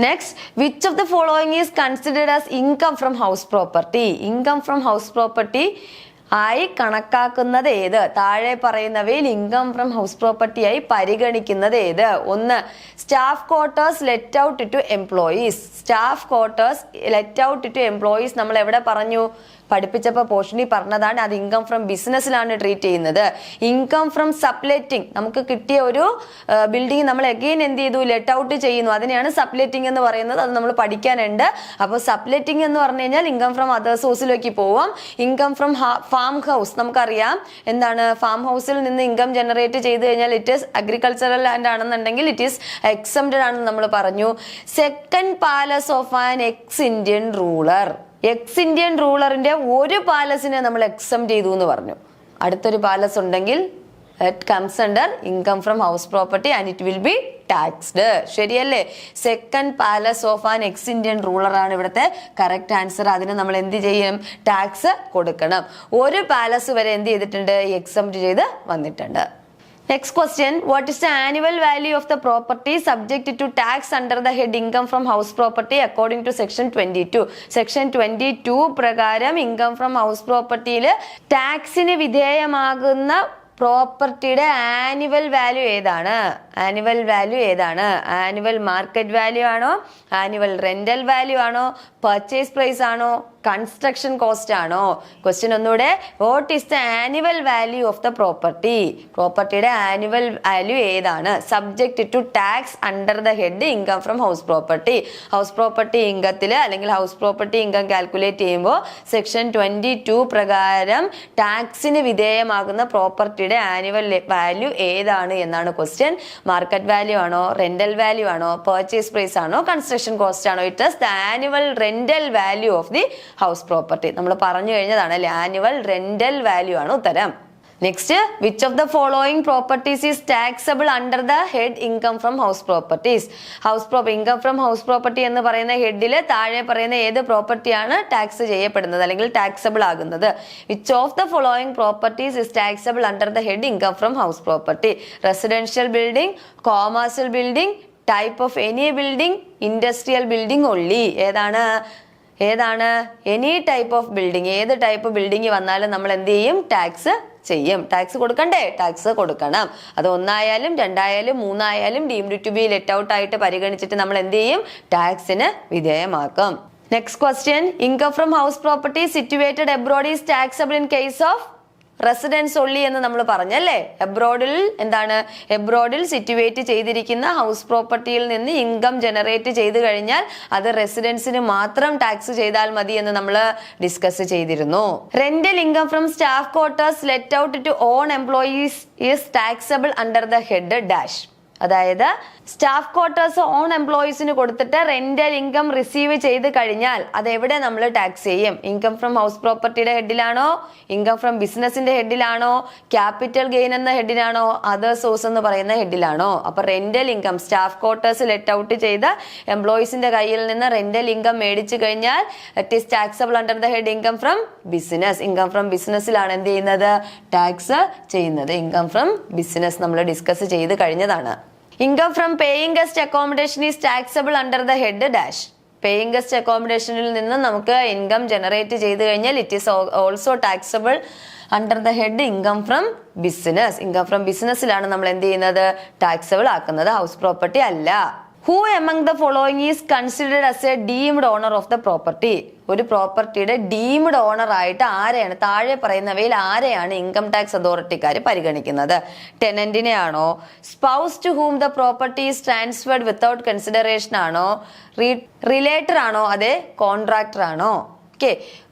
Next, which of the following is considered as income from house property? Income from house property ആയി കണക്കാക്കുന്നത് ഏത്? താഴെ പറയുന്നവയിൽ income from house property ആയി പരിഗണിക്കുന്നത് ഏത്? 1. Staff quarters let out to employees. Staff quarters let out to employees നമ്മൾ എവിടെ പറഞ്ഞു? പഠിപ്പിച്ചപ്പോൾ പോർഷനിൽ പറഞ്ഞതാണ്. അത് ഇൻകം ഫ്രം ബിസിനസ്സിലാണ് ട്രീറ്റ് ചെയ്യുന്നത്. ഇൻകം ഫ്രം സബ്ലെറ്റിംഗ്, നമുക്ക് കിട്ടിയ ഒരു ബിൽഡിംഗ് നമ്മൾ അഗെയിൻ എന്ത് ചെയ്തു? ലെറ്റ് ഔട്ട് ചെയ്യുന്നു. അതിനെയാണ് സബ്ലെറ്റിംഗ് എന്ന് പറയുന്നത്. അത് നമ്മൾ പഠിക്കാനുണ്ട്. അപ്പോൾ സബ്ലെറ്റിംഗ് എന്ന് പറഞ്ഞു കഴിഞ്ഞാൽ ഇൻകം ഫ്രം അതർ സോഴ്സിലേക്ക് പോവാം. ഇൻകം ഫ്രം ഫാം ഹൗസ് നമുക്കറിയാം എന്താണ്? ഫാം ഹൗസിൽ നിന്ന് ഇൻകം ജനറേറ്റ് ചെയ്ത് കഴിഞ്ഞാൽ ഇറ്റ് ഈസ് അഗ്രികൾച്ചറൽ ലാൻഡ് ആണെന്നുണ്ടെങ്കിൽ ഇറ്റ് ഈസ് എക്സംപ്റ്റഡ് ആണെന്ന് നമ്മൾ പറഞ്ഞു. Second palace of an ex Indian ruler. Ex Indian റൂളറിന്റെ ഒരു പാലസിനെ നമ്മൾ എക്സംപ്റ്റ് ചെയ്തു എന്ന് പറഞ്ഞു. അടുത്തൊരു പാലസ് ഉണ്ടെങ്കിൽ it comes under income from house property and it will be taxed. ശരിയല്ലേ? Second palace of an ex Indian ruler ആണ് ഇവിടുത്തെ കറക്റ്റ് ആൻസർ. അതിന് നമ്മൾ എന്ത് ചെയ്യും? ടാക്സ് കൊടുക്കണം. ഒരു പാലസ് വരെ എന്ത് ചെയ്തിട്ടുണ്ട്? എക്സംപ്റ്റ് ചെയ്ത് വന്നിട്ടുണ്ട്. Next question, what is the annual value of the property subject to tax under the head income from house property according to section 22? Section 22 പ്രകാരം income from house propertyയിൽ ടാക്സിന് വിധേയമാകുന്ന പ്രോപ്പർട്ടിയുടെ ആനുവൽ വാല്യൂ ഏതാണ്? ആനുവൽ വാല്യൂ ഏതാണ്? Annual market value ആണോ? Annual rental value ആണോ? Purchase price ആണോ? Construction cost ആണോ? ക്വസ്റ്റ്യൻ ഒന്നുകൂടെ, what is the annual value of the property? പ്രോപ്പർട്ടിയുടെ ആനുവൽ വാല്യൂ ഏതാണ്? Subject to tax under the head income from house property. House property ഇൻകത്തിൽ അല്ലെങ്കിൽ house property income calculate ചെയ്യുമ്പോൾ section 22 പ്രകാരം ടാക്സിന് വിധേയമാകുന്ന പ്രോപ്പർട്ടിയുടെ ആനുവൽ വാല്യൂ ഏതാണ് എന്നാണ് ക്വസ്റ്റ്യൻ. മാർക്കറ്റ് വാല്യൂ ആണോ? റെന്റൽ വാല്യൂ ആണോ? പർച്ചേസ് പ്രൈസ് ആണോ? കൺസ്ട്രക്ഷൻ കോസ്റ്റ് ആണോ? It is the annual rental value of the house property. നമ്മൾ പറഞ്ഞു കഴിഞ്ഞതാണ് അല്ലെ, ആനുവൽ റെന്റൽ വാല്യൂ ആണ് ഉത്തരം. Next, which of the following properties is taxable under the head income from house properties? Income from house property എന്ന് പറയുന്ന ഹെഡിൽ താഴെ പറയുന്ന ഏത് പ്രോപ്പർട്ടിയാണ് ടാക്സ് ചെയ്യപ്പെടുന്നത് അല്ലെങ്കിൽ ടാക്സബിൾ ആകുന്നത്? Which of the following properties is taxable under the head income from house property? Residential building, commercial building, type of any building, industrial building only. ഏതാണ്? Any type of building. ഏത് type building വന്നാലും നമ്മൾ എന്ത് ചെയ്യും? Tax ചെയ്യും. Tax കൊടുക്കണ്ടേ? Tax കൊടുക്കണം. അത് 1 ആയാലും 2 ആയാലും 3 ആയാലും deemed to be let out ആയിട്ട് പരിഗണിച്ചിട്ട് നമ്മൾ എന്ത് ചെയ്യും? ടാക്സിന് വിധേയമാക്കും. Next question, income from house property situated abroad is taxable in case of residence only എന്ന് നമ്മൾ പറഞ്ഞല്ലേ. എബ്രോഡിൽ സിറ്റുവേറ്റ് ചെയ്തിരിക്കുന്ന ഹൗസ് പ്രോപ്പർട്ടിയിൽ നിന്ന് ഇൻകം ജനറേറ്റ് ചെയ്ത് കഴിഞ്ഞാൽ അത് റെസിഡൻസിന് മാത്രം ടാക്സ് ചെയ്താൽ മതി എന്ന് നമ്മൾ ഡിസ്കസ് ചെയ്തിരുന്നു. Rental income from staff quarters let out to on employees is taxable under the head dash. അതായത് സ്റ്റാഫ് ക്വാർട്ടേഴ്സ് ഓൺ എംപ്ലോയീസിന് കൊടുത്തിട്ട് റെന്റൽ ഇൻകം റിസീവ് ചെയ്ത് കഴിഞ്ഞാൽ അത് എവിടെ നമ്മൾ ടാക്സ് ചെയ്യും? ഇൻകം ഫ്രം ഹൗസ് പ്രോപ്പർട്ടിയുടെ ഹെഡിലാണോ, ഇൻകം ഫ്രം ബിസിനസിന്റെ ഹെഡിലാണോ, ക്യാപിറ്റൽ ഗെയിൻ എന്ന ഹെഡിലാണോ, അതർ സോഴ്സ് എന്ന് പറയുന്ന ഹെഡിലാണോ? അപ്പൊ rental income staff quarters let out ചെയ്ത് എംപ്ലോയീസിന്റെ കയ്യിൽ നിന്ന് റെന്റൽ ഇൻകം മേടിച്ചു കഴിഞ്ഞാൽ it is taxable under the head income from business. Income from ബിസിനസ്സിലാണ് എന്ത് ചെയ്യുന്നത്? ടാക്സ് ചെയ്യുന്നത്. ഇൻകം ഫ്രം ബിസിനസ് നമ്മൾ ഡിസ്കസ് ചെയ്ത് കഴിഞ്ഞതാണ്. Income from paying guest accommodation is taxable under the head dash. Paying guest അക്കോമഡേഷനിൽ നിന്ന് നമുക്ക് ഇൻകം ജനറേറ്റ് ചെയ്ത് കഴിഞ്ഞാൽ it is also taxable under the head income from business. Income from ബിസിനസ്സിലാണ് നമ്മൾ എന്ത് ചെയ്യുന്നത്? ടാക്സബിൾ ആക്കുന്നത്, ഹൗസ് പ്രോപ്പർട്ടി അല്ല. Who among the following is considered as a deemed owner of the property? ഒരു പ്രോപ്പർട്ടിയുടെ ഡീംഡ് ഓണർ ആയിട്ട് ആരെയാണ്, താഴെ പറയുന്നവയിൽ ആരെയാണ് ഇൻകം ടാക്സ് അതോറിറ്റിക്കാർ പരിഗണിക്കുന്നത്? ടെനന്റിനെ ആണോ, spouse to whom the property is transferred without consideration ആണോ, റിലേറ്റർ ആണോ, അതെ കോൺട്രാക്ടർ ആണോ?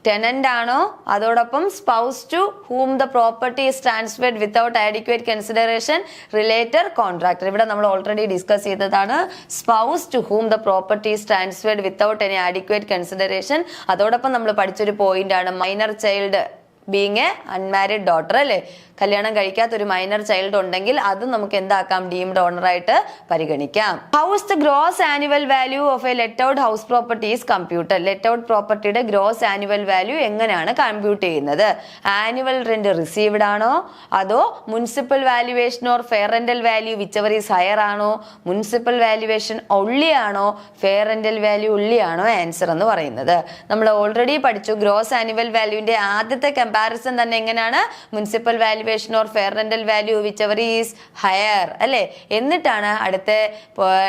ടെനന്റ് ആണോ, അതോടൊപ്പം spouse to whom the property is transferred without adequate consideration, realtor, contractor. ഇവിടെ നമ്മൾ ഓൾറെഡി ഡിസ്കസ് ചെയ്തതാണ്. Spouse to whom the property is transferred without any adequate consideration. അതോടൊപ്പം നമ്മൾ പഠിച്ചൊരു പോയിന്റ് ആണ് minor child being a unmarried daughter, അല്ലെ? കല്യാണം കഴിക്കാത്ത ഒരു മൈനർ ചൈൽഡ് ഉണ്ടെങ്കിൽ അത് നമുക്ക് എന്താക്കാം? ഡീംഡ് ഓണർ ആയിട്ട് പരിഗണിക്കാം. How is the gross annual value of a let out house property is computed? Let out പ്രോപ്പർട്ടിയുടെ ഗ്രോസ് ആനുവൽ വാല്യൂ എങ്ങനെയാണ് കമ്പ്യൂട്ട് ചെയ്യുന്നത്? ആനുവൽ റെന്റ് റിസീവ്ഡ് ആണോ, അതോ municipal valuation or fair rental value which ever is higher ആണോ, municipal valuation only ആണോ, fair rental value only ആണോ? Answer എന്ന് പറയുന്നത് നമ്മൾ ഓൾറെഡി പഠിച്ചു. ഗ്രോസ് ആനുവൽ വാല്യൂവിന്റെ ആദ്യത്തെ കമ്പാരിസൺ തന്നെ എങ്ങനെയാണ്? Municipal valuation or fair rental value which ever is higher, അല്ലെ? എന്നിട്ടാണ് അടുത്ത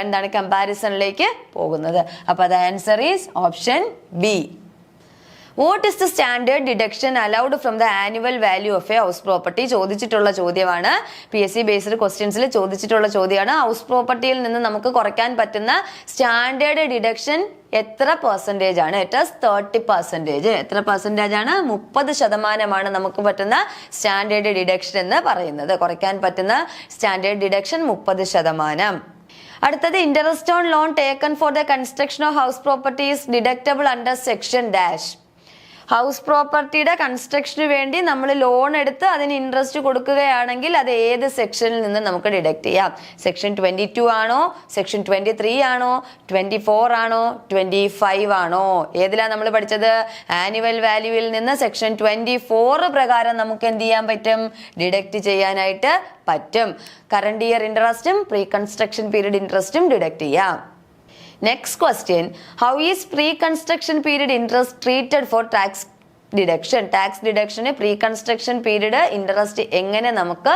എന്താണ് കമ്പാരിസണിലേക്ക് പോകുന്നത്. അപ്പൊ അത് answer is option B. What is the standard deduction allowed from the annual value of a house property? ചോദിച്ചിട്ടുള്ള ചോദ്യമാണ്. PSC ബേസ്ഡ് ക്വസ്റ്റ്യൻസിൽ ചോദിച്ചിട്ടുള്ള ചോദ്യമാണ്. ഹൗസ് പ്രോപ്പർട്ടിയിൽ നിന്ന് നമുക്ക് കുറയ്ക്കാൻ പറ്റുന്ന സ്റ്റാൻഡേർഡ് ഡിഡക്ഷൻ എത്ര പെർസെന്റേജ് ആണ്? It is 30%. എത്ര പെർസെന്റേജ് ആണ്? 30% നമുക്ക് പറ്റുന്ന സ്റ്റാൻഡേർഡ് ഡിഡക്ഷൻ എന്ന് പറയുന്നത്. കുറയ്ക്കാൻ പറ്റുന്ന സ്റ്റാൻഡേർഡ് ഡിഡക്ഷൻ 30%. അടുത്തത് interest on loan taken for the construction of house property is deductible under section dash. House പ്രോപ്പർട്ടിയുടെ കൺസ്ട്രക്ഷന് വേണ്ടി നമ്മൾ ലോൺ എടുത്ത് അതിന് ഇൻട്രസ്റ്റ് കൊടുക്കുകയാണെങ്കിൽ അത് ഏത് സെക്ഷനിൽ നിന്ന് നമുക്ക് ഡിഡക്ട് ചെയ്യാം? സെക്ഷൻ 22 ആണോ, സെക്ഷൻ 23 ആണോ, 24 ആണോ, 25 ആണോ? ഏതിലാണ് നമ്മൾ പഠിച്ചത്? ആനുവൽ വാല്യൂവിൽ നിന്ന് സെക്ഷൻ 24 പ്രകാരം നമുക്ക് എന്ത് ചെയ്യാൻ പറ്റും? ഡിഡക്ട് ചെയ്യാനായിട്ട് പറ്റും. കറണ്ട് ഇയർ ഇൻട്രസ്റ്റും പ്രീ കൺസ്ട്രക്ഷൻ പീരീഡ് ഇൻട്രസ്റ്റും ഡിഡക്ട് ചെയ്യാം. Next question, how is pre-construction period interest treated for tax deduction? Tax deduction pre-construction period interest എങ്ങനെ നമുക്ക്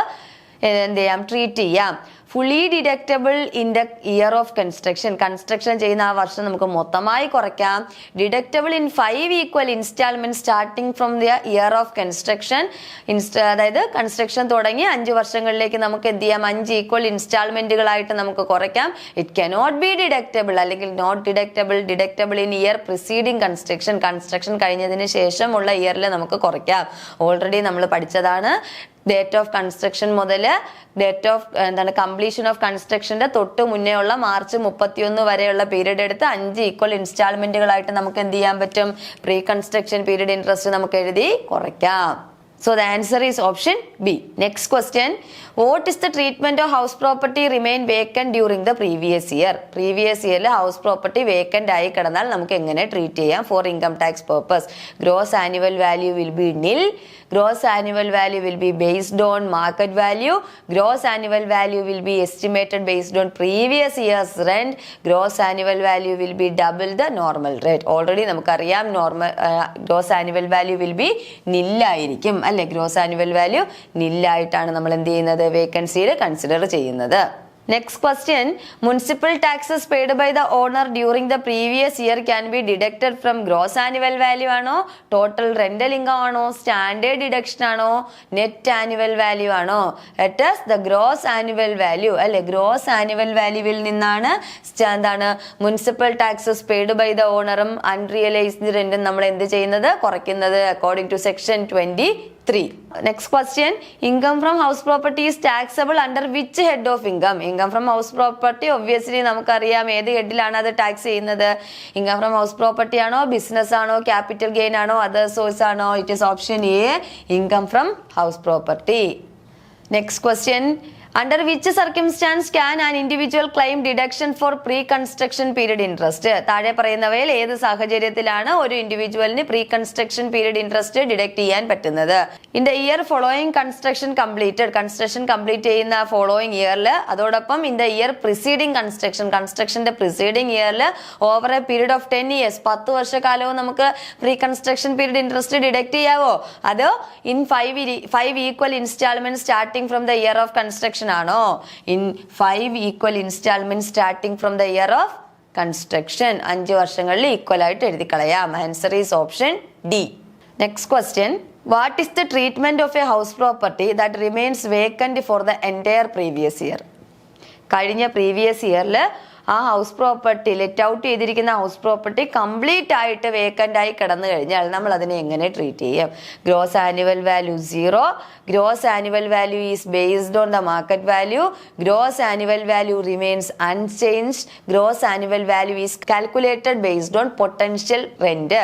എന്ത് ചെയ്യാം? ട്രീറ്റ് ചെയ്യാം. Fully deductible in the year of construction. Construction ചെയ്യുന്ന ആ വർഷം നമുക്ക് മൊത്തമായി കുറയ്ക്കാം. Deductible in 5 equal instalment starting from the year of construction. അതായത് കൺസ്ട്രക്ഷൻ തുടങ്ങി 5 വർഷങ്ങളിലേക്ക് നമുക്ക് എന്ത് ചെയ്യാം? 5 ഈക്വൽ ഇൻസ്റ്റാൾമെന്റുകളായിട്ട് നമുക്ക് കുറയ്ക്കാം. ഇറ്റ് കനോട്ട് ബി ഡിഡക്റ്റബിൾ അല്ലെങ്കിൽ not deductible. Deductible in year preceding construction. Construction കഴിഞ്ഞതിന് ശേഷമുള്ള ഇയറിൽ നമുക്ക് കുറയ്ക്കാം. ഓൾറെഡി നമ്മൾ പഠിച്ചതാണ്. ഡേറ്റ് ഓഫ് കൺസ്ട്രക്ഷൻ മുതൽ ഡേറ്റ് ഓഫ് കംപ്ലീഷൻ ഓഫ് കൺസ്ട്രക്ഷന്റെ തൊട്ട് മുന്നേ ഉള്ള മാർച്ച് 31 വരെയുള്ള പീരീഡ് എടുത്ത് 5 ഈക്വൽ ഇൻസ്റ്റാൾമെന്റുകളായിട്ട് നമുക്ക് എന്ത് ചെയ്യാൻ പറ്റും? പ്രീ കൺസ്ട്രക്ഷൻ പീരീഡ് ഇൻട്രസ്റ്റ് നമുക്ക് എഴുതി കുറയ്ക്കാം. So the answer is option B. Next question, what is the treatment of house property remain vacant during the previous year? Previous year house property vacant ആയി കിടന്നാൽ നമുക്ക് എങ്ങനെ ട്രീറ്റ് ചെയ്യാം? For income tax purpose, gross annual value will be nil. Gross annual value will be based on market value. Gross annual value will be estimated based on previous year's rent. Gross annual value will be double the normal rate. Already നമുക്കറിയാം gross annual value will be nil ആയിരിക്കും, അല്ലെ? Gross annual value നില്ലായിട്ടാണ് നമ്മൾ എന്ത് ചെയ്യുന്നത്? വേക്കൻസിയിൽ consider ചെയ്യുന്നത്. Next question, municipal taxes paid by the owner during the previous year can be deducted from gross annual value ആണോ, total rental income ആണോ, standard deduction ആണോ, നെറ്റ് ആനുവൽ വാല്യൂ ആണോ? It is the gross annual value, അല്ലെ? Gross annual വാല്യൂവിൽ നിന്നാണ് എന്താണ് municipal taxes paid by the ഓണറും unrealised റെന്റും നമ്മൾ എന്ത് ചെയ്യുന്നത്? കുറയ്ക്കുന്നത്. According to section 23. 3. Next question, income from house property is taxable under which head of income? Income from house property obviously നമുക്കറിയാം ഏത് ഹെഡിലാണ് അത് ടാക്സ് ചെയ്യുന്നത്. ഇൻകം ഫ്രം ഹൗസ് പ്രോപ്പർട്ടി ആണോ, ബിസിനസ് ആണോ, ക്യാപിറ്റൽ ഗെയിൻ ആണോ, അതർ സോഴ്സ് ആണോ? It is option A, income from house property. Next question, under which circumstance can an individual claim deduction for pre-construction period interest? താഴെ പറയുന്നവയിൽ ഏത് സാഹചര്യത്തിലാണ് ഒരു ഇൻഡിവിജ്വലിന് pre construction period interest deduct ചെയ്യാൻ പറ്റുന്നത്? In the year following construction complete ചെയ്യുന്ന following ഇയറിൽ, അതോടൊപ്പം ഇൻ ദ ഇയർ പ്രിസീഡിങ് കൺസ്ട്രക്ഷന്റെ പ്രിസീഡിങ് ഇയറിൽ, over a period of 10 years 10 വർഷക്കാലവും നമുക്ക് pre construction period interest deduct ചെയ്യാവോ? അതോ in 5 equal instalment starting from the year of construction ആണോ? In 5 equal instalment starting from the year of construction. 5 വർഷങ്ങളിൽ equal ആയിട്ട് എഴുതി കളയാം. Answer is option D. Next question, what is the treatment of a house property that remains vacant for the entire previous year? കഴിഞ്ഞ previous ഇയറിൽ ആ house property, let out ചെയ്തിരിക്കുന്ന house property complete ആയിട്ട് vacant ആയി കിടന്നു കഴിഞ്ഞാൽ നമ്മൾ അതിനെ എങ്ങനെ ട്രീറ്റ് ചെയ്യും? Gross annual value 0, gross annual value is based on the market value, gross annual value remains unchanged, gross annual value is calculated based on potential rent.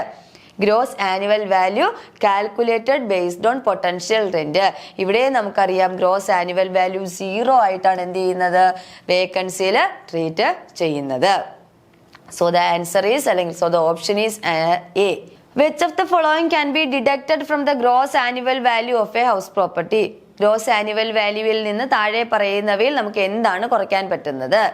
Gross annual value calculated based on potential rent. ഇവിടെ നമുക്കറിയാം gross annual value 0 ആയിട്ടാണ് എന്ത് ചെയ്യുന്നത്? വേക്കൻസിയിൽ treat ചെയ്യുന്നത്. So the answer is, അല്ലെങ്കിൽ so the option is A. Which of the following can be deducted from the gross annual value of a house property? Gross annual വാല്യൂവിൽ നിന്ന് താഴെ പറയുന്നവയിൽ നമുക്ക് എന്താണ് കുറയ്ക്കാൻ പറ്റുന്നത്?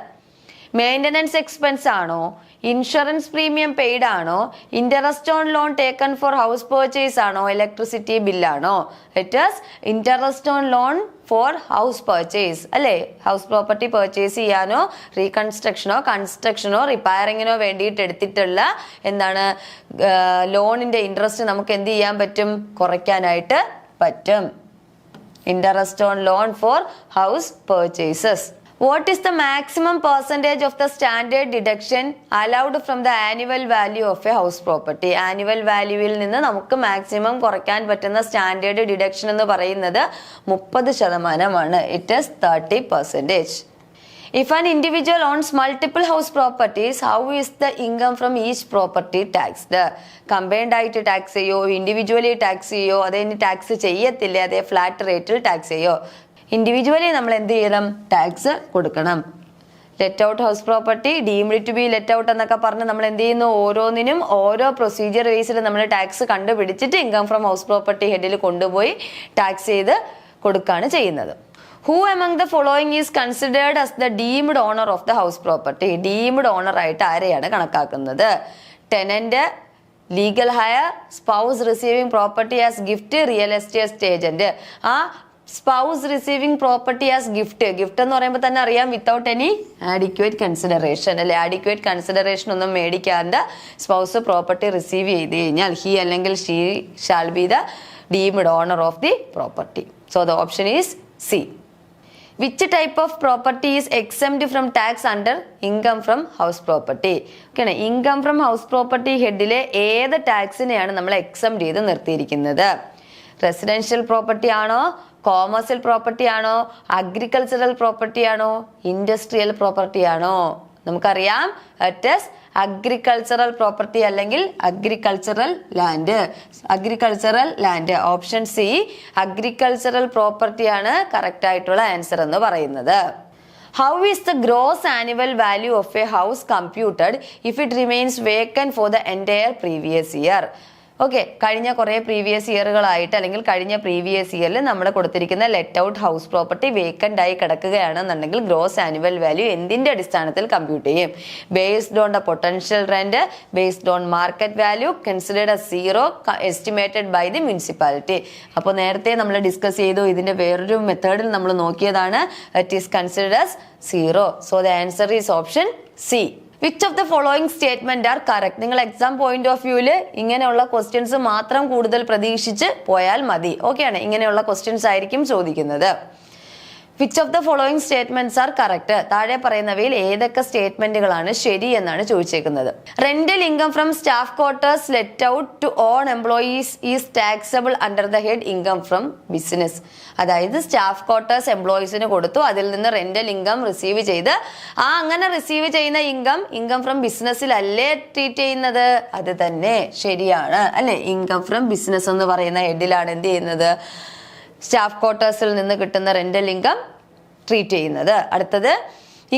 മെയിൻ്റനൻസ് എക്സ്പെൻസ് ആണോ, ഇൻഷുറൻസ് പ്രീമിയം പെയ്ഡ് ആണോ, interest on loan taken for house purchase ആണോ, ഇലക്ട്രിസിറ്റി ബില്ലാണോ? It is interest on loan for house purchase അല്ലേ? ഹൗസ് പ്രോപ്പർട്ടി പർച്ചേസ് ചെയ്യാനോ റീകൺസ്ട്രക്ഷനോ കൺസ്ട്രക്ഷനോ റിപ്പയറിങ്ങിനോ വേണ്ടിയിട്ട് എടുത്തിട്ടുള്ള എന്താണ് ലോണിന്റെ ഇൻട്രസ്റ്റ് നമുക്ക് എന്ത് ചെയ്യാൻ പറ്റും? കുറയ്ക്കാനായിട്ട് പറ്റും. Interest on loan for house purchases. What is the maximum percentage of the standard deduction allowed from the annual value of a house property? Annual valueയിൽ നിന്ന് നമുക്ക് മാക്സിമം കുറയ്ക്കാൻ പറ്റുന്ന സ്റ്റാൻഡേർഡ് ഡിഡക്ഷൻ എന്ന് പറയുന്നത് 30%. It is 30%. If an individual owns multiple house properties, how is the income from each property taxed? Combined ആയിട്ട് tax ചെയ്യോ, individually tax ചെയ്യോ, അതിന് ടാക്സ് ചെയ്യത്തില്ല, അതേ ഫ്ലാറ്റ് റേറ്റിൽ ടാക്സ് ചെയ്യോ? ഇൻഡിവിജ്വലി നമ്മൾ എന്ത് ചെയ്യണം? ടാക്സ് കൊടുക്കണം. Let out house property, deemed to be let out എന്നൊക്കെ പറഞ്ഞ് നമ്മൾ എന്ത് ചെയ്യുന്നു? ഓരോന്നിനും ഓരോ പ്രൊസീജിയർ ബേസിൽ നമ്മൾ ടാക്സ് കണ്ടുപിടിച്ചിട്ട് ഇൻകം ഫ്രം ഹൗസ് പ്രോപ്പർട്ടി ഹെഡിൽ കൊണ്ടുപോയി ടാക്സ് ചെയ്ത് കൊടുക്കുകയാണ് ചെയ്യുന്നത്. Who among the following is considered as the deemed owner of the house property? Deemed owner ആയിട്ട് ആരെയാണ് കണക്കാക്കുന്നത്? Tenant, legal heir, spouse receiving property as gift, real estate agent. ആ spouse receiving property as gift എന്ന് പറയുമ്പോൾ തന്നെ അറിയാം, without any adequate consideration അല്ലെ, adequate consideration ഒന്നും മേടിക്കാണ്ട് സ്പൗസ് പ്രോപ്പർട്ടി റിസീവ് ചെയ്ത് കഴിഞ്ഞാൽ ഹി അല്ലെങ്കിൽ she shall be the deemed owner of the property. So the option is C. Which type of property is exempt from tax under income from house property? ഓക്കെയാണ്, income from house property ഹെഡിലെ ഏത് ടാക്സിനെയാണ് നമ്മൾ exempt ചെയ്ത് നിർത്തിയിരിക്കുന്നത്? Residential property ആണോ, commercial property ആണോ, agricultural property ആണോ, industrial property ആണോ? നമുക്കറിയാം ഇറ്റ് ഈസ് അഗ്രികൾച്ചറൽ പ്രോപ്പർട്ടി അല്ലെങ്കിൽ agricultural land. Option C agricultural property ആണ് കറക്റ്റ് ആയിട്ടുള്ള ആൻസർ എന്ന് പറയുന്നത്. How is the gross annual value of a house computed if it remains vacant for the entire previous year? Okay, കഴിഞ്ഞ കുറേ previous ഇയറുകളായിട്ട് അല്ലെങ്കിൽ കഴിഞ്ഞ previous ഇയറിൽ നമ്മൾ കൊടുത്തിരിക്കുന്ന let out house property vacant ആയി കിടക്കുകയാണെന്നുണ്ടെങ്കിൽ ഗ്രോസ് ആനുവൽ വാല്യൂ എന്തിൻ്റെ അടിസ്ഥാനത്തിൽ കമ്പ്യൂട്ട് ചെയ്യും? Based on the potential rent, based on market value, considered as 0, estimated by the municipality. അപ്പോൾ നേരത്തെ നമ്മൾ ഡിസ്കസ് ചെയ്തു, ഇതിൻ്റെ വേറൊരു മെത്തേഡിൽ നമ്മൾ നോക്കിയതാണ്. It is considered as 0. So the answer is option C. Which of the following statement are correct? നിങ്ങൾ എക്സാം പോയിന്റ് ഓഫ് വ്യൂവില് ഇങ്ങനെയുള്ള ക്വസ്റ്റ്യൻസ് മാത്രം കൂടുതൽ പ്രതീക്ഷിച്ച് പോയാൽ മതി. ഓക്കെയാണ്, ഇങ്ങനെയുള്ള ക്വസ്റ്റ്യൻസ് ആയിരിക്കും ചോദിക്കുന്നത്. Which of the following statements are correct? താഴെ പറയുന്നവയിൽ ഏതൊക്കെ സ്റ്റേറ്റ്മെന്റുകളാണ് ശരി എന്നാണ് ചോദിച്ചേക്കുന്നത്. Rental income from staff quarters let out to on employees is taxable under the head income from business. അതായത് സ്റ്റാഫ് ക്വാർട്ടേഴ്സ് എംപ്ലോയീസിന് കൊടുത്തു, അതിൽ നിന്ന് റെന്റൽ ഇൻകം റിസീവ് ചെയ്ത് അങ്ങനെ റിസീവ് ചെയ്യുന്ന ഇൻകം ഫ്രം ബിസിനസ്സിലല്ലേ ട്രീറ്റ് ചെയ്യുന്നത്? അത് തന്നെ ശരിയാണ് അല്ലെ. ഇൻകം ഫ്രം ബിസിനസ് എന്ന് പറയുന്ന ഹെഡിലാണ് എന്ത് ചെയ്യുന്നത്? സ്റ്റാഫ് ക്വാർട്ടേഴ്സിൽ നിന്ന് കിട്ടുന്ന റെന്റൽ ഇൻകം ട്രീറ്റ് ചെയ്യുന്നത്. അടുത്തത്,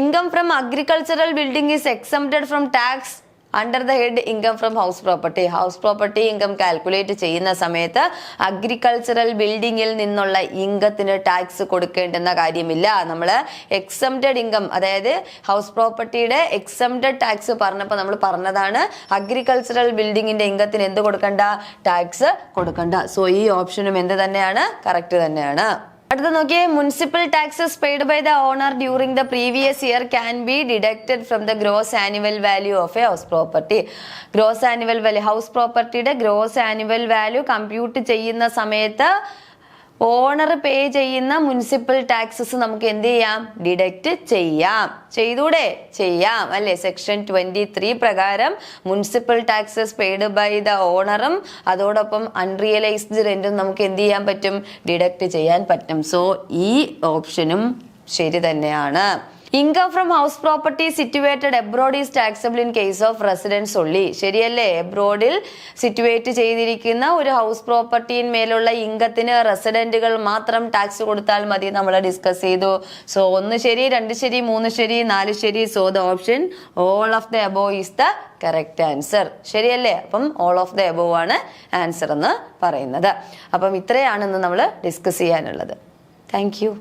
income from agricultural building is exempted from tax under the head income from house property. House property income calculate ചെയ്യുന്ന സമയത്ത് അഗ്രികൾച്ചറൽ ബിൽഡിങ്ങിൽ നിന്നുള്ള ഇൻകത്തിന് ടാക്സ് കൊടുക്കേണ്ടുന്ന കാര്യമില്ല. നമ്മൾ എക്സംപ്റ്റഡ് ഇൻകം, അതായത് ഹൗസ് പ്രോപ്പർട്ടിയുടെ എക്സംപ്റ്റഡ് ടാക്സ് പറഞ്ഞപ്പോൾ നമ്മൾ പറഞ്ഞതാണ് അഗ്രികൾച്ചറൽ ബിൽഡിങ്ങിന്റെ ഇൻകത്തിന് എന്ത് കൊടുക്കണ്ട? ടാക്സ് കൊടുക്കണ്ട. സോ ഈ ഓപ്ഷനും എന്ത് തന്നെയാണ്? കറക്റ്റ് തന്നെയാണ്. അടുത്ത നോക്കിയേ, municipal taxes paid by the owner during the previous year can be deducted from the gross annual value of a house property. Gross annual value, house പ്രോപ്പർട്ടിയുടെ ഗ്രോസ് ആനുവൽ വാല്യൂ കമ്പ്യൂട്ട് ചെയ്യുന്ന സമയത്ത് owner പേ ചെയ്യുന്ന municipal taxes നമുക്ക് എന്ത് ചെയ്യാം? Deduct ചെയ്യാം. ചെയ്തൂടെ? ചെയ്യാം അല്ലെ. സെക്ഷൻ 23 പ്രകാരം municipal taxes paid by the ഓണറും അതോടൊപ്പം അൺറിയലൈസ്ഡ് റെന്റും നമുക്ക് എന്ത് ചെയ്യാൻ പറ്റും? ഡിഡക്റ്റ് ചെയ്യാൻ പറ്റും. സോ ഈ ഓപ്ഷനും ശരി തന്നെയാണ്. Income from house property situated abroad is taxable in case of residence only. ശരിയല്ലേ? എബ്രോഡിൽ സിറ്റുവേറ്റ് ചെയ്തിരിക്കുന്ന ഒരു ഹൗസ് പ്രോപ്പർട്ടിയിന്മേലുള്ള ഇൻകത്തിന് റെസിഡന്റുകൾ മാത്രം ടാക്സ് കൊടുത്താൽ മതി. നമ്മൾ ഡിസ്കസ് ചെയ്തു. സോ 1 ശരി, 2 ശരി, 3 ശരി, 4 ശരി. So the option all of the above is the correct answer. ശരിയല്ലേ? അപ്പം ഓൾ ഓഫ് ദ എബോവ് ആണ് ആൻസർ എന്ന് പറയുന്നത്. അപ്പം ഇത്രയാണെന്ന് നമ്മൾ ഡിസ്കസ് ചെയ്യാനുള്ളത്. Thank you.